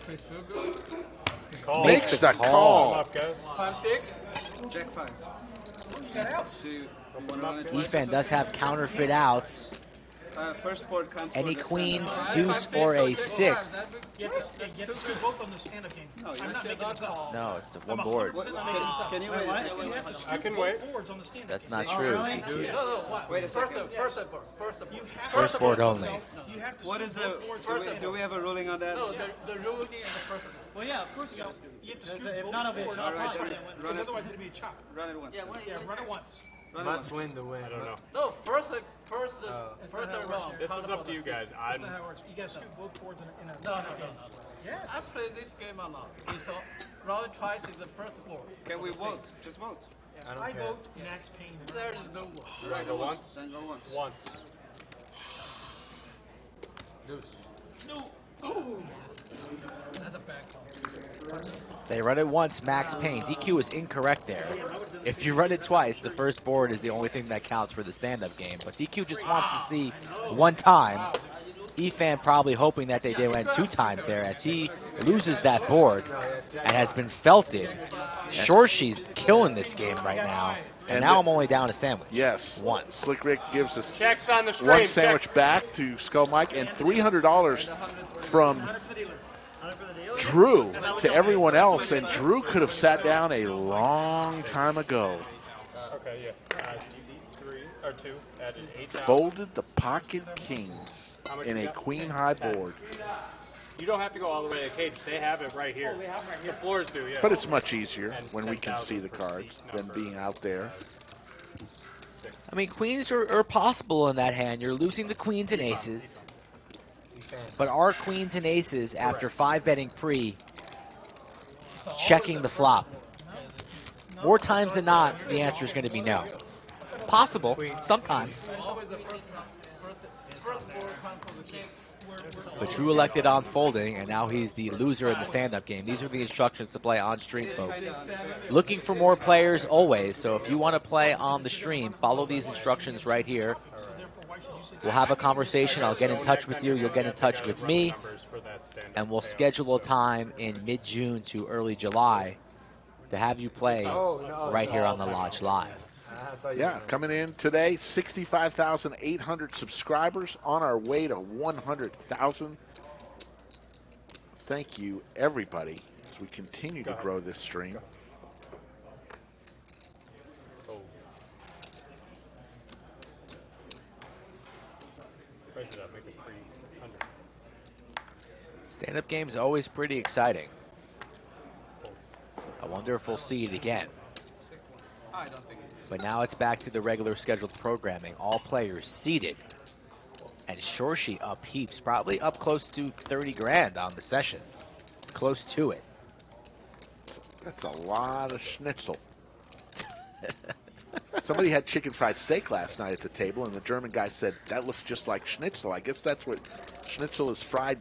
Play so good. Call. Makes the call. Come up, guys. 5-6. Jack 5. Got outs. 2. Efan does have counterfeit outs. First board counts Any for the queen, stand-up. deuce, or a 6. You have to scoop both on the stand-up game. No, I'm not making this up. No, it's the one I'm board. 100% not making this up. Can you wait a second? You have to I scoop can both wait. boards on the stand-up That's game. not true. Wait a second. First board. You have First to- board only. You have to What scoop is the? both boards Do we have a ruling on that? No, the ruling in the first board. Well, yeah, of course you have to. You have to There's scoop if both none of it, boards. all right, then Because run it. otherwise it'd be a chop. Run it once. Yeah, run it once. Run it once. win the win. I don't know. No, first That's first not how it wrong. works. This is up to you guys. That's not how it works. You gotta scoop both boards in a No. Yes. I played this game a lot. It's round twice is the first board. Can we vote? Just vote. I vote Max Payne. There is no one. Right, go go once? once. Then go once. Once. That's a bad call. They run it once, Max Payne. DQ is incorrect there. If you run it twice, the first board is the only thing that counts for the stand-up game. But DQ just wants to see one time. Efan probably hoping that they went 2 times there as he loses that board and has been felted. Shorshi's killing this game right now. And now I'm only down a sandwich. Yes. Once. Slick Rick gives us Checks on the stream. one sandwich back to Skull Mike and $300 from Drew to everyone else. And Drew could have sat down a long time ago. Okay, yeah. 3 or 2. Added 8 now. Folded the pocket kings in a queen high board. You don't have to go all the way to the cage. They have it right here. The floors do, yeah. But it's much easier when we can see the cards than being out there. I mean, queens are possible in that hand. You're losing the queens and aces. But are queens and aces, after 5 betting pre, checking the flop? More times than not, the answer is going to be no. Possible, sometimes. But Drew elected on folding, and now he's the loser in the stand-up game. These are the instructions to play on stream, folks. Looking for more players always, so if you want to play on the stream, follow these instructions right here. We'll have a conversation. I'll get in touch with you. You'll get in touch with me. And we'll schedule a time in mid-June to early July to have you play right here on the Lodge Live. Yeah, coming in today, 65,800 subscribers, on our way to 100,000. Thank you, everybody, as we continue to grow this stream. Raise it up, make it 300. Stand-up game's always pretty exciting. I wonder if we'll see it again. But now it's back to the regular scheduled programming. All players seated. And Shorshi up heaps, probably up close to 30 grand on the session. Close to it. That's a lot of schnitzel. Somebody had chicken fried steak last night at the table, and the German guy said, that looks just like schnitzel. I guess that's what schnitzel is, fried,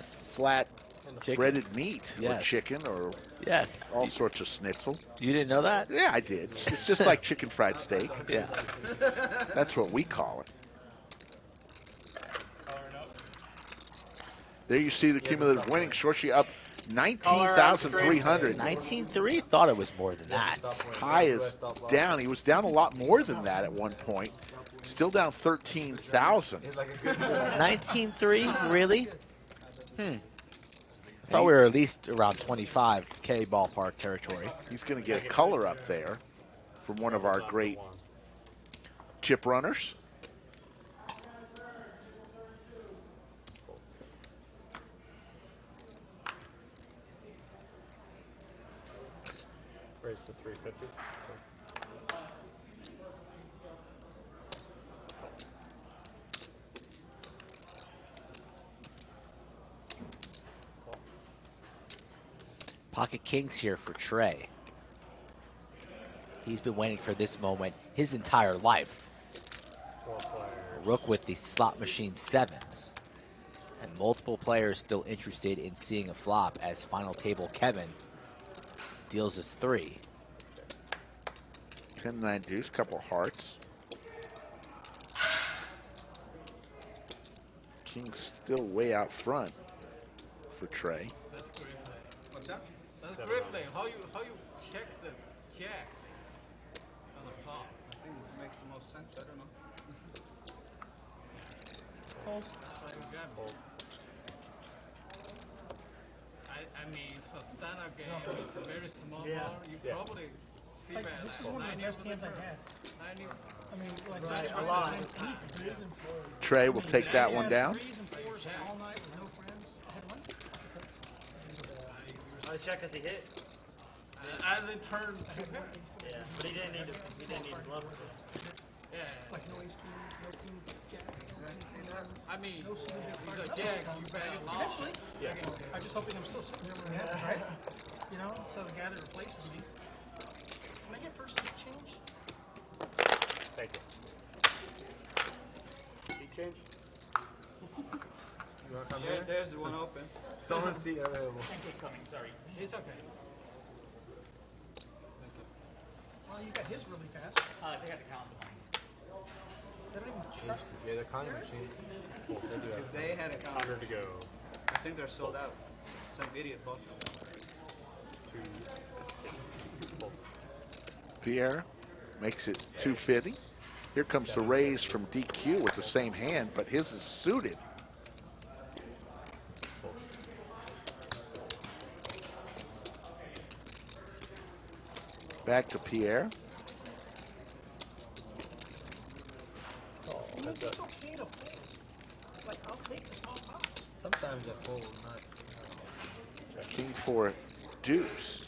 flat Chicken. breaded meat, or Yes. chicken, or all sorts of schnitzel. You didn't know that? Yeah, I did. It's just like chicken fried steak. Yeah. That's what we call it. There you see the cumulative winning. Shorshi up 19,300. 19.3. Thought it was more than that. High is down. He was down a lot more than that at one point. Still down 13,000. 19.3. Really? I thought we were at least around 25K ballpark territory. He's going to get a color up there from one of our great chip runners. Raise to 350. Pocket kings here for Trey. He's been waiting for this moment his entire life. Rook with the slot machine sevens. And multiple players still interested in seeing a flop as final table Kevin deals us 3. 10-9 deuce, couple hearts. King's still way out front for Trey. That's great play. What's that? That's great play. How you check the jack on the flop? I think it makes the most sense. I don't know. That's why you got it. I mean, it's a stand-up game. It's a very small ball. You probably see Like, that. this is one of the best hands I've had. 90. I mean, like, a lot. Trey will take that one down. All night with no friends. I had one. I check as he hit. I didn't turn. Yeah, but he didn't need to bluff. Yeah. Like no ace king, no king, jack. I mean, with a jack, you bet a lot. Yeah. I'm just hoping I'm still sitting there with my head, right? You know, so the guy that replaces me. Can I get first seat change? Thank you. Seat change? You want to come here? There's the one open. Someone's seat available. Thank you for coming, sorry. It's okay. Well, you got his really fast. They got the count behind. They don't even trust me. Yeah, the counting machine. They do have. If they had a counter, 100 to go. I think they're sold out. Some idiot bought them. Pierre makes it 250. Here comes the raise from DQ with the same hand, but his is suited. Back to Pierre. It's okay to fold. Like, I'll take the small pots. Sometimes I fold, not. King 4 deuce.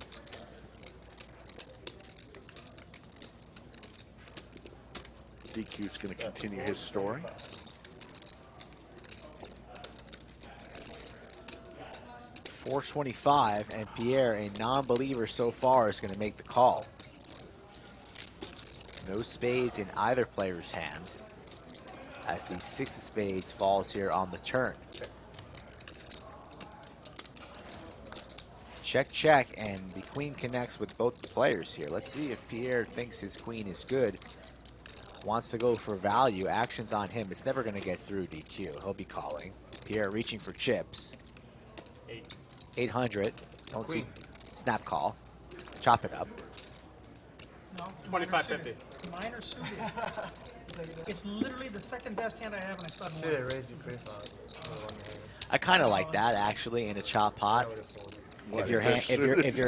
DQ's going to continue his story. $425, and Pierre, a non-believer so far, is going to make the call. No spades in either player's hand, as the 6 of spades falls here on the turn. Check, check, and the queen connects with both the players here. Let's see if Pierre thinks his queen is good. Wants to go for value. Action's on him. It's never going to get through DQ. He'll be calling. Pierre reaching for chips. 800. Don't see. Snap call. Chop it up. No. 2550. Mine are suited. It's literally the second best hand I have, and I still Should have have raised your pre-flop. I kind of like that actually in a chop pot. If your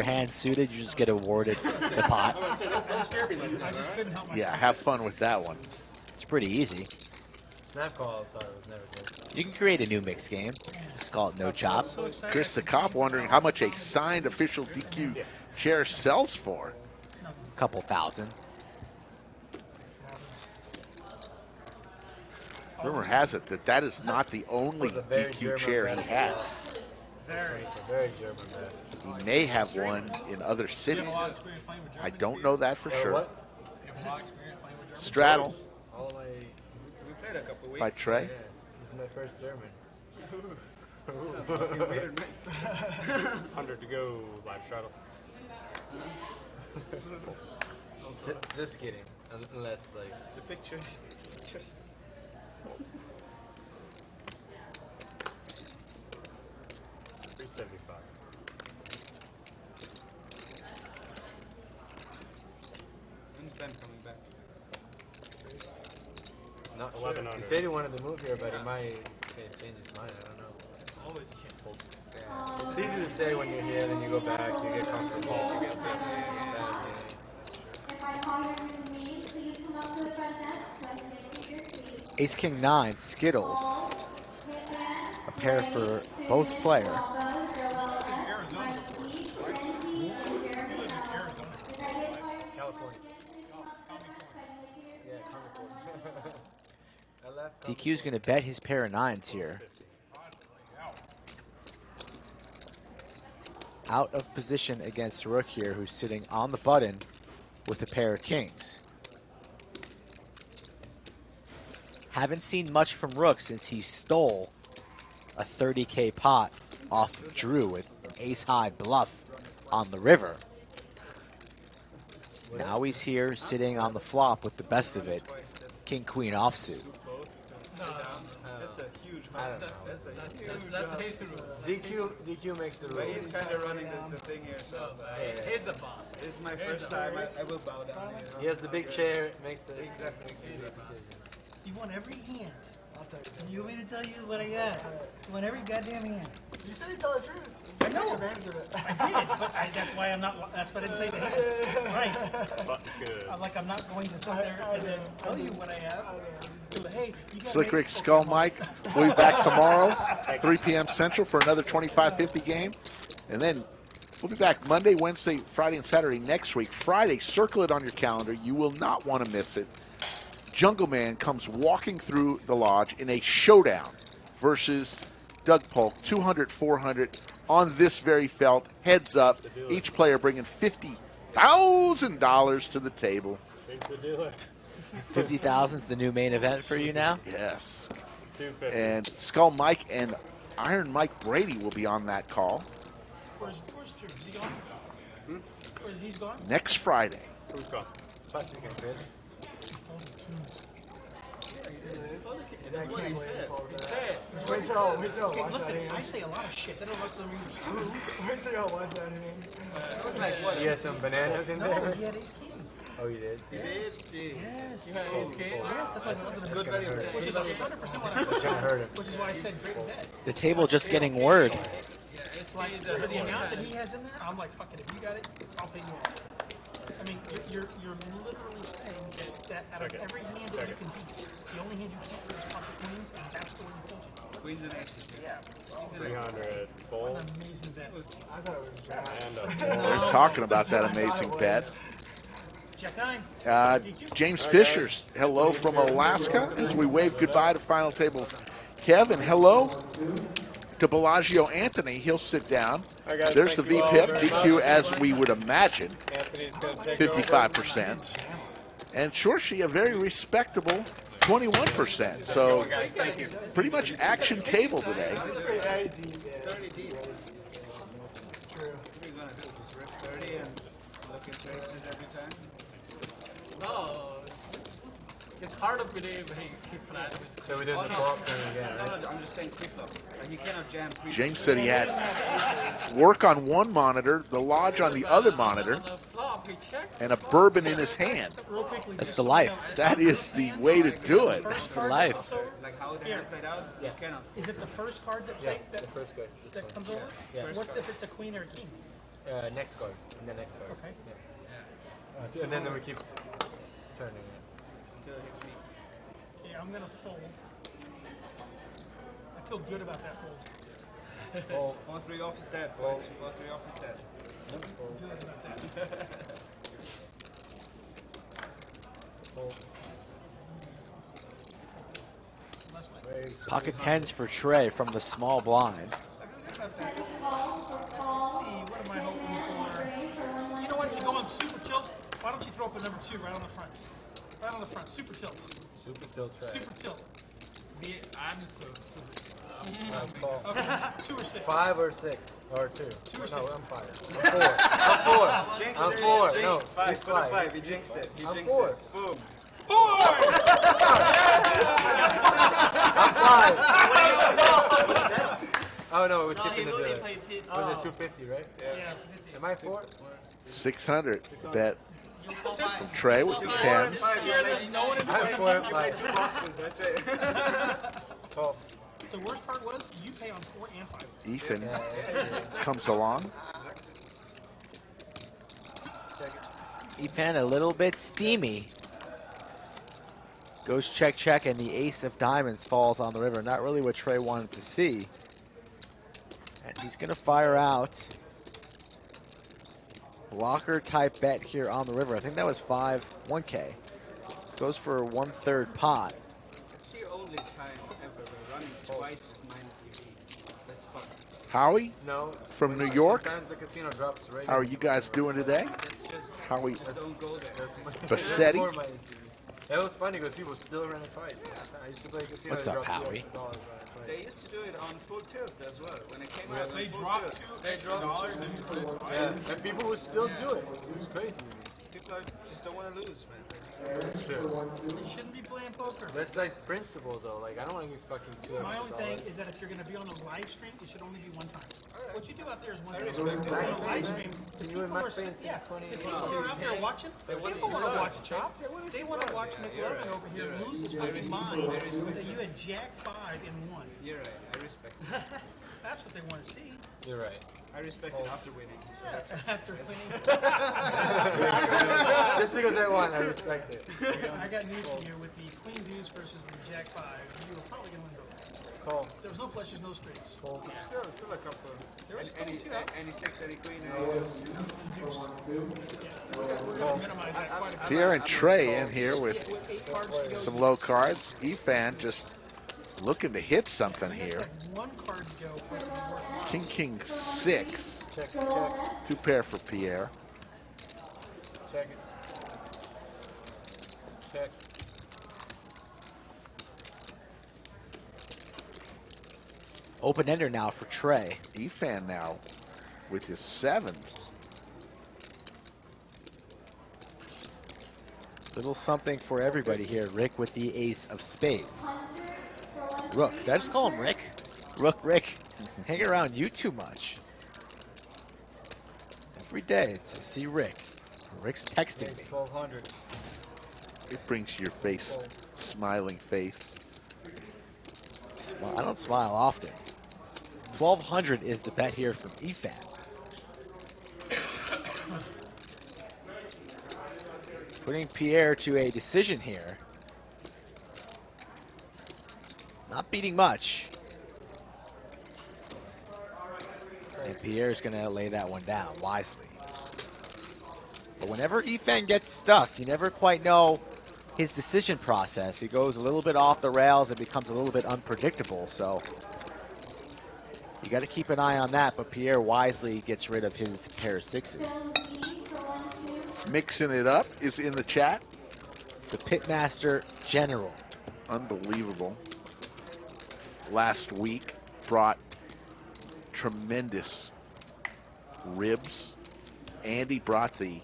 hand's suited, you just get awarded the pot. I just couldn't help myself. Yeah, have fun with that one. It's pretty easy. Snap call, I thought it was never good. You can create a new mixed game. Just call it no chop. Chris the Cop wondering how much a signed official DQ chair sells for. Couple thousand. Rumor has it that that is not the only DQ chair he has. Very German man. He may have one in other cities. I don't know that for sure. Straddle All my, We played a couple weeks. by Trey. yeah, this is my first German. That's fucking weird, man. 100 to go. Live straddle. Just kidding. Unless like The pictures. 375. 1100. He said he wanted to move here, but he might change his mind. I don't know. Always change. Yeah. It's easy to say when you're here, then you go back, you get comfortable. You get If I call your name, please come up to the front desk so I can take your seat. Ace King 9, Skittles. A pair for both player. California. Yeah, California. DQ's going to bet his pair of 9s here. Out of position against Rook here, who's sitting on the button with a pair of kings. Haven't seen much from Rook since he stole a 30K pot off of Drew with an ace-high bluff on the river. Now he's here sitting on the flop with the best of it, king-queen offsuit. That's a huge That's a hasty rule. DQ makes the rule. He's kind of running the thing here, so He's the boss. this is my first time. I will bow down. He has the big chair, makes the Exactly. You want every hand. I'll tell you. You want me to tell you what I got? You want every goddamn hand. You said you tell the truth. I know. Take advantage of it. I did, but that's why I'm not. That's why I didn't say the hand. Right. Button's good. I'm not going to sit there and then tell you what I have. Hey, you got Slick Rick, Skull Mike. We'll be back tomorrow, 3 p.m. Central for another 25-50 game. And then we'll be back Monday, Wednesday, Friday, and Saturday next week. Friday, circle it on your calendar. You will not want to miss it. Jungle Man comes walking through the lodge in a showdown versus Doug Polk, 200-400 on this very felt. Heads up, each player bringing $50,000 to the table. 50,000 is the new main event for you now? Yes. 250. And Skull Mike and Iron Mike Brady will be on that call Where's Drew? Is he gone? He's gone? next Friday. Who's gone? That's what he said. He said. Wait till Okay, watch that listen, hand. I say a lot of shit. That don't necessarily mean it's true. Wait till y'all watch that hand. You had some bananas in No, there? he had ace king. Oh, you did? He did? Gee. Yes. You had ace king? Yes, that's why I said Good value. which is 100% what I Which is why I said great bet. The table just getting word. Yeah, ace king is For the amount that he has in there, I'm like, fuck it. If you got it, I'll pay more. I mean, you're literally saying that out of every hand that you can beat, the only hand you can't beat is pocket queens, and that's the one you pinch it. Queens and aces. Yeah. 300. Bowl. What an amazing bet. I thought it was bad. And a We're talking about that amazing bet. Check 9. James Fisher's hello from Alaska as we wave goodbye to final table. Kevin, hello to Bellagio Anthony. He'll sit down. Hi guys, There's the thank you all VPIP, very DQ much. as we would imagine, Anthony's going to take 55%. And Shorshi, a very respectable 21%. So pretty much action table today. It's pretty nice deep, yeah. 30 deep. True. What are you going to do? Just rip 30 and look at aces every time? No. It's hard to believe he flat with. So we did the flop thing again, No, right? no, I'm just saying pre-flop. Like you cannot jam pre-flop. James said he had work on one monitor, the lodge on the other monitor, On the flop, he checked. and a bourbon in his hand. Real quickly. That's the life. That is the way to do it. That's the life. Like how the hand played out, you cannot. Is it the first card that, Yeah, that, the first card. that comes over? Yeah. What's if it's a queen or a king? Next card. And then next card. Okay. Yeah. And then we keep turning it. Until it hits me. Okay, I'm going to fold. I feel good about that fold. Oh, 4-3 off is dead, boys. 4-3 off is dead. I feel good about that. Pocket 10s for Trey from the small blind. Let's see, what am I hoping for? You know what, to go on super tilt, why don't you throw up a number 2 right on the front? Right on the front, super tilt. Super tilt Trey. Super tilt. I'm so stupid. Call. Okay, 2 or 6. 5 or 6 or 2. 2 or 6. No, I'm 5. I'm 4. I'm 4. I'm 4. No, he's 5. 5. He jinxed it. He I'm jinxed 4. it. Boom. I'm 5. Oh no, we're chipping the deal. Was it 250, right? Yeah, 250. Am I 4? 600 bet. From Trey with the 10s. You pay 2 boxes, that's it. The worst part was you pay on 4 and 5. Efan comes along. Efan a little bit steamy. Goes check, check, and the ace of diamonds falls on the river. Not really what Trey wanted to see. And he's going to fire out blocker type bet here on the river. I think that was 1K. This goes for a 1/3 pot. It's the only time ever we're running twice as minus EV. That's fucking. Howie No. from New York. Sometimes the casino drops right. How are you guys doing today? That's just. Howie Don't go there. Bassetti. That was funny because people still ran it twice. I used to play casino. What's up, Howie? They used to do it on full tilt as well. When it came out, They on full dropped tilt, $2 extra dollars and you put it twice. Yeah, and people would still do it. It was crazy. people just don't want to lose, man. That's true. You shouldn't be playing poker. That's like principle though. Like I don't want to get fucking $2 My only thing is that if you're going to be on a live stream, it should only be one time. What you do out there is one time. On a live stream, the people are sitting, the people who are out there watching, they want to watch Chop. They want to watch McLovin over here lose his fucking mind that you had Jack 5 in 1. You're right. I respect it. That's what they want to see. You're right. I respect it after winning. Yeah, after winning. Just because I won, I respect it. I got news for you. With the Queen Deuce versus the Jack 5, you were probably going to win both. Call. There was no flushes, no straights. Call. Still a couple. There was Any two outs. any 6, any queen, Pier and Trey in here with some low cards. Efan just looking to hit something here. One card to go. King 6. Check, check. 2 pair for Pierre. Check it. Check. Open ender now for Trey. Efan now with his 7s. Little something for everybody here. Rick with the ace of spades. Rook. Did I just call him Rick? Rick. Hang around you too much. Every day I see Rick. Rick's texting me. 1200. It brings your face, smiling face. I don't smile often. 1200 is the bet here from Efan. Putting Pierre to a decision here. Not beating much. And Pierre's going to lay that one down wisely. But whenever Efan gets stuck, you never quite know his decision process. He goes a little bit off the rails and becomes a little bit unpredictable. So you got to keep an eye on that. But Pierre wisely gets rid of his pair of 6s. Mixing it up is in the chat. The Pitmaster General. Unbelievable. Last week brought tremendous ribs. Andy brought the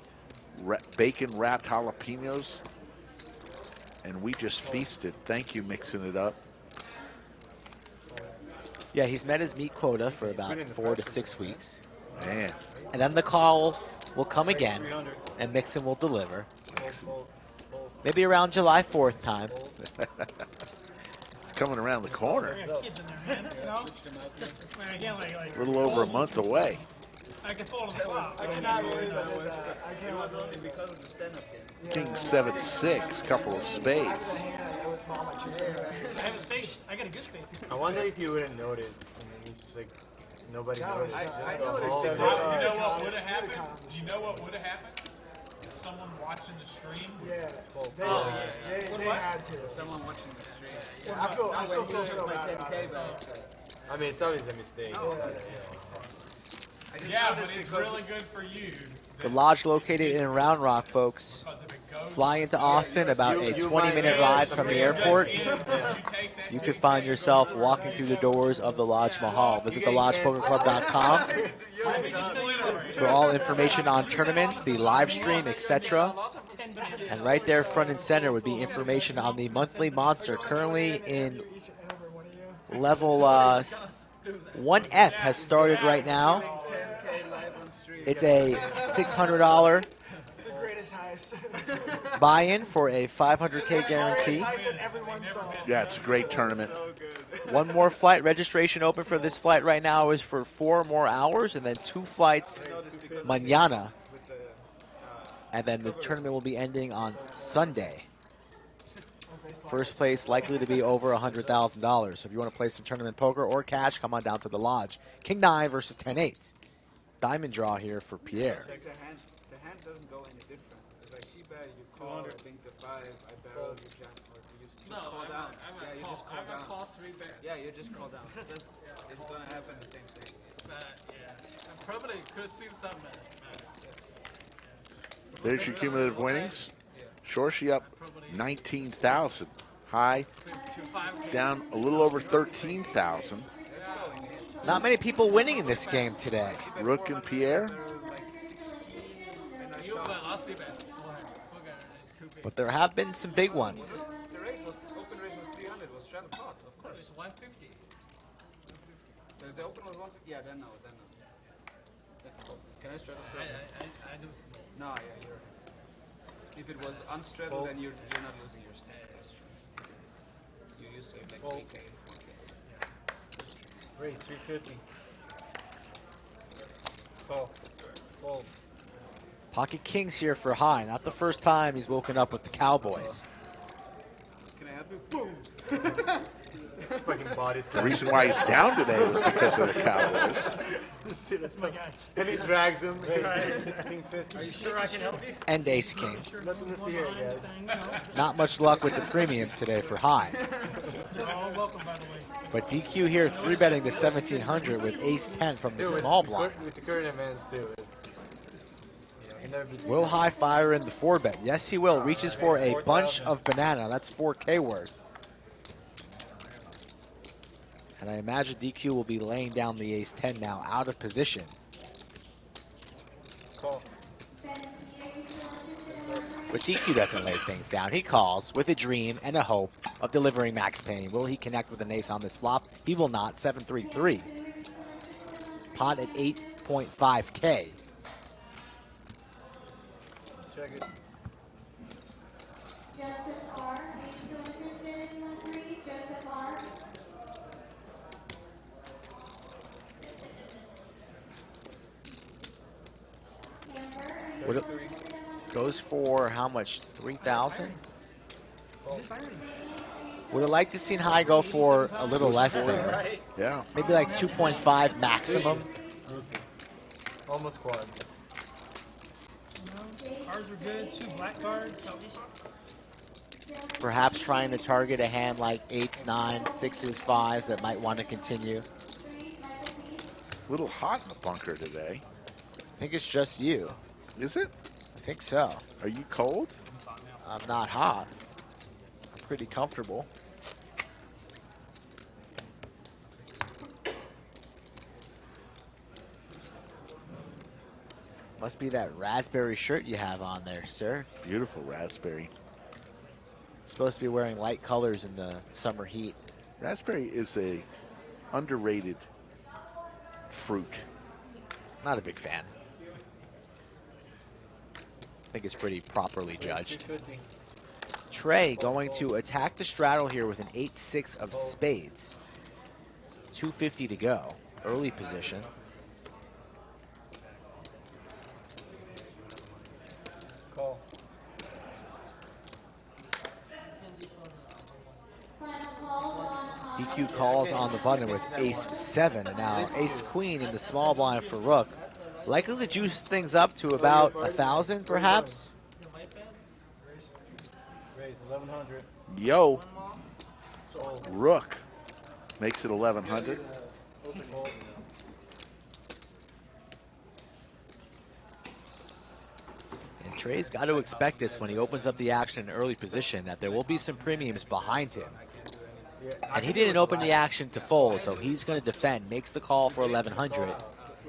bacon wrapped jalapenos, and we just feasted. Thank you, mixing it up. Yeah, he's met his meat quota for about 4 to 6 weeks. Man. And then the call will come again, and Mixon will deliver. Maybe around July 4th time. It's coming around the corner. A A little over a month away. I can fold on the flop. I cannot believe that is I can't was only because of the stand-up game. King 7-6, couple of spades. I have a space. I got a good space. I wonder if you wouldn't notice. And then you just like, nobody noticed. I Just go noticed home. it. You know what would have happened? You know what would have happened? Someone watching the stream. Yeah, they had to. Someone watching the stream. I still feel so bad about it. I mean, it's always a mistake. Yeah, but it's really good for you. The lodge located in Round Rock, folks. Fly into Austin, about a 20-minute ride from the airport. You could find yourself walking through the doors of the Lodge Mahal. Visit thelodgepokerclub.com for all information on tournaments, the live stream, etc. And right there, front and center, would be information on the monthly monster, currently in level 1F has started right now. It's a $600 Highest, highest. Buy-in for a 500K guarantee. Highest in everyone's song. Yeah, it's a great tournament. One more flight. Registration open for this flight right now is for 4 more hours, and then 2 flights mañana. And then the tournament will be ending on Sunday. First place likely to be over $100,000. So if you want to play some tournament poker or cash, come on down to the lodge. King 9 versus 10-8. Diamond draw here for Pierre. Check the hand. The hand doesn't go any different. If I see bet, you call. I think the 5. I barrel. You jam, or you just call down. Yeah, you just call down. Call 3 bets. Yeah, you just call down. It's gonna happen the same thing. Yeah. And probably could see some. There's your cumulative winnings. Shorshi up 19,000. High down a little over 13,000. Not many people winning in this game today. Rook and Pierre. But there have been some big ones. The race was open race was 300. Was straddle pot, of course. It's 150. The open was 150. Yeah, then no. Can I straddle? I do. No, yeah, you're. If it was unstraddled, then you're not losing your stake. You save like 3K, 4K. Raise 350. Call. Fold. Pocket kings here for High. Not the first time he's woken up with the Cowboys. Can I help you? Boom! Fucking body The slam. reason why he's down today was because of the Cowboys. That's my guy. And he drags him. 1650. Are you sure I can help you? And ace king. Nothing to see here, guys. Not much luck with the premiums today for High. All welcome, by the way. But DQ here 3-betting the 1700 with ace 10 from the small blind. With the current advance, too. Will High fire in the 4-bet? Yes, he will. Reaches for a bunch of banana. That's 4K worth. And I imagine DQ will be laying down the ace 10 now, out of position. Call. But DQ doesn't lay things down. He calls with a dream and a hope of delivering max pain. Will he connect with an ace on this flop? He will not. 7-3-3. Pot at 8.5K. Check it. Joseph R. Are you still interested in 1-3? Joseph R. What it goes for how much? 3,000? Would have liked to seen High go for a little less there. Yeah. Maybe like 2.5 maximum. Almost quad. Cards are good. 2 black cards. Perhaps trying to target a hand like 8s, 9s, 6s, 5s that might want to continue. A little hot in the bunker today. I think it's just you. Is it? I think so. Are you cold? I'm not hot. I'm pretty comfortable. Must be that raspberry shirt you have on there, sir. Beautiful raspberry. Supposed to be wearing light colors in the summer heat. Raspberry is a underrated fruit. Not a big fan. I think it's pretty properly judged. Trey going to attack the straddle here with an 8-6 of spades. 250 to go. Early position. Call. DQ calls on the button with ace-7. And now ace-queen in the small blind for Rook. Likely to juice things up to about 1,000, perhaps. Raise 1,100. Yo. Rook makes it 1,100. And Trey's got to expect this when he opens up the action in early position, that there will be some premiums behind him. And he didn't open the action to fold, so he's going to defend, makes the call for 1,100.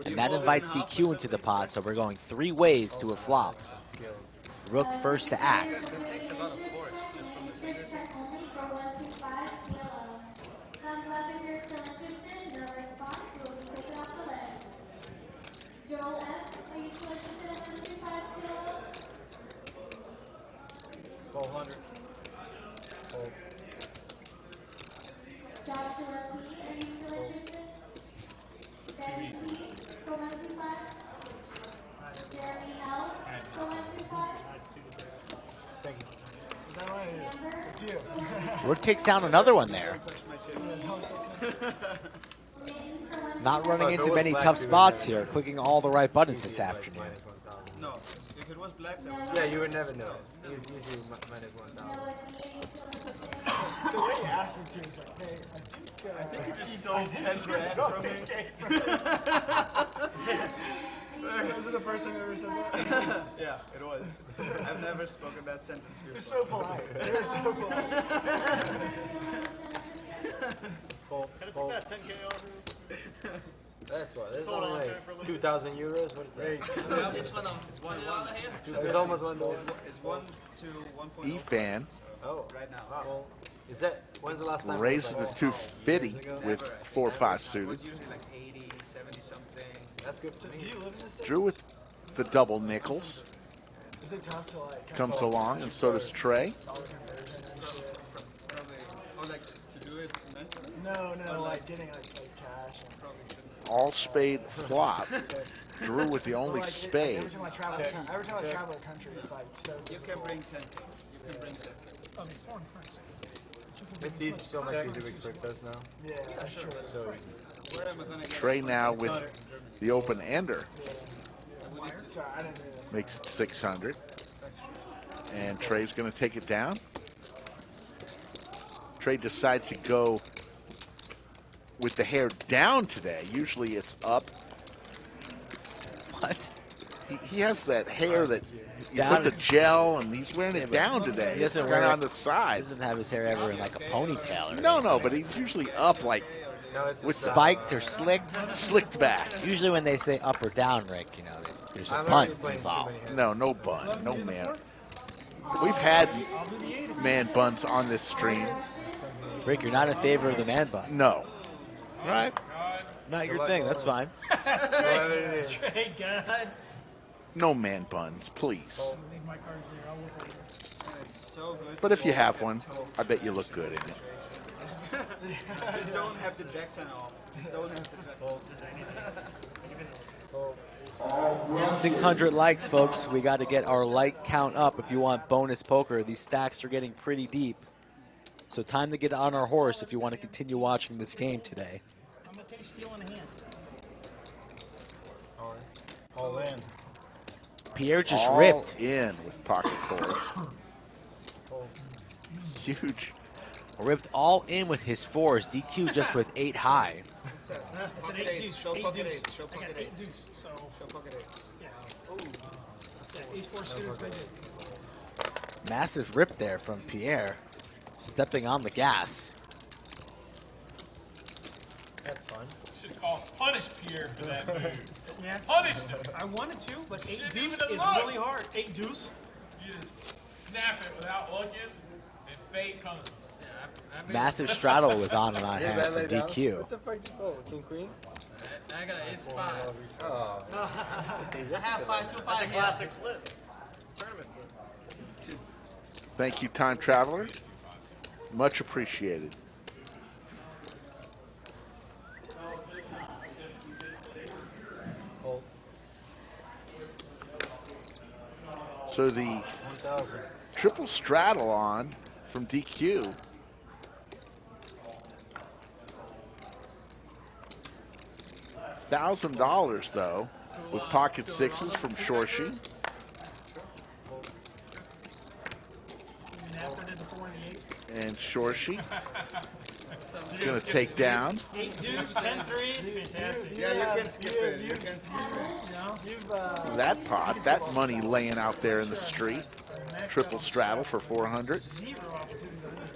And that invites DQ into the pot, so we're going 3 ways to a flop. Rook first to act. 1200. Joshua P. Are you still interested? Ben P. For 125. Jeremy L. For 125. Thank you. Is that right? It's you. Rook takes down another one there. Not running into many tough spots here, clicking all the right buttons this afternoon. No, if it was blacks, I would. Yeah, you would never know. He's usually minus 1,000. The way you asked me to is like, hey, I think you just stole 10 grand from me. Sorry. Was it the first time you ever said that? Yeah, it was. I've never spoken that sentence before. You're so polite. You're so polite. Can I take that 10K off? That's what. That's Hold only on to like it for a little 2,000 euros. What is that? This one, it's one here. It's almost $1. It's 1 to 1.0. Efan Oh, right now. wow. Is that, when's the last time? raises the 250 with 4-5 suited. It's usually like 80, 70 something. That's good to me. Do you live in the States? Drew with the double nickels Is it tough to like... comes along, and so does Trey. Probably, or like to do it mentally. No, like getting like cash. And Probably shouldn't. All spade flop. Drew with the only like, spade. Every time I travel the country, it's like so. You can bring 10. You can bring 10. Oh, it's foreign currency. It's easy, so much easier with cryptos now. Yeah, sure. So easy. Where am I gonna get Trey now with the open ender Sorry, I didn't mean it. makes it 600, and Trey's going to take it down. Trey decides to go with the hair down today. Usually it's up. What? He has that hair that you put the gel, and he's wearing it down today. He It's doesn't kind wear of on the side. He doesn't have his hair ever in like a ponytail. Or No, but he's usually up like No, it's with spiked or slicked. slicked back. Usually when they say up or down, Rick, you know, there's a I'm bun already playing too involved. many hands. No, no bun, no man. We've had man buns on this stream. Rick, you're not in favor of the man bun. No. All right. Not your thing. That's fine. Trey, God. No man buns, please. Leave my cards there. I'll look later. It's so good. But if you have one, I bet you look good in it. Just don't have the jack 10 off. Don't have the jack off. 600 likes, folks. We got to get our like count up if you want bonus poker. These stacks are getting pretty deep. So time to get on our horse if you want to continue watching this game today. I'm going to take a steal in a hand. All in. Pierre just All ripped. in with pocket fours. Huge. Ripped all in with his fours. DQ just with 8 high. It's an 8 deuce. Show 8 pocket deuce. eights. Show I got pocket 8 eights. deuce. So, Show pocket 8. yeah. Ace 4 suited. Pretty good. Massive rip there from Pierre. Stepping on the gas. That's fun. Should call punish Pierre for that move. Yeah. Punished him. I wanted to, but 8 Shouldn't deuce even have is looked. really hard. 8 deuce. You just snap it without looking, and fate comes. Massive straddle was on and on Yeah, hand from lay down. DQ. What the fuck you call? King Queen? I got an ace 5. Oh. I have 5, 2, 5. That's a classic flip. Tournament flip. Thank you, Time Traveler. Much appreciated. So the 1,000. triple straddle on from DQ. $1,000 though, with pocket sixes from Shorshi. And after did the 4 and the 8. And Shorshi is going to take down. 8 deuce, 10 3. Fantastic. Yeah, you can skip it. You can skip it. No? That pot, that money laying out there in the street. Triple straddle for 400. 0 opportunity to win.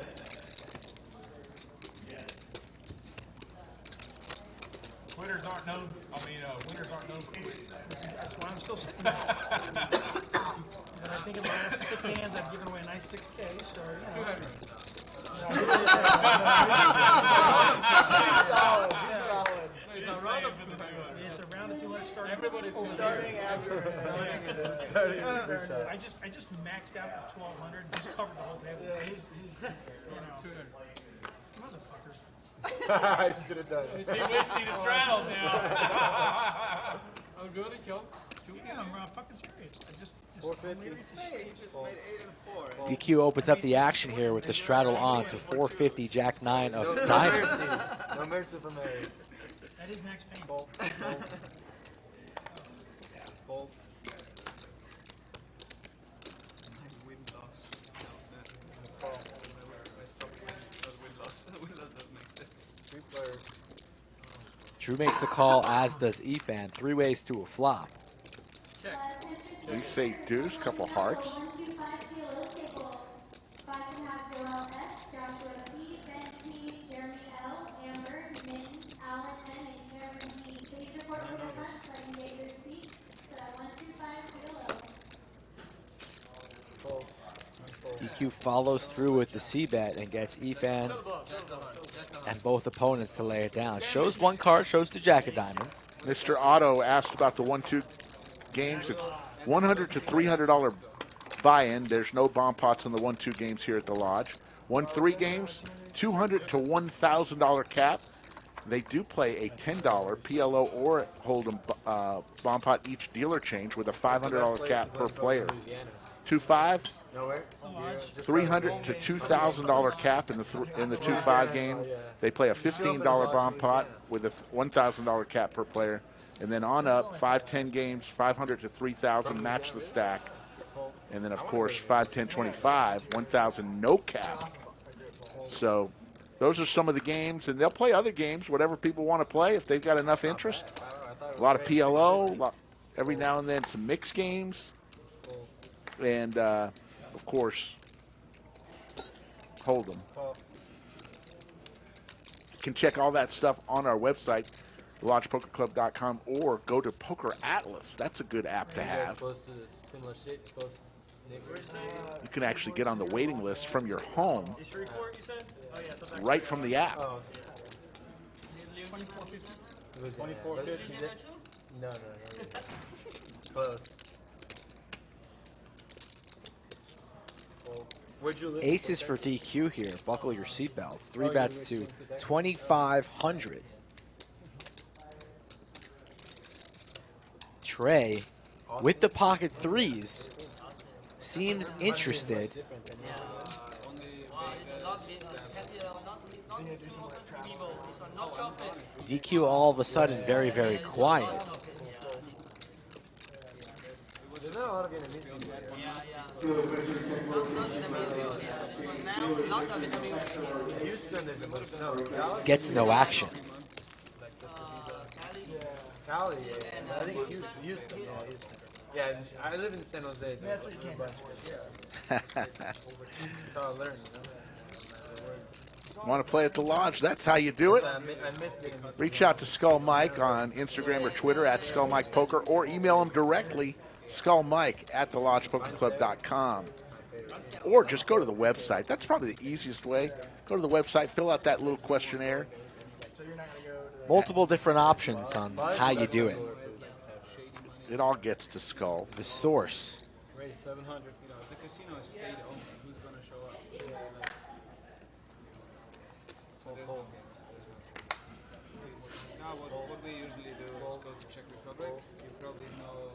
Winners aren't known. Winners aren't known for quitting. That's why I'm still sitting there. And I think in the last 6 hands, I've given away a nice 6K, so, you know. 200. He's solid. He's solid. It's a round of 200 start. Starting after starting it is. I just maxed out for 1,200. Just covered the whole table. Yeah, he's 200. Motherfucker. I should have done it. See, wish he'd have straddled now. I'm good, he killed. Yeah, I'm fucking serious. I just 450. Hey, he just made 8 and 4. DQ opens up the action here with the straddle on to 450, Jack 9 of diamonds. No mercy for Mary. That is Max Payne. Fold. Fold. Win-loss. I stopped win-loss. Win-loss doesn't make sense. 3 players. Drew makes the call, as does Efan. 3 ways to a flop. You say deuce, couple hearts. DQ follows through with the C-bet and gets Efan and both opponents to lay it down. Shows 1 card, shows the Jack of diamonds. Mr. Otto asked about the 1-2 games. It's $100 to $300 buy-in. There's no bomb pots on the 1-2 games here at the lodge. 1-3 games, $200 to $1,000 cap. They do play a $10 PLO or Hold'em bomb pot each dealer change with a $500 cap per player. 2-5, $300 to $2,000 cap in the 2-5 game. They play a $15 bomb pot with a $1,000 cap per player. And then on up, 5-10 games, $500 to $3,000, match the stack. And then, of course, 5-10-25, $1,000 no cap. So those are some of the games. And they'll play other games, whatever people want to play, if they've got enough interest. A lot of PLO, every now and then some mixed games. And, of course, Hold'em. You can check all that stuff on our website, lodgepokerclub.com, or go to Poker Atlas. That's a good app to have. You can actually get on the waiting list from your home, right from the app. 2450. No. Close. Aces for DQ here. Buckle your seatbelts. 3 bets to 2,500. Trey, with the pocket threes, seems interested. DQ all of a sudden very, very quiet. Gets no action. Cali, I think Houston. Yeah, I live in San Jose. That's what you can't That's how I learned, Want to play at the lodge? That's how you do it. I missed it. Reach out to Skull Mike on Instagram or Twitter at Skull Mike Poker, or email him directly, skullmike@thelodgepokerclub.com. Or just go to the website. That's probably the easiest way. Go to the website, fill out that little questionnaire. Multiple different options on how you do it. It all gets to Skull. The source. Raise 700. You know, if the casino is state owned, who's going to show up? Now, what we usually do is go to Czech Republic. You probably know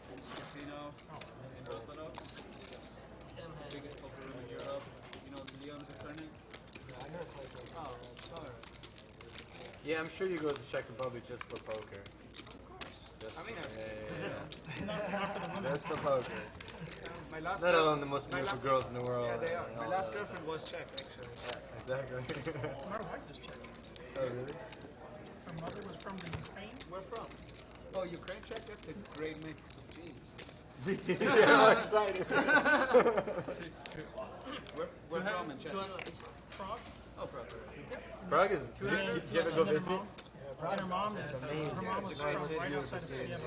Prince Casino in Rostov. Biggest poker room in Europe. You know Leon's attorney? Yeah, I'm sure you go to Czech Republic just for poker. Just for poker. My last Not all the most beautiful girls in the world. Yeah, they are. My last girlfriend was Czech, actually. Exactly. My wife is Czech. Oh, really? Her mother was from the Ukraine. Where from? Oh, Ukraine Czech? That's a great mix. Jesus. Yeah, I'm excited. Where from in Czech? Prague. Oh, Prague. Prague is. Did you ever go visit? And her mom is amazing. Her mom was from right outside of Kiev.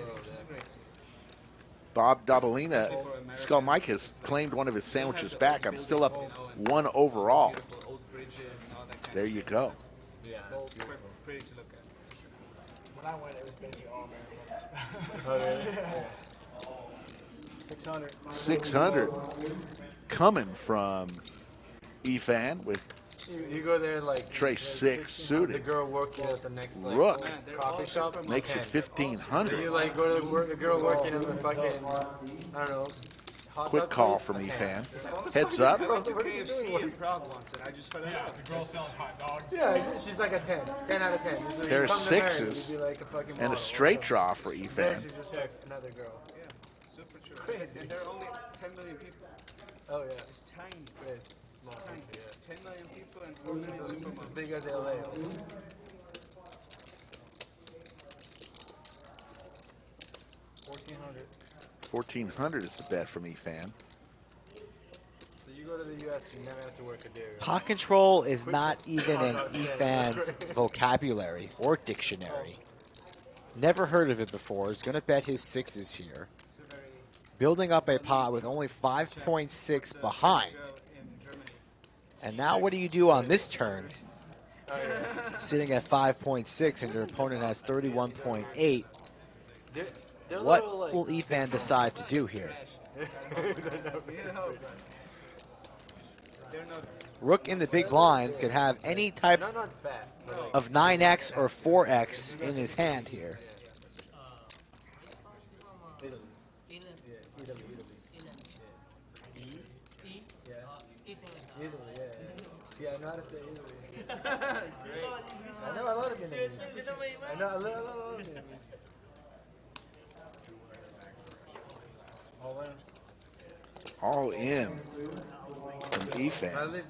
Bob Dabalina, Skull Mike has claimed one of his sandwiches back. I'm still up 1 overall. There you go. Yeah, that's beautiful. Pretty to look at. When I went, it was basically all Americans. Oh, really? Yeah. 600. 600 coming from Efan with You go there like Trey 6 suited. the girl working at the next like, Rook coffee shop makes it 1,500. You like go to the girl working in the fucking, I don't know. Quick call from Efan. Heads up. KFC in Prague once, and I just fell in love. The girl selling hot dogs. Yeah, she's like a 10. 10 out of 10. Usually you There's come to her, sixes you'd be like a fucking and a model. straight draw for There Efan. she's just like another girl. Yeah, super true. Crazy. And there are only 10 million people. Oh yeah. It's tiny. It's small. Tiny. Yeah. 10 million people and 4 million It's as supermarkets. big as LA. 1,400 is the bet from Efan. So you go to the US, you never have to work a day. Pot control is not even in Efan's vocabulary or dictionary. Never heard of it before. Is going to bet his sixes here. Building up a pot with only 5.6 behind. And now what do you do on this turn? Sitting at 5.6 and your opponent has 31.8. What will Efan decide to do here? Rook in the big blind could have any type of 9x or 4x in his hand here. Yeah, I know how to say Italy. I know a lot of Vietnamese. I know a lot of Vietnamese. All in from Efan.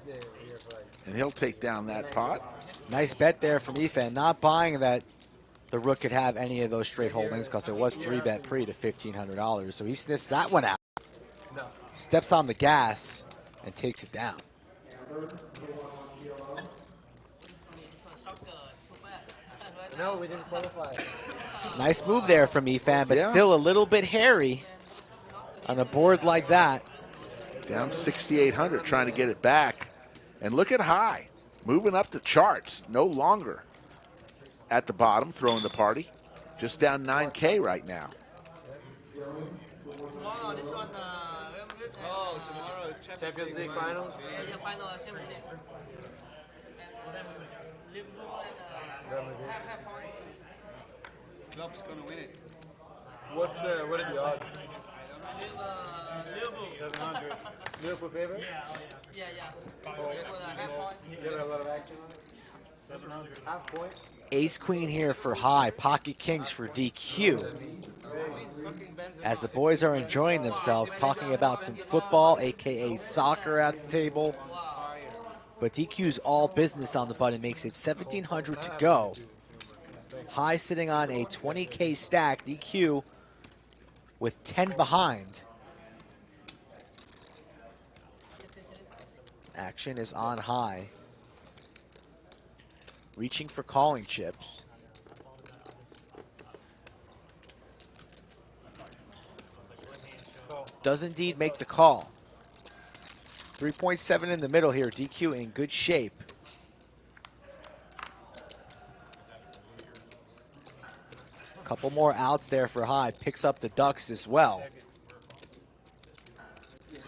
And he'll take down that pot. Nice bet there from Efan. Not buying that the Rook could have any of those straight holdings because it was 3-bet pre to $1,500. So he sniffs that one out. Steps on the gas and takes it down. No, we didn't qualify. Nice move there from Efan, but Yeah. still a little bit hairy on a board like that. Down 6,800, trying to get it back. And look at High, moving up the charts. No longer at the bottom, throwing the party. Just down 9K right now. Tomorrow, this one, Tomorrow is Champions League finals. yeah, final Champions League. Liverpool and have point. Club's gonna win it. What are the odds? Liverpool. 700. Liverpool favorite? Yeah. Liverpool have point. You have a lot of action on it? 700. Half point. Ace Queen here for High, Pocket Kings for DQ. As the boys are enjoying themselves, talking about some football, aka soccer at the table. But DQ's all business on the button makes it 1,700 to go. High sitting on a 20K stack, DQ with 10 behind. Action is on High. Reaching for calling chips. Does indeed make the call. 3.7 in the middle here. DQ in good shape. Couple more outs there for High. Picks up the ducks as well.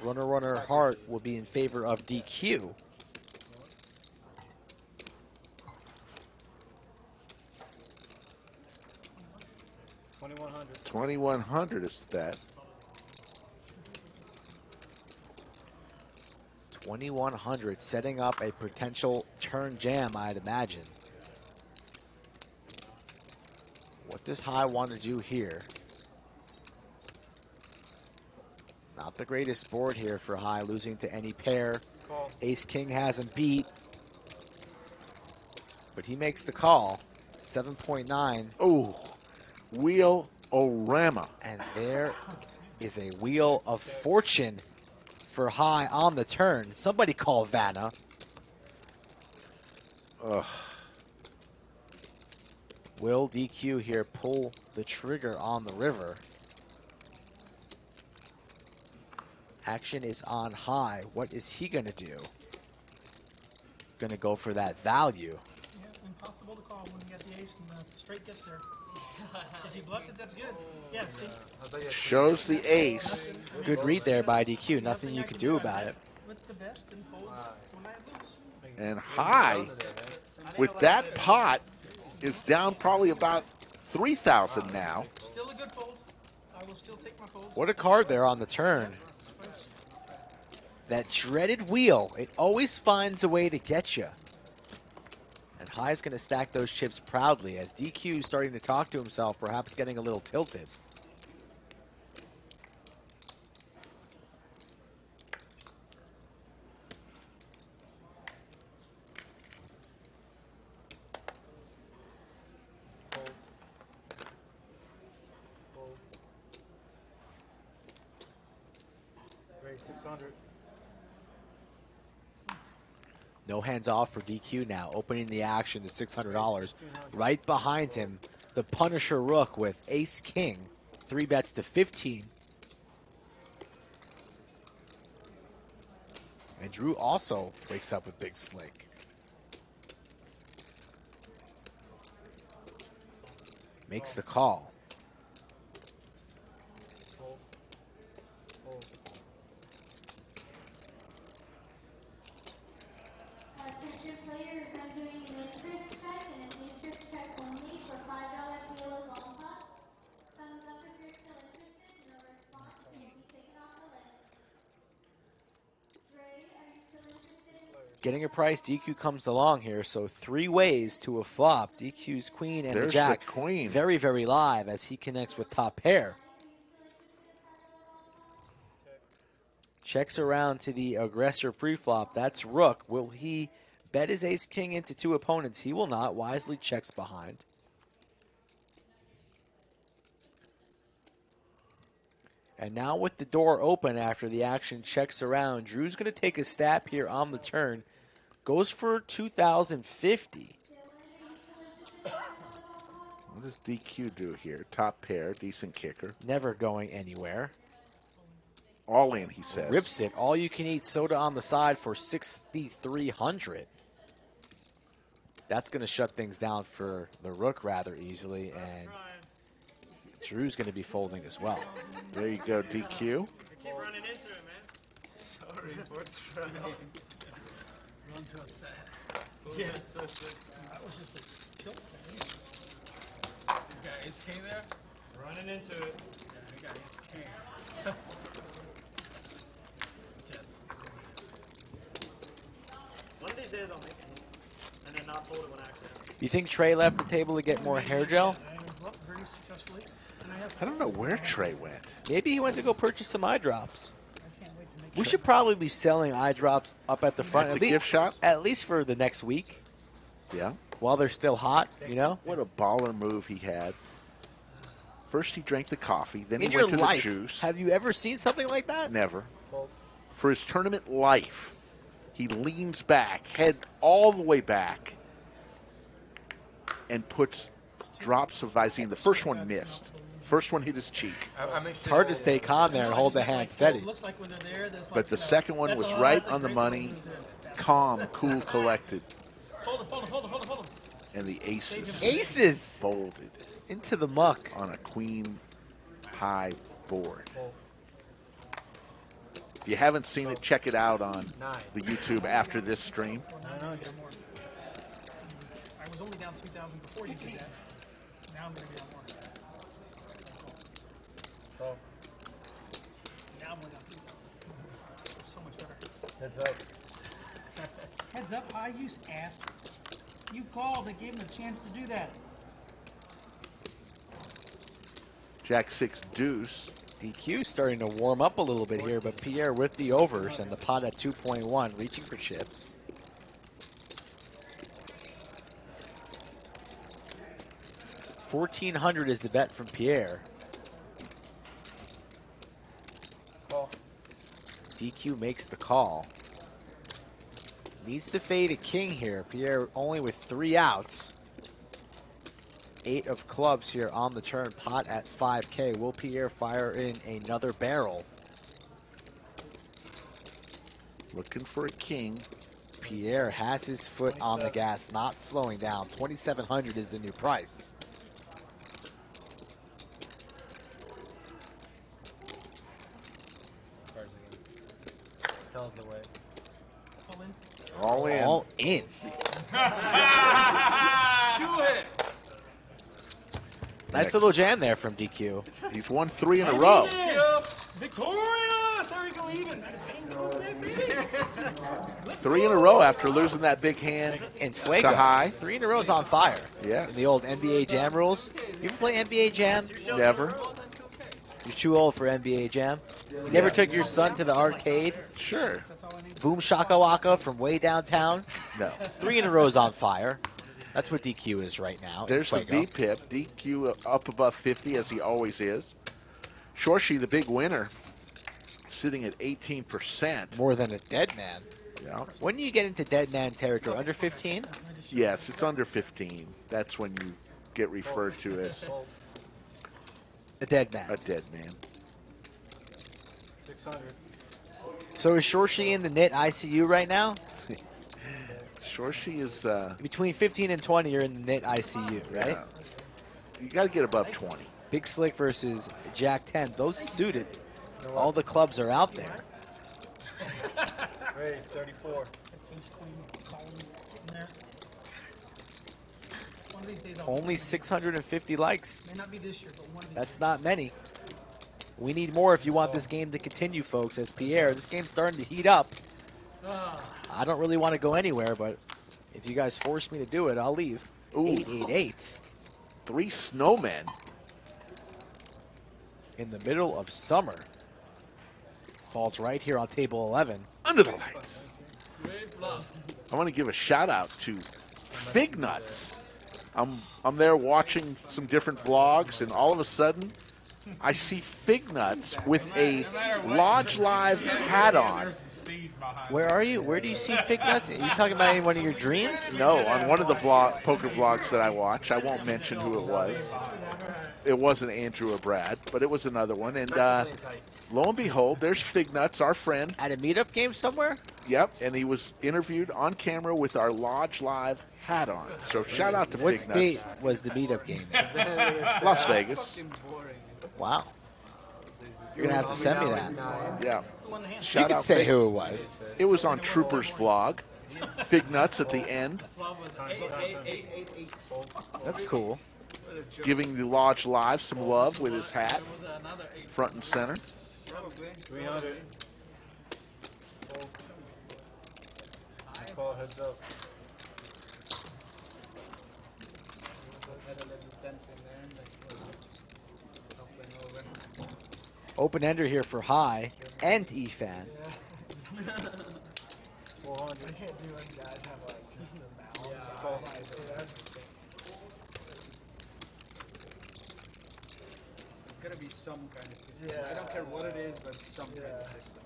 Runner heart will be in favor of DQ. $2,100 is that. 2,100, setting up a potential turn jam, I'd imagine. What does High want to do here? Not the greatest board here for High, losing to any pair. Ace King has him beat. But he makes the call. 7.9. Oh, wheel-o-rama. And there is a wheel of fortune for High on the turn. Somebody call Vanna. Ugh. Will DQ here pull the trigger on the river? Action is on High. What is he going to do? Going to go for that value. Yeah, impossible to call when you got the ace and the straight gets there. If you bluffed it, that's good. Yeah, see? Shows the ace. Good read there by DQ. Nothing you can do about it. With the best and fold when I lose. And high, with that pot, is down probably about 3,000 now. Still a good fold. I will still take my folds. What a card there on the turn. That dreaded wheel, it always finds a way to get you. And High's going to stack those chips proudly as DQ is starting to talk to himself, perhaps getting a little tilted. Raise 600. No hands off for DQ now, opening the action to $600. Right behind him, the Punisher Rook with Ace King. 3 bets to 15. And Drew also wakes up with Big Slink. Makes the call. Attention players, I'm doing an interest check and an interest check only for $5 PO long pot. Thumbs up if you're still interested. No response, and you'll be taken off the list. Trey, are you still interested? Getting a price, DQ comes along here, so 3 ways to a flop. DQ's queen and There's the jack. the queen. Very, very live as he connects with top pair. Checks around to the aggressor preflop. That's Rook. Will he bet his ace king into 2 opponents? He will not. Wisely checks behind. And now with the door open after the action checks around, Drew's going to take a stab here on the turn. Goes for 2,050. What does DQ do here? Top pair, decent kicker. Never going anywhere. All in, he says. Rips it. All you can eat soda on the side for 6,300. That's going to shut things down for the Rook rather easily, and Drew's going to be folding as well. There you go, DQ. Keep running into it, man. Sorry for trying. Run to upset. Yeah, so sick. That was just a tilt You got ace king there? Running into it. Yeah, you got ace king. One of these days I'll make it. And then not fold it when I actually have it. You think Trey left the table to get more hair gel? very successfully. And I don't know where Trey went. Maybe he went to go purchase some eye drops. We should probably be selling eye drops up at the front. At the gift shop? At least for the next week. Yeah. While they're still hot, you know? What a baller move he had. First he drank the coffee, then In he your went to life, the juice. have you ever seen something like that? Never. For his tournament life, he leans back, head all the way back, and puts drops of Visine. The first one missed. First one hit his cheek. It's hard to stay calm there and hold the hand steady. But the second one was right on the money, calm, cool, collected. Hold it. And the aces. Aces! Folded. Into the muck. On a queen high board. If you haven't seen it, check it out on the YouTube after this stream. I was only down 2,000 before you did that. Now I'm going to be on more. Now I'm only down 3,000. It's so much better. Heads up. Heads up, high use ass. You called and gave him a chance to do that. Jack 6 deuce. DQ starting to warm up a little bit here, but Pierre with the overs and the pot at 2.1, reaching for chips. $1,400 is the bet from Pierre. DQ makes the call. Needs to fade a king here. Pierre only with 3 outs. 8 of clubs here on the turn. Pot at 5K. Will Pierre fire in another barrel? Looking for a king. Pierre has his foot on the gas, not slowing down. $2,700 is the new price. tells the way. All in. All in. All in. Nice little jam there from DQ. He's won 3 in a row. Victorious! There we go, even. 3 in a row after losing that big hand And Fuego, to High. 3 in a row is on fire. Yeah. In the old NBA Jam rules. You ever play NBA Jam? Never. You're too old for NBA Jam. You never took your son to the arcade? Sure. Boom Shaka Waka from way downtown? No. 3 in a row is on fire. That's what DQ is right now. There's the Fuego. V-Pip. DQ up above 50, as he always is. Shorshi, the big winner, sitting at 18%. More than a dead man. Yeah. When do you get into dead man territory? Under 15? Yes, it's under 15. That's when you get referred to as A dead man. a dead man. 600. So is Shorshi in the knit ICU right now? Shorshi is... Between 15 and 20, you're in the knit ICU, right? Yeah. You got to get above 20. Big Slick versus Jack 10. Those suited. All the clubs are out there. Raise 34. Ace, queen, column in there. One of these days I'll Only 650 likes. may not be this year, but one of these That's not many. We need more if you want this game to continue, folks. As Pierre, this game's starting to heat up. I don't really want to go anywhere, but if you guys force me to do it, I'll leave. Ooh. 888 3 snowmen. in the middle of summer. Falls right here on table 11. Under the lights. I want to give a shout out to Fig Nuts. I'm there watching some different vlogs, and all of a sudden, I see Fig Nuts with a Lodge Live hat on. Where are you? Where do you see Fig Nuts? Are you talking about in one of your dreams? No, on one of the poker vlogs that I watch. I won't mention who it was. It wasn't Andrew or Brad, but it was another one. And lo and behold, there's Fig Nuts, our friend. At a meetup game somewhere? Yep, and he was interviewed on camera with our Lodge Live hat on. So shout out to What Fig state Nuts. was the meetup game in? Las Vegas. Wow. You're going to have to send me that. Yeah. You Shout can out say Fig- who it was. It was on Trooper's vlog. Fig Nuts at the end, That's cool. giving the Lodge Live some love with his hat, front and center. 300. Call heads up. Open ender here for High and Efan. 400. I can't do when guys have like just the mouths. There's gotta be some kind of system. I don't care what it is, but some kind of system.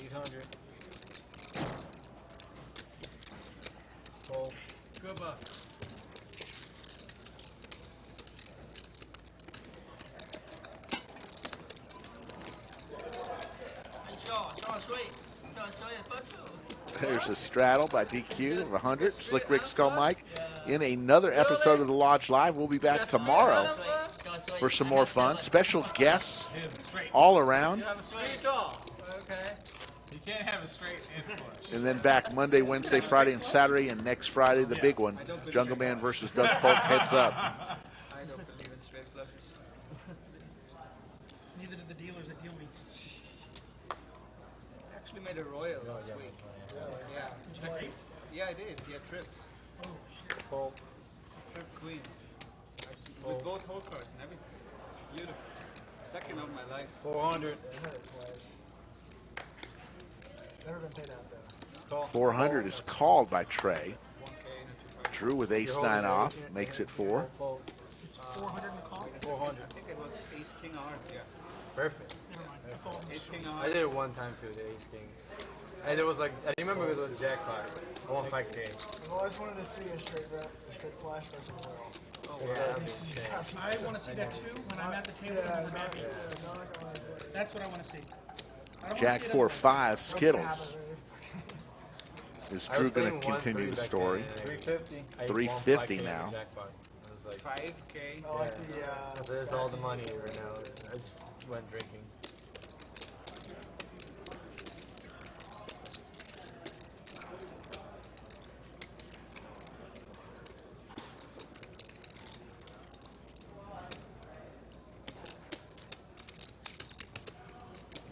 800. Call. Good buck. There's a straddle by DQ of 100. Slick Rick Skull Mike in another episode of the Lodge Live. We'll be back tomorrow for some more fun. Special guests all around. You have a straight draw. Okay. You can't have a straight and flush. And then back Monday, Wednesday, Friday, and Saturday. And next Friday, the big one. Jungle Man versus Doug Polk. Heads up. I don't believe in straight flushes. neither did the dealers that deal me. I actually made a royal last week. Yeah. Yeah, I did. Yeah, trips. Call. Trip queens. With both hole cards and everything. Beautiful. Second of my life. 400. Never been paid out though. Call. 400 is called by Trey. 1K and a 2 Drew with ace-9 off. Makes it 4. It's 400 in the call. 400. I think it was Ace King of Hearts, yeah. Perfect. Never mind. I called Ace King of I Hearts. did it one time too, the Ace King. And it was like, I remember it was a jackpot. I won 5K. I've always wanted to see a straight flash versus a royal. Yeah, that'd be insane. I want to see that too when I'm at the table. That's what I want to see. I don't Jack wanna see it 4-5 Skittles. Is I was Drew going paying to continue 130 the back story? then, and 350. I won 350 5K now. jackpot. It was was like 5K. I like the, there's all the money right now. I just went drinking.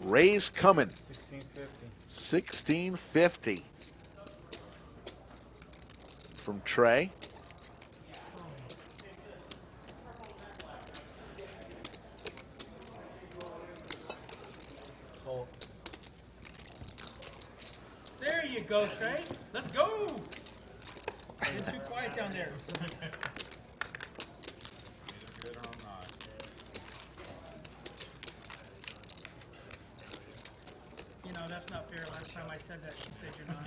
Ray's coming. 1650. 1650 from Trey. There you go, Trey. Let's go. You're too quiet down there. You know, that's not fair. Last time I said that, she said you're not.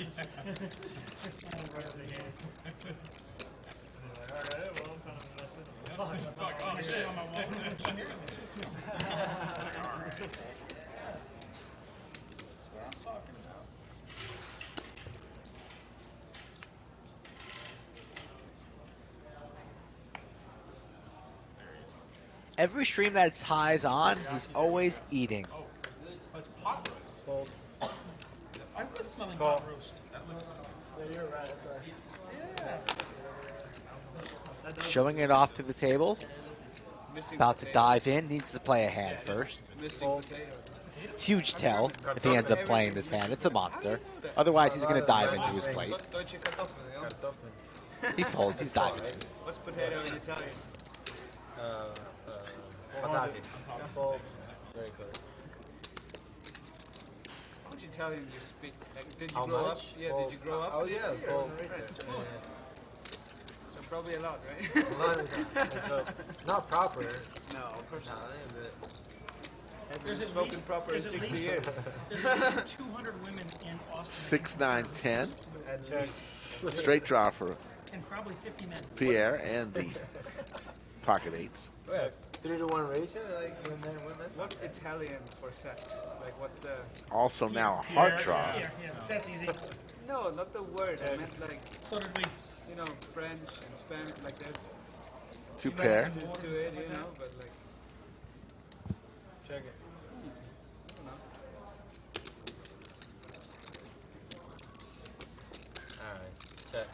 Alright, well, I'm kind of invested. Oh, shit. On my wall. Every stream that Ty's on, he's always eating. That's pot roast. I was smelling pot roast. Yeah, you're right. That's right. Showing it off to the table. About to dive in. Needs to play a hand first. Huge tell if he ends up playing this hand. It's a monster. Otherwise, he's going to dive into his plate. He folds. He's diving in. What's potato in Italian? Patate. Very close. How much Italian do you speak? Like, did you How grow much? up? Yeah, did you grow up? Oh yeah. Well, So probably a lot, right? not proper. No, of course not. There's Hasn't at spoken least- proper in there's at 60 least- years. There's at least 200 women in Austin. 6-9-10. Check. Straight draw for And probably 50 men. Pierre and the pocket eights. Yeah, 3-to-1 ratio, like men, women. What's Italian for sex? Like, what's the? Also now a heart draw. Yeah, that's easy. No, not the word. I meant like. So did we. You know, French and Spanish. Like there's. Two pair. To it, you know, but like. Check it. I don't know. Alright, check.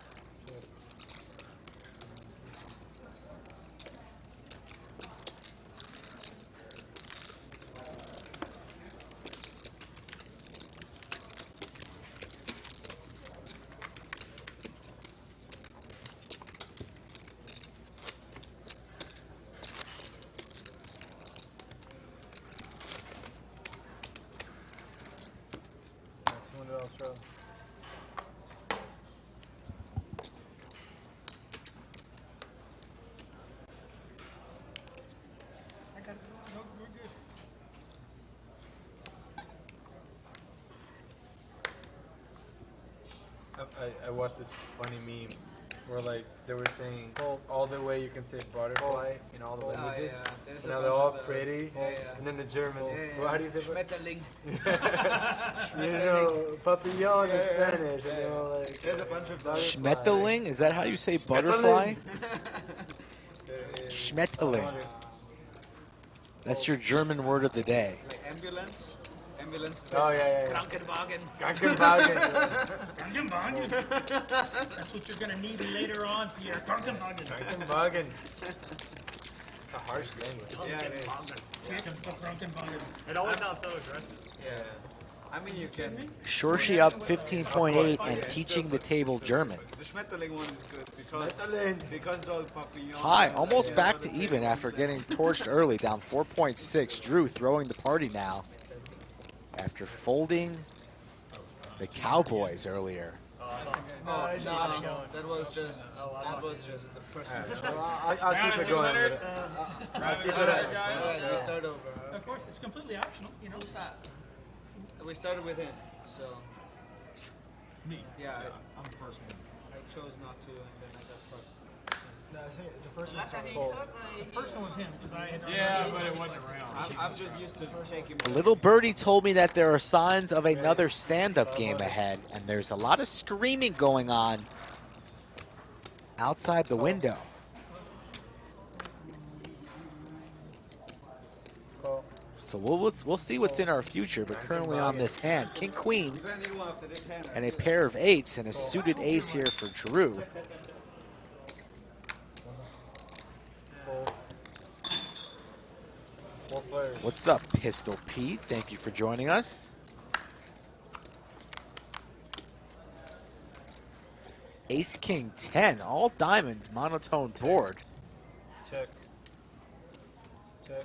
I got no, we're good. I watched this funny meme where like they were saying all the way you can say butterfly in all the languages. yeah. There's And a now they're bunch all of those. pretty. Yeah, yeah. And then the Germans. Yeah, Well, how do you say Schmetterling. You know, papillon in Spanish. Yeah, You know, like There's a bunch of those. Schmetterling? Is that how you say butterfly? Schmetterling. That's your German word of the day. Like ambulance. Ambulance. Oh, yeah. Krankenwagen. Krankenwagen. Krankenwagen. That's what you're going to need later on, Pierre. Krankenwagen. Krankenwagen. It's a harsh language. Yeah, it is. Krankenwagen. It always sounds so aggressive. Yeah. I mean, you can. Shorshi up 15.8 and teaching the table German. The Schmetterling one is good because it's all papillon. High, almost back to even after getting torched early, down 4.6. Drew throwing the party now after folding the Cowboys earlier. No, that was just the personal choice. I'll keep it going. I'll keep it up. Alright, we start over. Of course, it's completely optional. You know. We started with him, so. Me. Yeah, I'm the first one. I chose not to, and then I got fucked. No, I think the first one started. The first one was him because I had. Yeah, but it wasn't around. I'm just used to taking. Little Birdie told me that there are signs of another stand-up game ahead, and there's a lot of screaming going on outside the window. So we'll see what's in our future, but currently on this hand, King Queen and a pair of eights and a suited ace here for Drew. What's up, Pistol Pete? Thank you for joining us. Ace King 10, all diamonds, monotone board. Check. Check.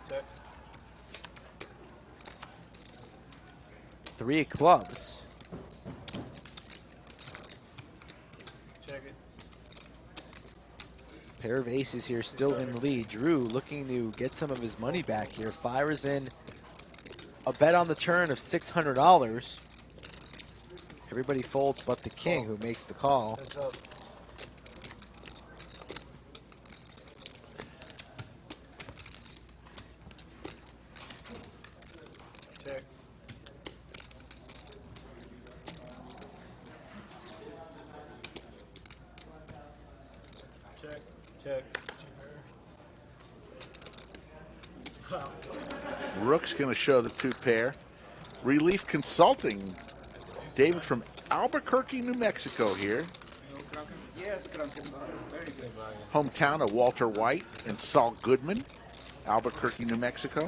Check. 3 of clubs. Check it. Pair of aces here still in the lead. Drew looking to get some of his money back here. Fires in a bet on the turn of $600. Everybody folds but the king, who makes the call. Check. Check. Check. Rook's going to show the 2 pair. Relief Consulting. David from Albuquerque, New Mexico here. Yes, very good. Hometown of Walter White and Saul Goodman, Albuquerque, New Mexico.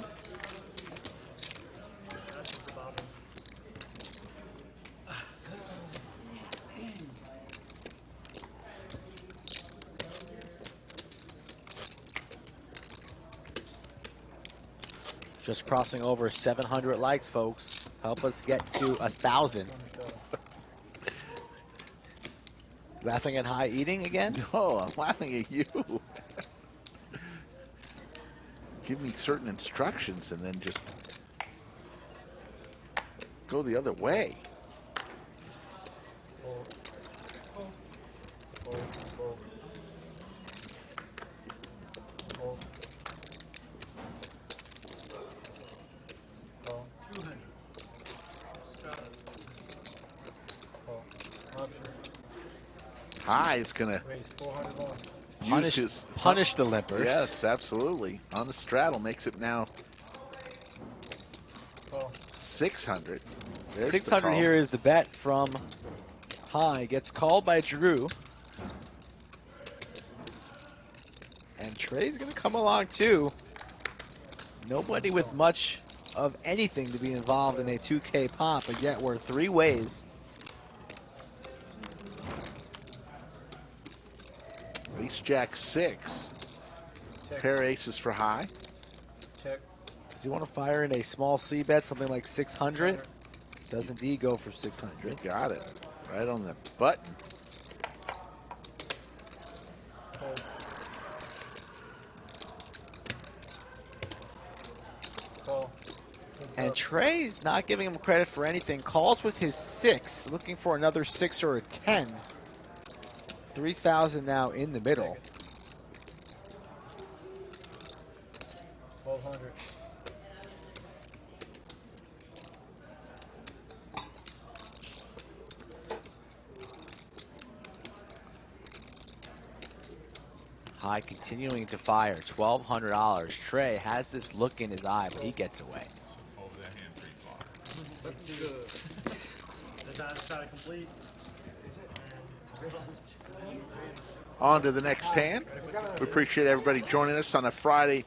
Just crossing over 700 likes, folks. Help us get to 1,000. Laughing at high eating again? No, I'm laughing at you. Give me certain instructions and then just go the other way. High is going to punish the limpers. Yes, absolutely. On the straddle makes it now 600. There's 600 here is the bet from High. Gets called by Drew. And Trey's going to come along too. Nobody with much of anything to be involved in a 2K pop, but yet we're 3 ways. Ace Jack 6. Pair aces for High. Check. Does he want to fire in a small C bet, something like 600? Does indeed go for 600. Got it. Right on the button. And Trey's not giving him credit for anything. Calls with his 6, looking for another 6 or a 10. 3,000 now in the middle. 1,200. High continuing to fire, $1,200. Trey has this look in his eye, but he gets away. That's good. That's how to complete. On to the next hand. We appreciate everybody joining us on a Friday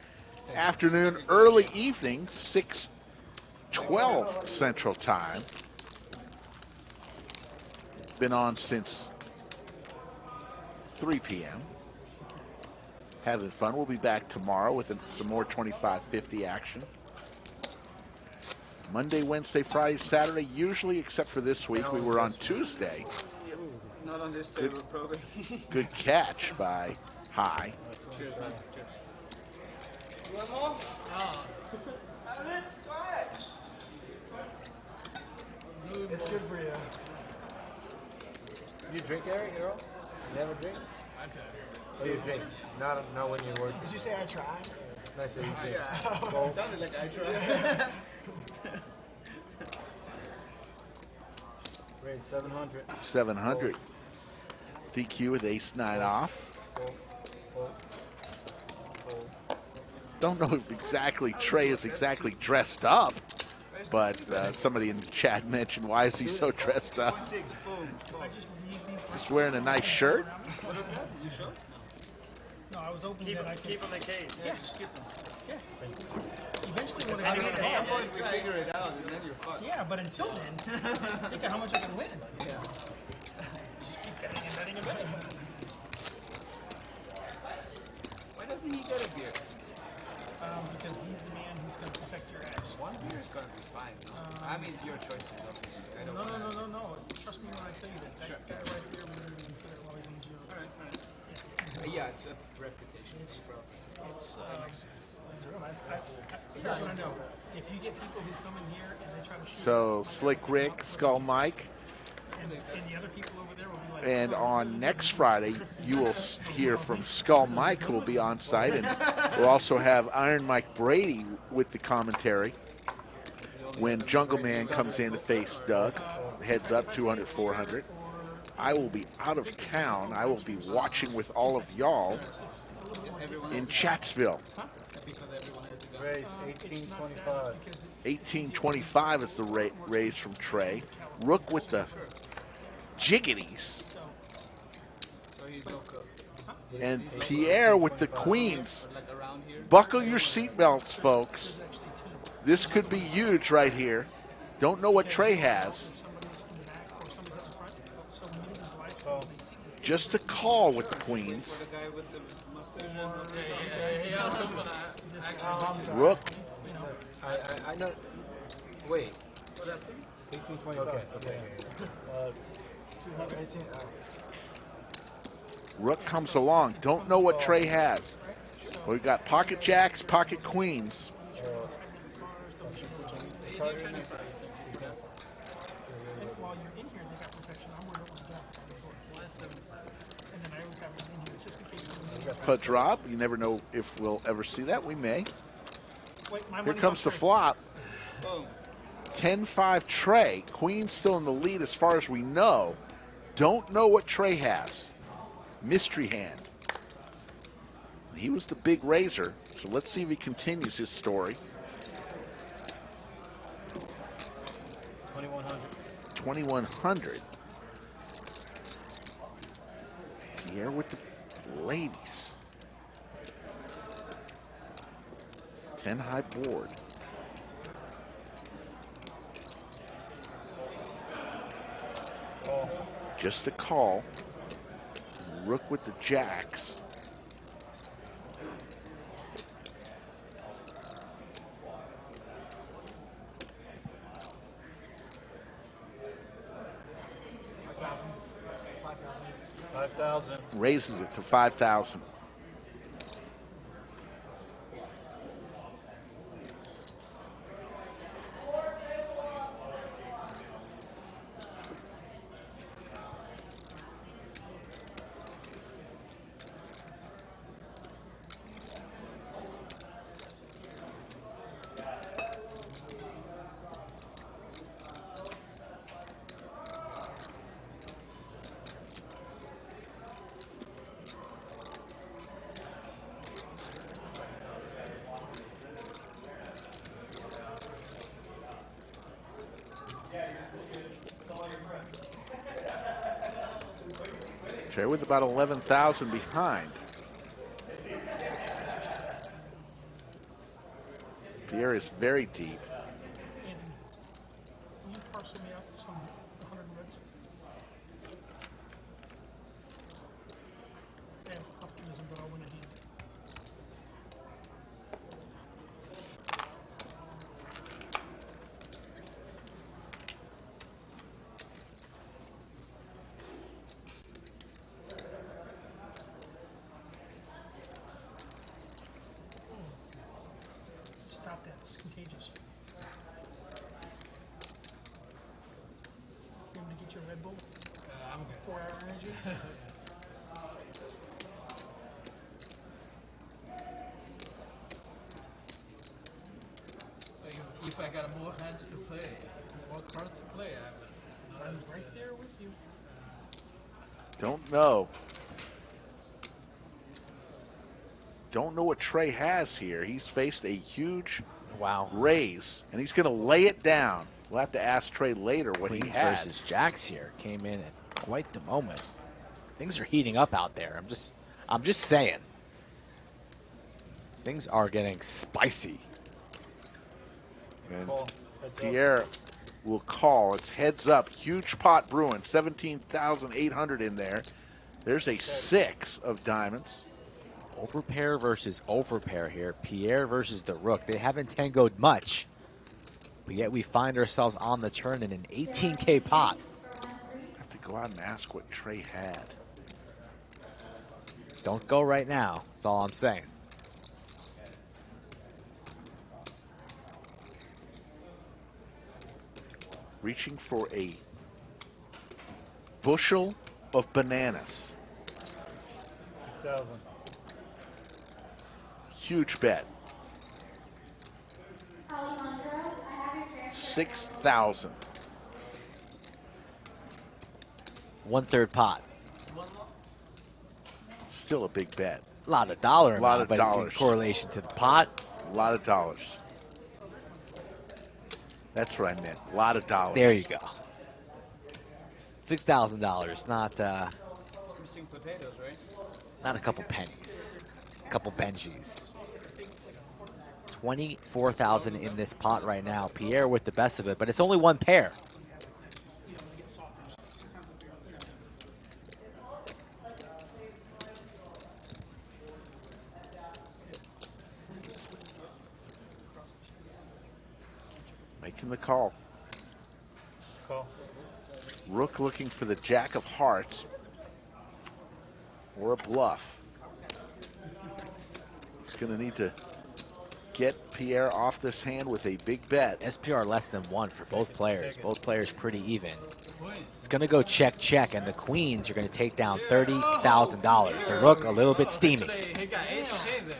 afternoon, early evening, 6:12 Central Time. Been on since 3 p.m. Having fun. We'll be back tomorrow with some more 25-50 action. Monday, Wednesday, Friday, Saturday, usually, except for this week. We were on Tuesday. Not on this table, probably. Good catch by High. Cheers, man. Cheers. You want more? It's good for you. You drink, Eric, at all? You have a drink? I try. Oh, you drink. Not when you're working. Did you say I tried? Nice that you drink. Yeah. It sounded like I tried. Raise 700. 700. DQ with ace-9 off. Don't know if exactly Trey is exactly dressed up, but somebody in the chat mentioned, why is he so dressed up? Just wearing a nice shirt? What is that? You sure? No, I was hoping Keep that them, I could. keep them in the case. Yeah. Just keep them. Yeah. Eventually, when I I mean, get at some point we figure it out, and then you're fucked. Yeah, but until then, think of how much I can win. Yeah. Just keep betting and betting and betting. Why doesn't he get a beer? Because he's the man who's going to protect your ass. One beer is going to be fine. I mean, it's your choices, obviously. I don't No. Trust me when I tell you that. That guy right there, we're going to consider while he's in jail. All right. Yeah, it's a reputation. It's real. Here's what I know. If you get people who come in here and they try to shoot, So Slick Rick, Skull Mike, and the other people over there will be like, and on next Friday, you will hear from Skull Mike, who will be on site, and we'll also have Iron Mike Brady with the commentary when Jungle Man comes in to face Doug. Heads up, 200, 400. I will be out of town. I will be watching with all of y'all in Chatsville. Raise 1825. 1825 is the raise from Trey. Rook with the jiggities. And Pierre with the queens. Buckle your seatbelts, folks. This could be huge right here. Don't know what Trey has. Just a call with the queens. Rook. I know. Wait. 1825. Okay. 218. Rook comes along. Don't know what Trey has. We've got pocket jacks, pocket queens. Put drop. You never know if we'll ever see that. We may. Here comes the flop. 10-5 Trey. Queen still in the lead as far as we know. Don't know what Trey has. Mystery hand. He was the big raiser, so let's see if he continues his story. 2100. 2100. Pierre with the ladies. 10 high board. Just a call. Rook with the jacks. Raises it to 5,000. Trey with about 11,000 behind. Pierre is very deep. Stop that. It's contagious. You want me to get your Red Bull? I'm good. 4-hour energy? If I got more hands to play, more cards to play, I'm right there with you. Don't know. Don't know what Trey has here. He's faced a huge raise, and he's going to lay it down. We'll have to ask Trey later what Queens he had. versus Jacks here came in at quite the moment. Things are heating up out there. I'm just saying. Things are getting spicy. And Pierre will call. It's heads up. Huge pot brewing. 17,800 in there. There's a 6 of diamonds. Overpair versus overpair here. Pierre versus the Rook. They haven't tangoed much, but yet we find ourselves on the turn in an 18K pot. I have to go out and ask what Trey had. Don't go right now. That's all I'm saying. Reaching for a bushel of bananas. 6,000. Huge bet. 6,000. 1/3 pot. Still a big bet. A lot of dollar amount, A lot of but dollars. in correlation to the pot. A lot of dollars. That's what I meant. A lot of dollars. There you go. $6,000. Not Missing potatoes, right? not a couple pennies. A couple Benjis. 24,000 in this pot right now. Pierre with the best of it, but it's only one pair. Making the call. Call. Rook looking for the jack of hearts or a bluff. He's going to need to get Pierre off this hand with a big bet. SPR less than 1 for both players. Both players pretty even. It's going to go check, check, and the queens are going to take down $30,000. The Rook a little bit steamy. He got ace 10 there.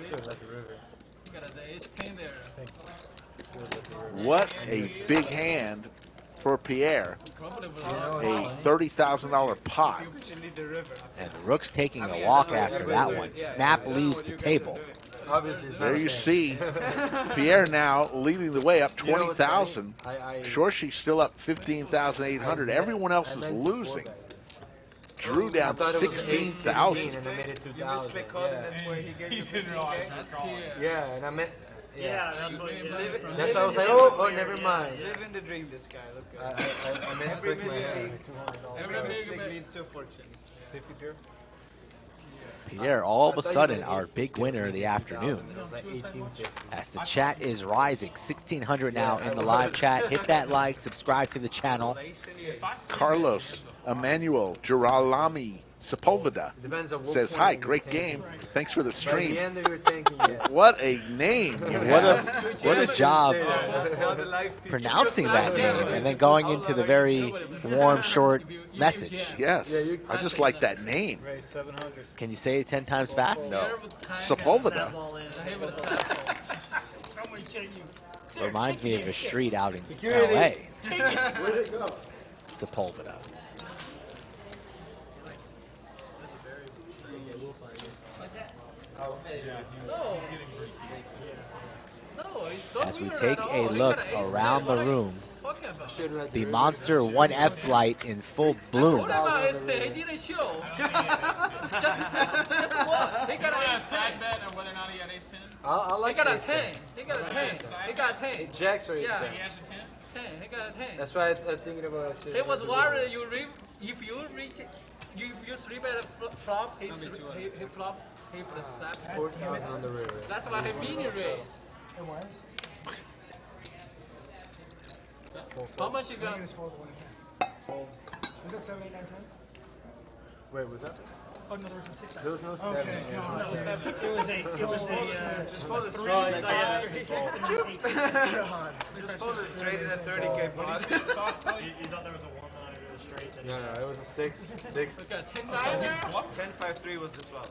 He got an ace 10 there. What a big hand for Pierre. A $30,000 pot. And the Rook's taking a walk after that one. Snap leaves the table. There you see Pierre now leading the way up 20,000. Shorshi still up 15,800. Everyone else is losing. Drew down 16,000. You misclick code and that's why he gave you 15K? Yeah, and I meant. Yeah, that's what you did. That's why I was like, oh, never mind. Living the dream, this guy. Look I Every misclicked my mistake, hand. every mistake leads to fortune. 50 pure? Pierre, all of a sudden, our big winner of the afternoon. As the chat is rising, 1,600 now in the live chat. Hit that like, subscribe to the channel. Carlos Emmanuel Girolami Sepulveda says, hi, great game. Thanks for the stream. What a name. What a job pronouncing that name and then going into the very warm, short message. Yes, I just like that name. Can you say it 10 times fast? No. Sepulveda. Reminds me of a street out in LA. Sepulveda. As we take a look around the room, the Monster 1F flight in full bloom. He didn't show. Just what? He got an ace 10. I like He got a ace 10. He got a 10. He got a 10. Jacks or ace Yeah. 10? He has a 10. 10. He got a 10. That's why I'm thinking about that shit. He was worried if you reach, if you sleep at a flop, he flop, he put a slap. 4,000 on the river. That's why he mini raised. It was. How much you got? Was it 7, 8, 9, 10? Wait, was that? Oh, no, there was a 6. There was no 7. Okay, God. It was a, just fold it three, straight. like, yeah, 6 and 8. God. Just fold it straight in a 30K pot. You thought there was a 1 on it, straight. No, it was a 6. 6. Look at 10-9 there. 10-5-3 was the flop.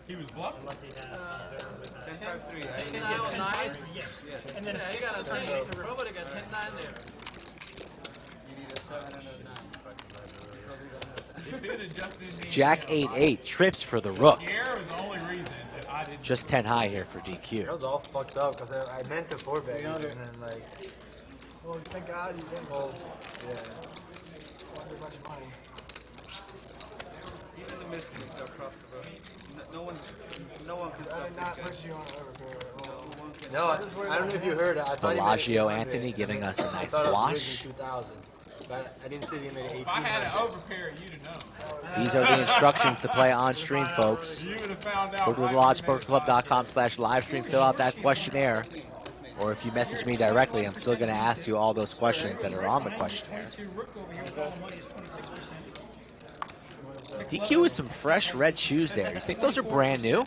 He was bluffing? Unless he had 10-5-3. 10-9. Yes. Yes. And then Yeah, he got a 10. Probably got 10-9 there. You need a 7 and a 9. Jack 8-8 trips for the rook. The error was the only reason that I didn't. Just 10 high here for DQ. That was all fucked up because I meant to 4-bet and then like. Well, thank God you didn't. Well, yeah. Too much money. Even the misclicks are profitable. No one can I did not push you on overpair at all. No, I don't know if you heard it. I thought Bellagio Anthony giving us a nice squash. 2000, but I didn't see him at 18. If I had an overpair, you'd have known. These are the instructions to play on stream, folks. You would have found out. Go to lodgepokerclub.com/livestream, fill out that questionnaire. Or if you message me directly, I'm still going to ask you all those questions that are on the questionnaire. DQ with some fresh red shoes there. You think those are brand new?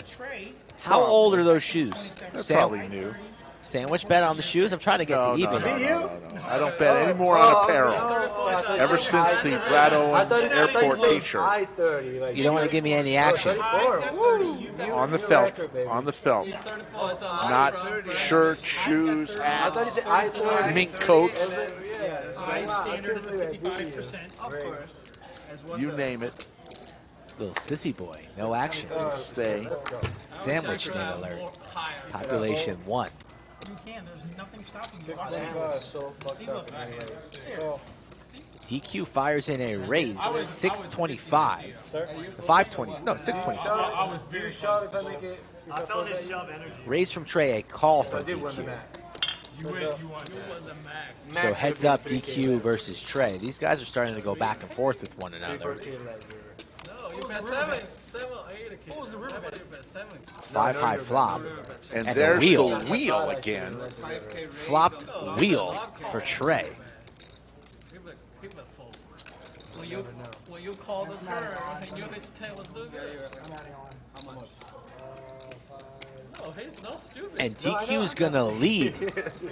How old are those shoes? They're probably new. Sandwich bet on the shoes? I'm trying to get the even. No. I don't bet any more on apparel. Ever since the Brad Owen airport t-shirt. You don't want to give me any action. On the felt. On the felt. Not shirts, shoes, hats, mink coats. High standard at the 55%. Of course. You name it. Little sissy boy. No action. Stay. Sandwich name alert. Population 1. You can. There's nothing stopping you. DQ fires in a raise. 625. 520. No, 625. I was very close. I felt his shove energy. Raise from Trey. A call from DQ. You won the max. So heads up DQ versus Trey. These guys are starting to go back and forth with one another. No, you bet 7, 8. What was the river bet? 5 high flop. And the there's wheel. the wheel again. Flopped wheel for Trey. When you call the turn, and you this tail was doing good. No, he's no stupid. And DQ's gonna lead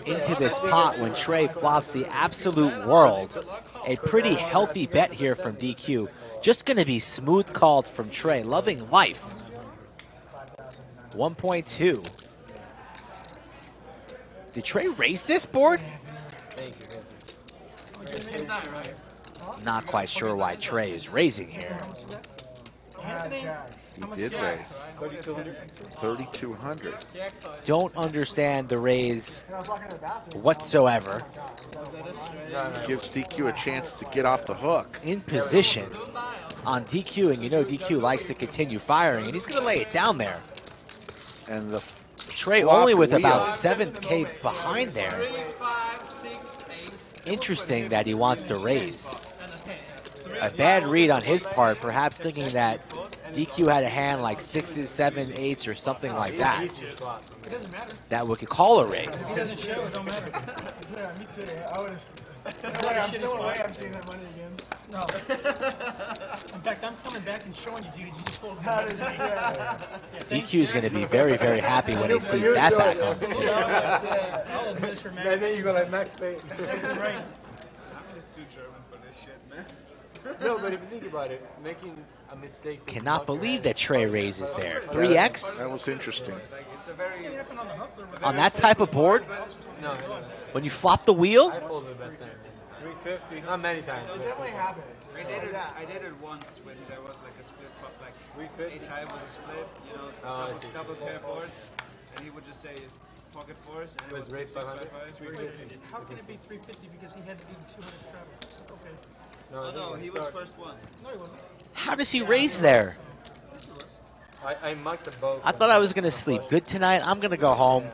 into this pot when Trey flops the absolute world. A pretty healthy bet here from DQ. Just gonna be smooth called from Trey. Loving life. 1.2. Did Trey raise this board? Not quite sure why Trey is raising here. He did raise. 3,200. Don't understand the raise whatsoever. Gives DQ a chance to get off the hook. In position on DQ, and you know DQ likes to continue firing, and he's going to lay it down there. And the Trey only with about 7K behind there. Interesting that he wants to raise. A bad read on his part, perhaps thinking that DQ had a hand like 6s, 7s, 8s, or something like that. That we could call a raise. It doesn't show, it don't matter. Yeah, me too. I'm still away. I'm seeing that money again. No. In fact, I'm coming back and showing you, dude. You just told me. DQ is going to be very, very happy when he sees that back on the table. I'll admit for Max. And then you go like Max Payne. Right. I'm just too German for this shit, man. No, but if you think about it, making a mistake. Cannot believe that Trey raises there. 3x? That was interesting. On that type of board? No. When you flop the wheel? I fold the best time. 350. Not many times. It definitely happens. I did it once when there was like a split pop, like ace high was a split, you know, double pair board, and he would just say pocket fours, and it was raised 500. How can it be 350 because he had to be 200 travel? Okay. No, he was first one. No, he wasn't. How does he raise there? I mucked the boat. I thought I was going to sleep good tonight. I'm going to go home.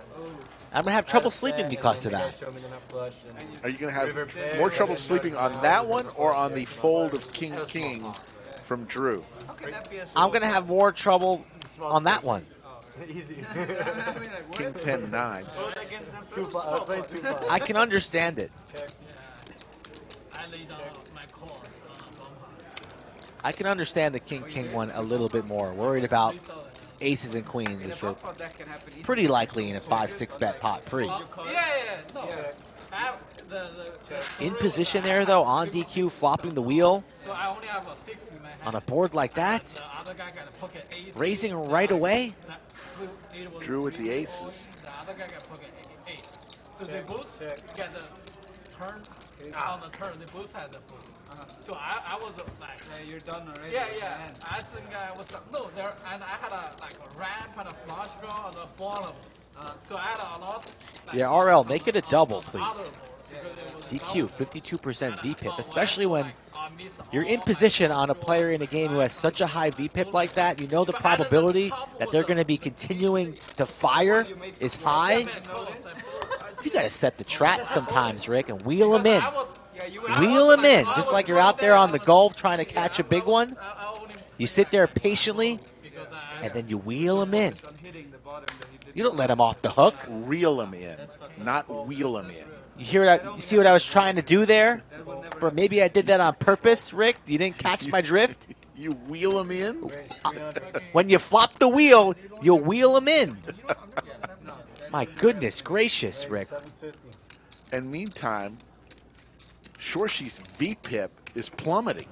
I'm going to have trouble sleeping because of that. Are you going to have more trouble sleeping on that one or on the fold of King King from Drew? I'm going to have more trouble on that one. Easy. King 10-9. I can understand it. I can understand the King one a little bit more. Worried about aces and queens, which are pretty likely in a 5-6 bet pot pre. In position there though, on DQ, flopping the wheel. On a board like that, raising right away. Drew with the aces. The other guy got pocket ace. Because they both get the turn on the turn, they both had the fold. So I was like, yeah, you're done already. Yeah, yeah. I think I was no there, and I had a ramp and a flush draw on the bottom. So I had a lot. Yeah, RL, make it a double, please. DQ, 52% VPIP, especially when you're in position on a player in a game who has such a high VPIP like that. You know the probability that they're going to be continuing to fire is high. You got to set the trap sometimes, Rick, and wheel them in. Wheel them in, just like you're out there on the Gulf trying to catch a big one. You sit there patiently, and then you wheel them in. You don't let them off the hook. Reel them in, not wheel them in. You hear that? You see what I was trying to do there? Or maybe I did that on purpose, Rick. You didn't catch my drift. You wheel them in. When you flop the wheel, you wheel them in. My goodness gracious, Rick. And meantime, Shorshi's VPIP is plummeting.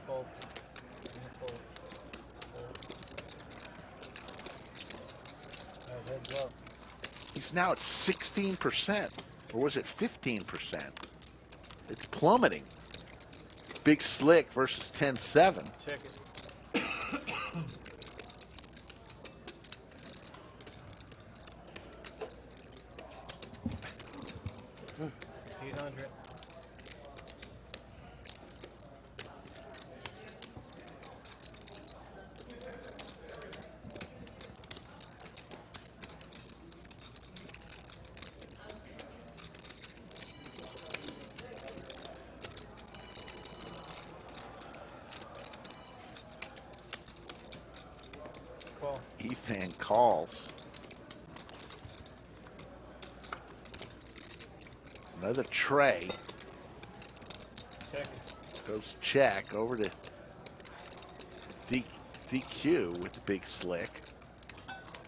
He's now at 16%. Or was it 15%? It's plummeting. Big Slick versus 10-7. Check it. 800. Efan calls. Another Trey. Check. Goes check over to DQ with the Big Slick.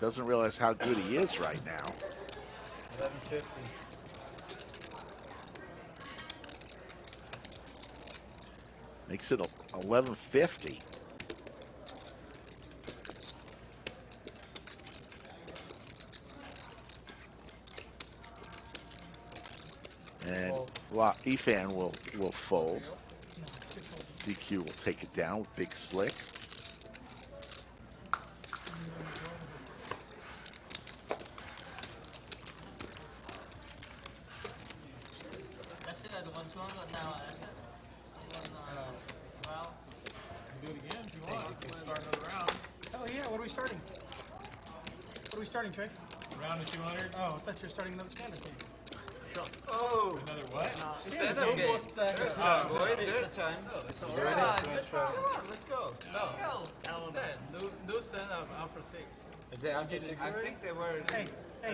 Doesn't realize how good he is right now. 1150. Makes it 1150. And Efan will fold. DQ will take it down with Big Slick. Do it again if you want. Start another round. Oh yeah, what are we starting? What are we starting, Trey? Round of 200. Oh, I thought you were starting another standard game. Oh! Another what? Stand up game. Third time, boy. Third time. Come on, let's go. No stand up after 6. Is that after 6? I think they were a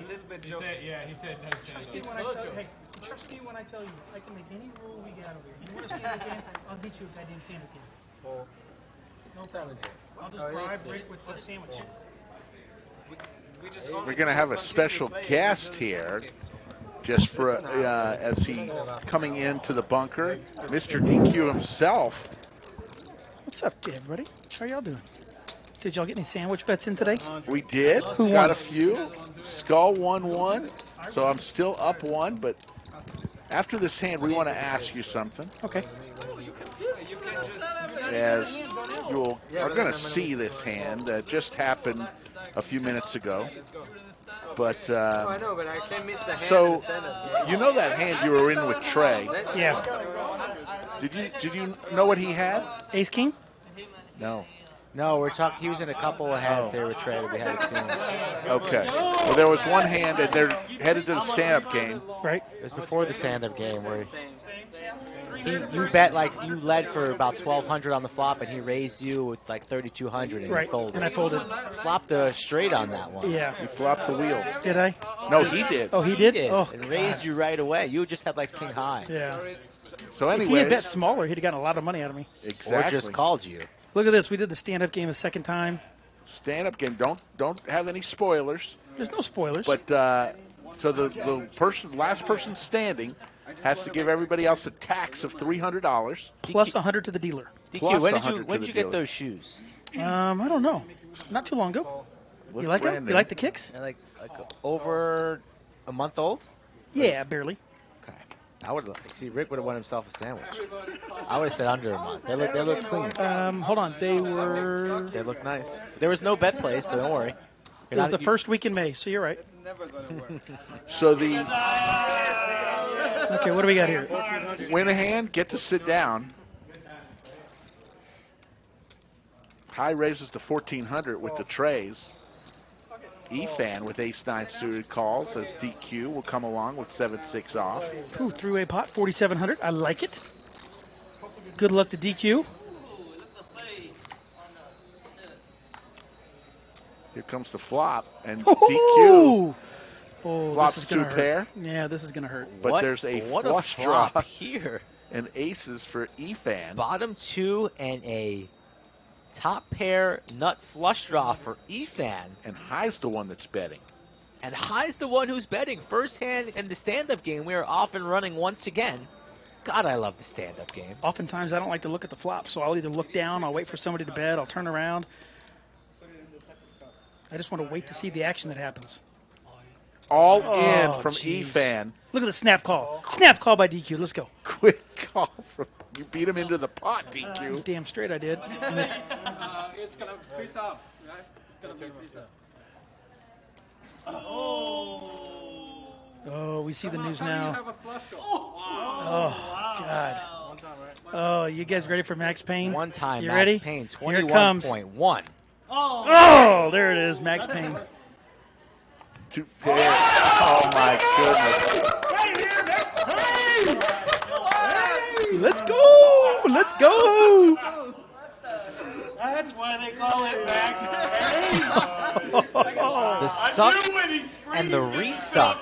little bit joking. He said no stand Trust me when I tell you. Hey, trust me when I tell you. I can make any rule we get over here. You want a stand up game? I'll get you a goddamn stand up game. No problem. I'll just bribe Rick with the sandwich. We're going to have a special guest here, just for as he coming into the bunker, Mr. DQ himself. What's up, everybody? How y'all doing? Did y'all get any sandwich bets in today? We did. Who got won? a few. Skull won one, so I'm still up one. But after this hand, we want to ask you something. Okay. As you are going to see this hand that just happened a few minutes ago. But I know, but I can't miss the hand. so you know that hand you were in with Trey. Yeah. Did you know what he had? Ace King? No. No, we're talking. He was in a couple of hands there with Trey that we haven't seen. Okay. Well, there was one hand, and they're headed to the stand-up game. Right. It was before the stand-up game where you bet like you led for about 1,200 on the flop, and he raised you with like 3,200, and you Right. folded. And I folded. Flopped a straight on that one. Yeah. He flopped the wheel. Did I? No, he did. Oh, he did? Oh, and raised you right away. You just had like king high. Yeah. So If he anyway, had bet smaller, he'd have gotten a lot of money out of me. exactly. Or just called you. Look at this. We did the stand-up game a second time. Stand-up game. Don't have any spoilers. There's no spoilers. But so the last person standing has to give everybody else a tax of $300 plus 100 to the dealer. DQ, when did 100 you to when the did you get dealer. those shoes? I don't know. Not too long ago. Look You like them? brand You new. like the kicks? Like over a month old? Yeah, barely. Okay. I would see. Rick would have won himself a sandwich. I would have said under a month. They look clean. Hold on, they look nice. There was no bet place, so don't worry. It was the first week in May, so you're right. It's never gonna work. So the okay, what do we got here? win a hand, get to sit down. High raises to 1,400 with the trays. Efan with ace-9 suited calls as DQ will come along with 7-6 off. Ooh, three-way pot, 4,700. I like it. Good luck to DQ. Here comes the flop, and Ooh! DQ this flops is gonna 2 hurt. pair. Yeah, this is going to hurt. But there's a what flush a flop draw here. and aces for Efan. Bottom 2 and a top pair nut flush draw for Efan. And High's the one that's betting. And High's the one who's betting. First hand in the stand-up game, we are off and running once again. God, I love the stand-up game. Oftentimes, I don't like to look at the flop, so I'll either look down, I'll wait for somebody to bet, I'll turn around. I just want to wait to see the action that happens. All in from geez. Efan. Look at the snap call. Snap call by DQ. Let's go. Quick call from you. Beat him into the pot, DQ. Damn straight I did. And it's, It's gonna freeze up, right? It's gonna be freeze up. oh, we see the news How do you now. have a flush draw? Oh, God. Oh, you guys ready for Max Payne? One time, you Max ready? Payne, Here it comes. 21.1. Oh, there it is, Max Payne. 2 pair. Oh, my goodness. Let's go. Let's go. That's why they call it Max. The suck and the resuck.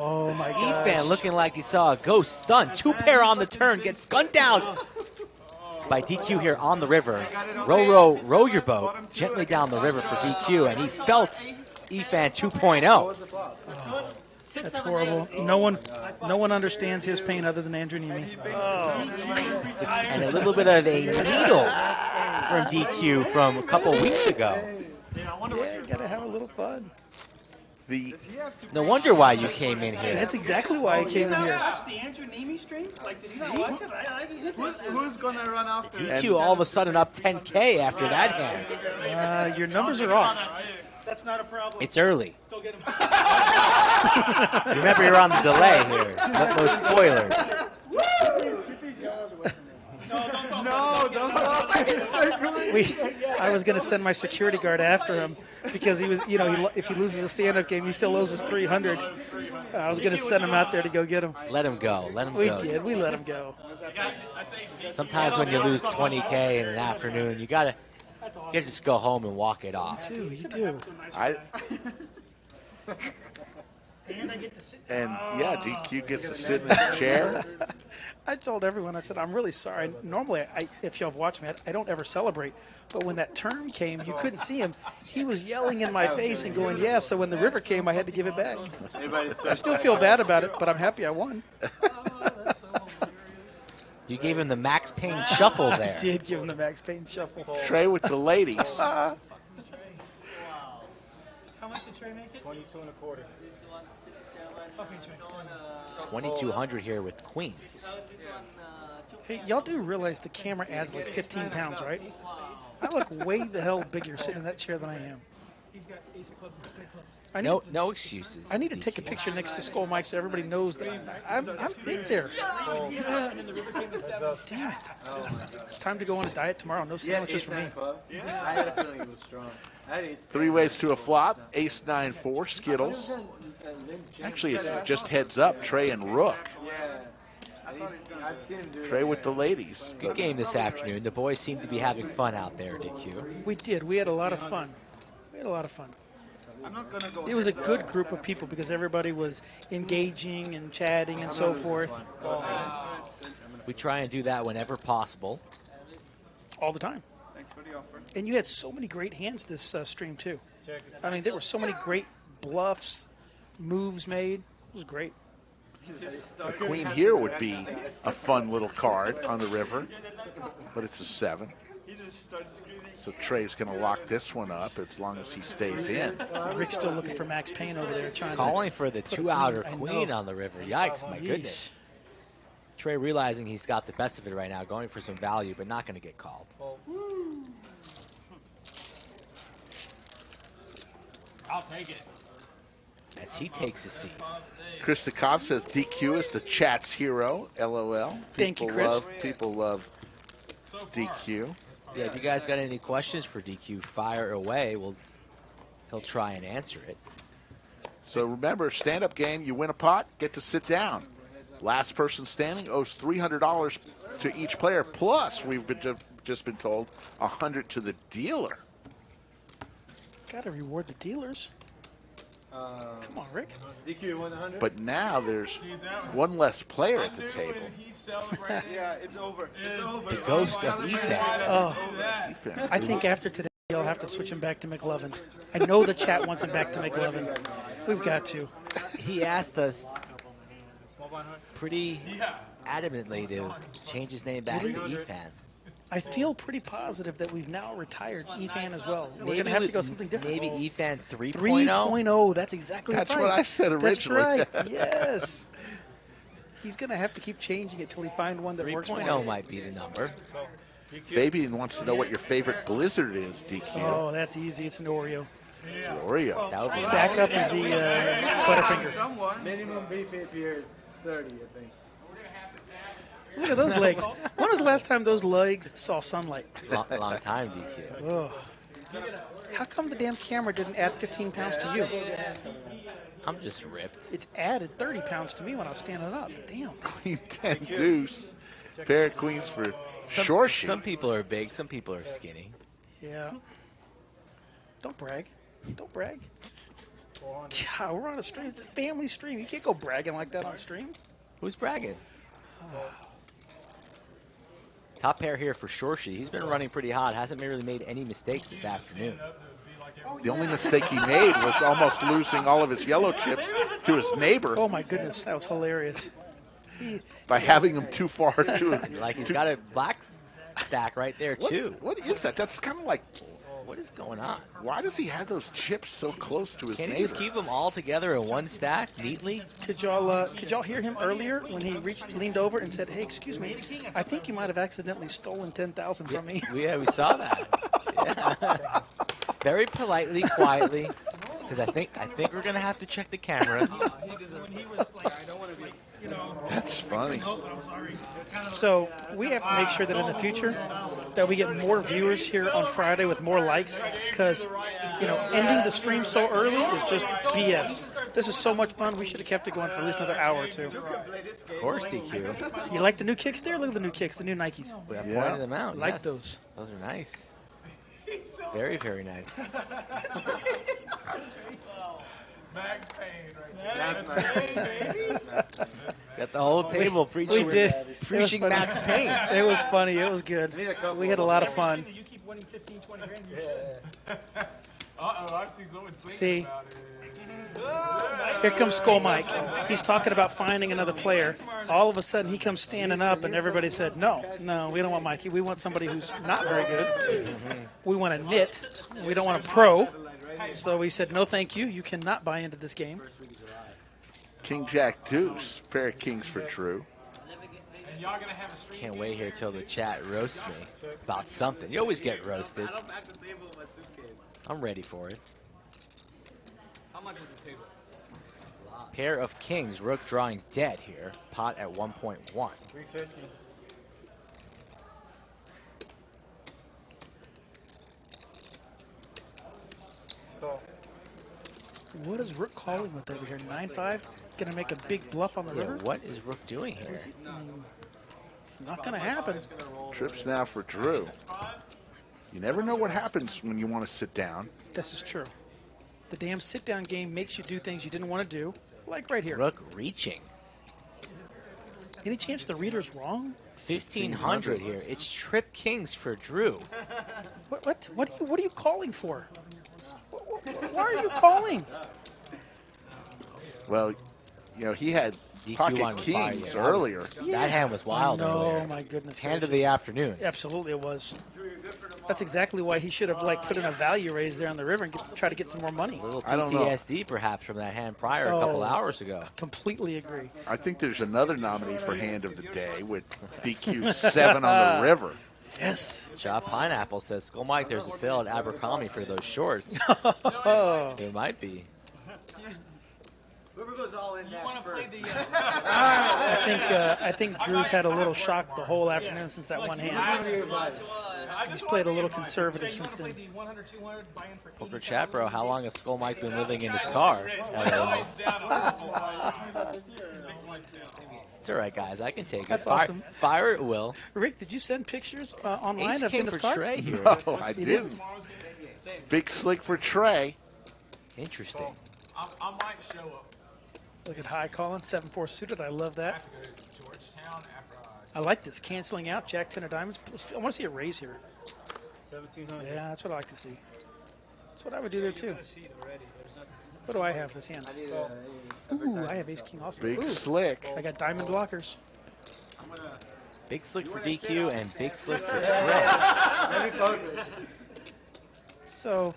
Oh, my God. Efan looking like he saw a ghost stun. 2 pair on the turn, gets gunned down by DQ here on the river. Row your boat gently down the river for DQ, and he felt Efan 2.0. That's horrible. No one understands his pain other than Andrew Nemi. And a little bit of a needle from DQ from a couple weeks ago. Yeah, gotta have a little fun. No wonder why you came in here. That's exactly why I came in here. Watch the Andrew Nemi stream? Like, did you not watch it? Who's gonna run after DQ all of a sudden up 10K after that hand. Your numbers are off. That's not a problem. It's early. Go get him. Remember, you're on the delay here. No spoilers. Get these yellows away from me. No, don't I was going to send my security guard after him because he was, if he loses a stand-up game, he still owes us 300. I was going to send him out there to go get him. Let him go. Let him We go. did. We let him go. Sometimes when you lose 20K in an afternoon, you gotta just go home and walk it off. You do. And yeah, DQ gets to sit in his chair. I told everyone, I said, I'm really sorry. Normally, if y'all have watched me, I don't ever celebrate. But when that turn came, you couldn't see him. He was yelling in my face and going, yeah, so when the river came, I had to give it back. I still feel bad about it, but I'm happy I won. You gave him the Max Payne shuffle there. I did give him the Max Payne shuffle. Trey with the ladies. Uh, How much did Trey make it? 22 and a quarter. Okay, Trey. 2,200 here with queens. Hey, y'all do realize the camera adds like 15 pounds, right? I look way the hell bigger sitting in that chair than I am. He's got ace of clubs and spade clubs. No excuses. I need to take a picture next to Skull Mike so everybody knows that I'm big there. And then the river came to 7. Damn it. It's time to go on a diet tomorrow. No sandwiches for me. I had a feeling it was strong. 3 ways to a flop. Ace-9-4, Skittles. Actually, it's just heads up, Trey and Rook. I've seen him do Trey with the ladies. Good game this afternoon. The boys seem to be having fun out there, DQ. We did. We had a lot of fun. I'm not gonna go. It was a good group of people because everybody was engaging and chatting and so forth. We try and do that whenever possible. All the time. Thanks for the offer. And you had so many great hands this stream, too. I mean, there were so many great bluffs, moves made. It was great. A queen here would be a fun little card on the river, but it's a 7. just start screaming. So Trey's going to lock this one up as long as he stays in. Rick's still looking for Max Payne over there, trying Calling to for the put a two-outer I queen know. on the river. Yikes, my goodness. Trey realizing he's got the best of it right now, going for some value, but not going to get called. I'll take it. As he takes a seat. Kristikov says DQ is the chat's hero. LOL. Thank you, Chris. People love DQ. Yeah, if you guys got any questions for DQ, fire away. He'll try and answer it. So remember, stand-up game, you win a pot, get to sit down. Last person standing owes $300 to each player, plus we've just been told $100 to the dealer. Gotta reward the dealers. Come on, Rick. DQ 100. But now there's one less player at the table. Yeah, it's over. It's over. The ghost of Efan. Oh, I think after today, you'll have to switch him back to McLovin. I know the chat wants him back to McLovin. We've got to. He asked us pretty adamantly to change his name back to Efan. I feel pretty positive that we've now retired Efan as well. We're going to have to go something different. Maybe Efan 3.0? 3.0, that's exactly right. That's what I said originally. That's right, yes. He's going to have to keep changing it till he find one that works for him. 3.0 might be the number. Fabian wants to know what your favorite Blizzard is, DQ. Oh, that's easy. It's an Oreo. Oreo. That would be Backup is the Butterfinger. Minimum BP here is 30, I think. Look at those legs. When was the last time those legs saw sunlight? Long time, DQ. Oh. How come the damn camera didn't add 15 pounds to you? I'm just ripped. It's added 30 pounds to me when I was standing up. Damn. Queen 10 deuce. Pair of queens for Shorshi. Some people are big, some people are skinny. Yeah. Don't brag. Don't brag. God, we're on a stream. It's a family stream. You can't go bragging like that on stream. Who's bragging? Top pair here for Shorshi. He's been running pretty hot. Hasn't really made any mistakes this afternoon. The only mistake he made was almost losing all of his yellow chips to his neighbor. Oh, my goodness. That was hilarious. By having him too far to Like he's got a black stack right there, too. What is that? That's kind of like... What is going on? Why does he have those chips so close to his Can't neighbor? he just keep them all together in one stack neatly? Could y'all hear him earlier when he leaned over and said, "Hey, excuse me, I think you might have accidentally stolen 10,000 from me." Yeah, we saw that. Yeah. Very politely, quietly. Says, I think we're gonna have to check the cameras. That's funny. So we have to make sure that in the future that we get more viewers here on Friday with more likes, because ending the stream so early is just BS. This is so much fun. We should have kept it going for at least another hour or two. Of course, DQ. You like the new kicks there? Look at the new kicks, the new Nikes. We have pointed them out. Like yes. those. Those are nice. Very, very nice. Max Payne right there. Got the whole table preaching. We did. Preaching Max Payne. It was funny. It was good. We had a lot of fun. You keep winning 15, 20 grand. Uh-oh, I see someone swinging See, about it. here comes Skull Mike. He's talking about finding another player. All of a sudden, he comes standing up, and everybody said, no, we don't want Mikey. We want somebody who's not very good. We want a nit. We don't want a pro. So we said, no, thank you. You cannot buy into this game. King Jack deuce. Pair of kings for Drew. Can't wait here till the chat roasts me about something. You always get roasted. I'm ready for it. How much is the table? Pair of kings. Rook drawing dead here. Pot at 1.1. 350. What is Rook calling with over here? 9-5? Gonna make a big bluff on the Yeah, river? what is Rook doing here? It's not gonna happen. Trips now for Drew. You never know what happens when you want to sit down. This is true. The damn sit-down game makes you do things you didn't want to do, like right here. Rook reaching. Any chance the reader's wrong? 1,500 here. It's trip kings for Drew. What are you calling for? Why are you calling? Well, he had DQ Pocket on fire. kings Yeah, earlier. That hand was wild earlier. Oh my goodness. Hand of gracious. the afternoon. Absolutely, it was. That's exactly why he should have like put in a value raise there on the river and try to get some more money. A little I don't know. PTSD perhaps from that hand prior a couple hours ago. Completely agree. I think there's another nominee for hand of the day with DQ 7 on the river. Yes. Chop Pineapple says, Skull Mike, there's a sale at Abercrombie for those shorts. It might be. Whoever goes all in next first. I think Drew's had a little shock the whole afternoon since that one hand. He's played a little conservative since then. Poker chat, bro. How long has Skull Mike been living in his car? It's all right, guys. I can take it. That's awesome. Fire at will. Rick, did you send pictures online Ace of king his for car? Trey here. No, I didn't. Big slick for Trey. Interesting. I might show up. Look at high Colin, 7-4 suited. I love I that. have to go to Georgetown after I like this canceling out Jack 10 of diamonds. I want to see a raise here. 1700. Yeah, that's what I like to see. That's what I would do there too. What do I have this hand? Ooh, I have ace king also. Big Ooh, slick. I got diamond blockers. Big slick for DQ and big slick for Trey. So,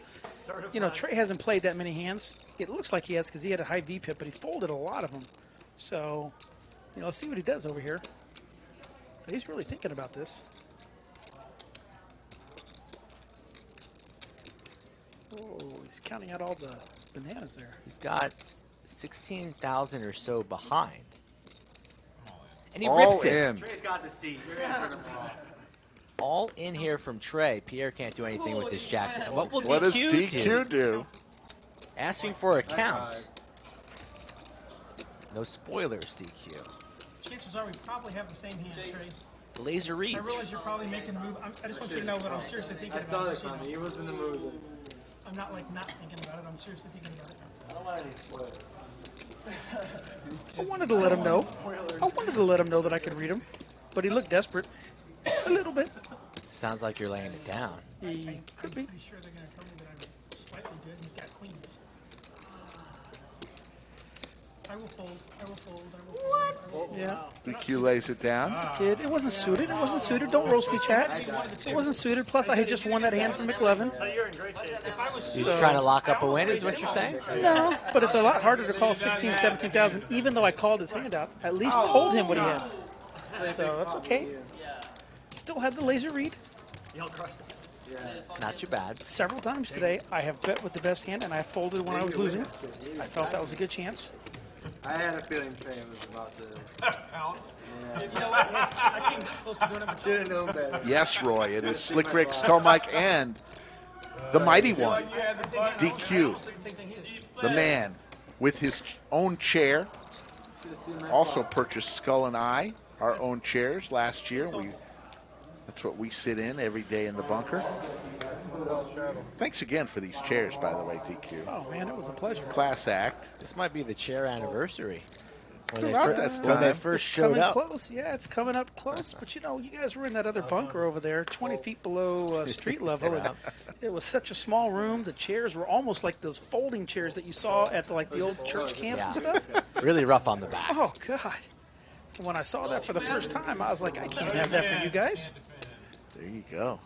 you know, Trey hasn't played that many hands. It looks like he has because he had a high VPIP, but he folded a lot of them. So, you know, let's see what he does over here. But he's really thinking about this. Oh, he's counting out all the bananas there. He's got 16,000 or so behind. And he All rips it. in. Trey's got the seat. You're answering them all. All in here from Trey. Pierre can't do anything with this jack. What will What does DQ DQ do? Asking for a count. No spoilers, DQ. Chances are we probably have the same hand, Trey. Laser I reads. realize you're probably making a move. I just want you to know that I'm seriously thinking I saw about it. this coming. He was in the mood. I'm not like not thinking about it. I'm seriously thinking about it. I don't want any spoilers. I wanted to let him know. I wanted to let him know that I could read him, but he looked desperate. A little bit. Sounds like you're laying it down. He could be. I'm sure they're going to tell me that I'm slightly good. He's got queens. I will fold. I will fold. I will fold. What? Yeah. DQ lays it down. Kid, it wasn't suited. It wasn't suited. Don't roast me, chat. It wasn't suited. Plus, I had just won that hand from McLevin. So you're in great shape. He's trying to lock up a win, is what you're saying? No, but it's a lot harder to call 16, 17,000, even though I called his hand out. At least told him what he had. So that's okay. Still had the laser read. You'll crush that. Not too bad. Several times today, I have bet with the best hand, and I folded when I was losing. I felt that was a good chance. I had a feeling Trey was about to pounce. You know what? I came this close to doing it. Should have known better. Yes, Roy. It is Slick Rick, Skull Mike, and the mighty one, DQ, the man with his own chair. Also purchased Skull and I, our own chairs last year. That's what we sit in every day in the bunker. Thanks again for these chairs, by the way, DQ. Oh, man, it was a pleasure. Class act. This might be the chair anniversary. It's about that When they time. first It's showed coming up. close. Yeah, it's coming up close. But, you know, you guys were in that other bunker over there, 20 feet below street level. And it was such a small room. The chairs were almost like those folding chairs that you saw at the old church camps and stuff. Really rough on the back. Oh, God. When I saw that for the first time, I was like, I can't have that for you guys. There you go.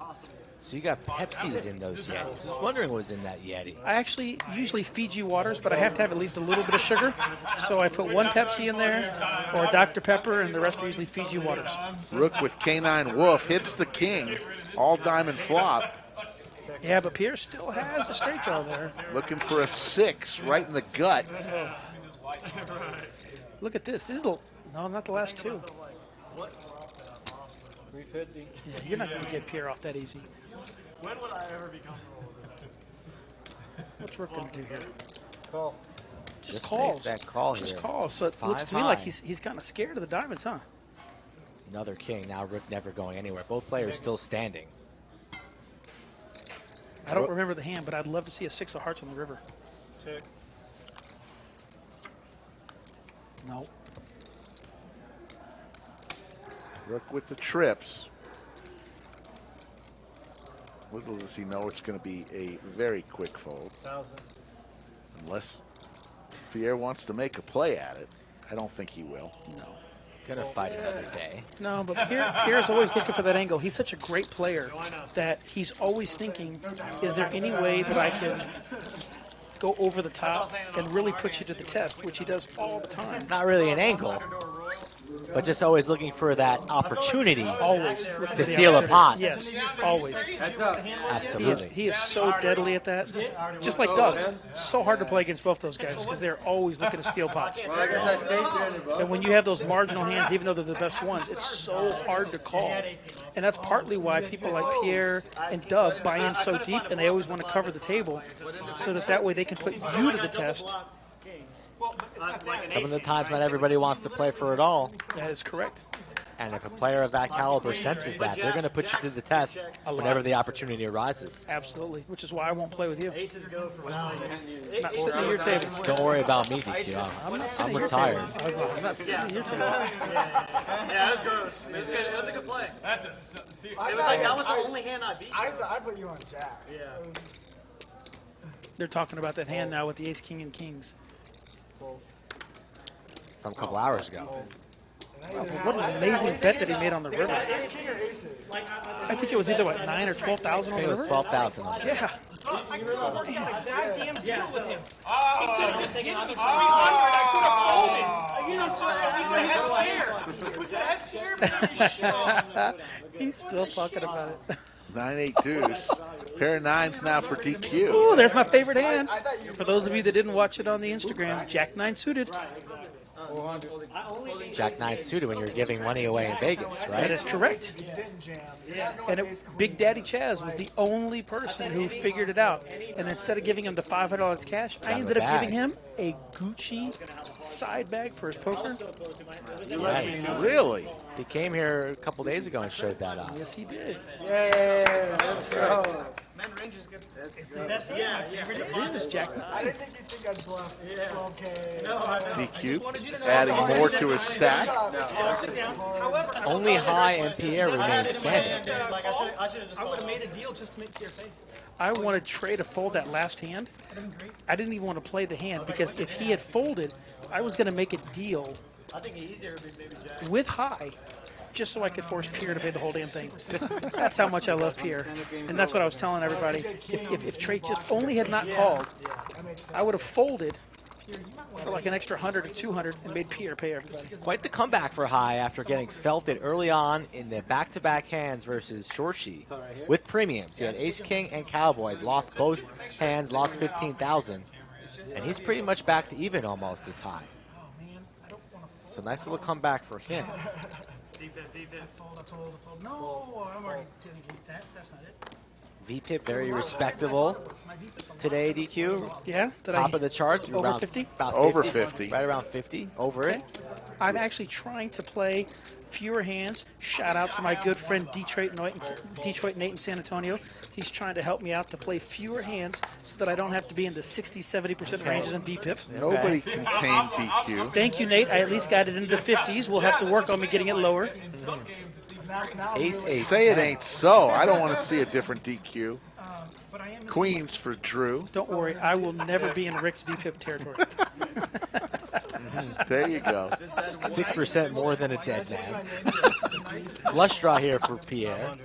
So you got Pepsis in those Yetis. I was wondering what was in that Yeti. I actually usually Fiji waters, but I have to have at least a little bit of sugar. So I put one Pepsi in there, or Dr. Pepper, and the rest are usually Fiji waters. Rook with K9 Wolf hits the king. All diamond flop. Yeah, but Pierre still has a straight draw there. Looking for a 6 right in the gut. Look at this. This is the, no, not the last two. 350. Yeah, you're not going to get Pierre off that easy. When would I ever be comfortable with this? What's Rook going to do here? Call. Just calls. makes that call Just here. calls. So it looks 5 to me like high. he's kind of scared of the diamonds, huh? Another king. Now Rook never going anywhere. Both players still standing. I don't remember the hand, but I'd love to see a 6 of hearts on the river. Check. No. Rook with the trips. Little does he know it's going to be a very quick fold. 1,000. Unless Pierre wants to make a play at it. I don't think he will. No. Gonna fight another day. No, but Pierre's always looking for that angle. He's such a great player that he's always thinking, is there any way that I can go over the top and really put you to the test, which he does all the time. Not really an angle, but just always looking for that opportunity Always to steal a pot. Yes, always. Absolutely. He is so deadly at that. Just like Doug. So hard to play against both those guys because they're always looking to steal pots. And when you have those marginal hands, even though they're the best ones, it's so hard to call. And that's partly why people like Pierre and Doug buy in so deep, and they always want to cover the table so that way they can put you to the test. Some of the times not everybody wants to play for it all. That is correct. And if a player of that caliber senses that, they're going to put you to the test whenever the opportunity arises. Absolutely, which is why I won't play with you. Aces go for not sitting at your table. Don't worry about me, DQ. I'm retired. I'm not sitting at your table. Yeah, that was gross. It was good. It was a good play. That's a It was like that was the only hand I beat. I put you on jacks. Yeah. They're talking about that hand now with the ace, king, and kings. From a couple hours ago. What an amazing bet that he made on the river. I think it was either, what, 9 or 12,000 on the river? It was 12,000 on the river. Yeah. Goddamn deal with him. He could have just given me 300. I could have folded. You know, so we could have Pierre. We could have Pierre. He's still talking about it. 9-8 deuce. Pair of nines now for DQ. Ooh, there's my favorite hand. For those of you that didn't watch it on the Instagram, Jack 9 suited. Jack 9 suited when you're giving money away in Vegas, right? That is correct. And Big Daddy Chaz was the only person who figured it out. And instead of giving him the $500 cash, I ended up giving him a Gucci side bag for his poker. Yeah, really? He came here a couple days ago and showed that off. Yes, he did. Yeah, let's go. Man, range is good. It's the best. Yeah. It is Jack 9. I didn't think you'd think I'd bluff 12K. No, DQ adding more to his stack. Only High and Pierre remain standing. I would have made a deal just to make Pierre pay. I wanted Trey to fold that last hand. I didn't even want to play the hand because if he had folded, I was going to make a deal with High just so I could force Pierre to pay the whole damn thing. That's how much I love Pierre. And that's what I was telling everybody. If Trey just only had not called, I would have folded for like an extra 100 or 200 and made Pierre pay everybody. Quite the comeback for High after getting felted early on in the back-to-back hands versus Shorshi with premiums. He had Ace King and Cowboys, lost both hands, lost 15,000, and he's pretty much back to even almost as High. So nice little comeback for him. No, I'm already getting that. That's not it. VPIP very respectable today, DQ. Yeah. Top of the charts. Over around 50? About 50. Over 50. Right around 50. Over it. I'm actually trying to play fewer hands. Shout out to my good friend Detroit Nate in San Antonio. He's trying to help me out to play fewer hands so that I don't have to be in the 60-70% ranges in VPIP. Nobody can tame DQ. Thank you, Nate. I at least got it into the 50s. We'll have to work on me getting it lower. Ace, ace. Say it ain't so. I don't want to see a different DQ. Queens for Drew. Don't worry. I will never be in Rick's VPIP territory. There you go. 6% more than a dead man. Flush draw here for Pierre.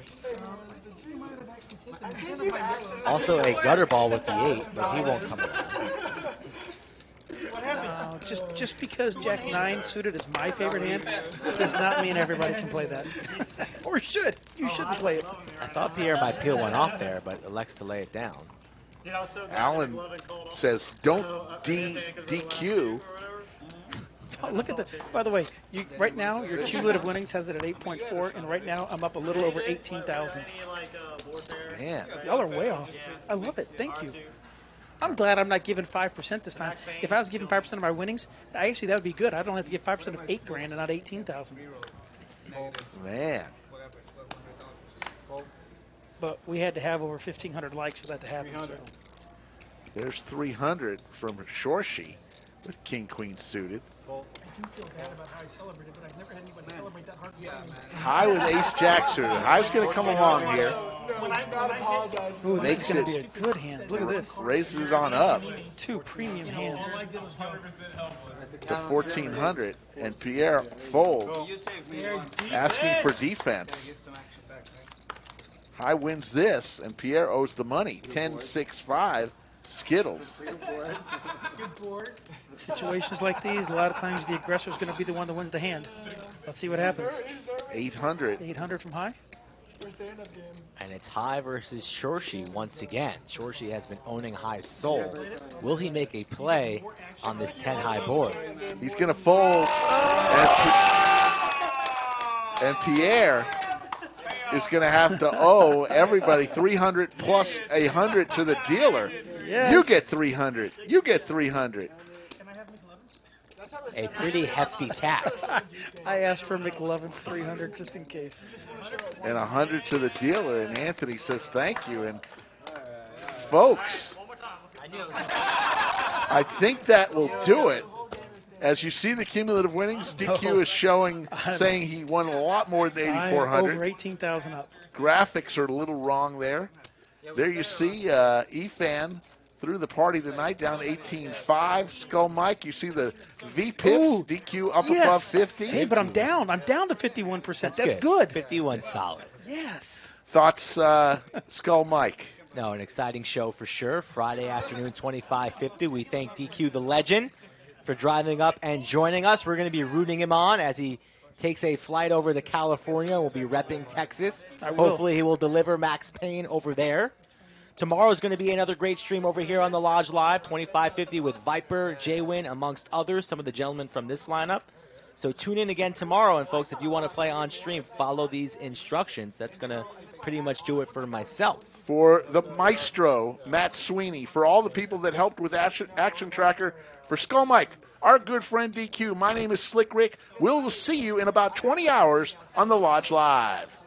Also a gutter ball with the 8, but he won't come around. Just because Jack 9 suited is my favorite hand does not mean everybody can play that. Or should. You shouldn't play it. I thought Pierre might peel one off there, but elects to lay it down. Alan says, don't DQ. Oh, look at the. By the way, right now your cumulative winnings has it at 8.4, and right now I'm up a little over 18,000. Man, y'all are way off. I love it. Thank you. I'm glad I'm not giving 5% this time. If I was giving 5% of my winnings, actually that would be good. I don't have to give 5% of $8,000 and not 18,000. Man. But we had to have over 1,500 likes for that to happen. So. There's 300 from Shorshi with King Queen suited. I do feel bad about how I celebrated, but I've never had anybody celebrate that hard. High with Ace Jack suited. High's going to come along here. Ooh, this Makes is going to it- be a good hand. Look at this. Raises it on up 2 premium hands. to 1,400, and Pierre folds, asking for defense. High wins this, and Pierre owes the money. 10-6-5, Skittles. Situations like these, a lot of times the aggressor is going to be the one that wins the hand. Let's see what happens. 800. 800 from high. And it's High versus Shorshi once again. Shorshi has been owning High's soul. Will he make a play on this 10-high board? He's going to fold, and Pierre is going to have to owe everybody 300 plus 100 to the dealer. Yes. You get 300. You get 300. A pretty hefty tax. I asked for McLovin's 300 just in case. And 100 to the dealer, and Anthony says thank you. And folks, I think that will do it. As you see the cumulative winnings, DQ is showing, saying he won a lot more than 8,400. Over 18,000 up. Graphics are a little wrong there. There you see Efan through the party tonight, down 18-5. Skull Mike, you see the V-Pips, DQ up above 50. Hey, but I'm down. I'm down to 51%. That's good. 51 solid. Yes. Thoughts, Skull Mike? No, an exciting show for sure. Friday afternoon, 25:50. We thank DQ the legend for driving up and joining us. We're going to be rooting him on as he takes a flight over to California. We'll be repping Texas. Hopefully he will deliver Max Payne over there. Tomorrow is going to be another great stream over here on the Lodge Live, 25:50 with Viper, J-Win, amongst others, some of the gentlemen from this lineup. So tune in again tomorrow, and folks, if you want to play on stream, follow these instructions. That's going to pretty much do it for myself. For the maestro, Matt Sweeney, for all the people that helped with Action Tracker, for Skull Mike, our good friend DQ, my name is Slick Rick. We'll see you in about 20 hours on the Lodge Live.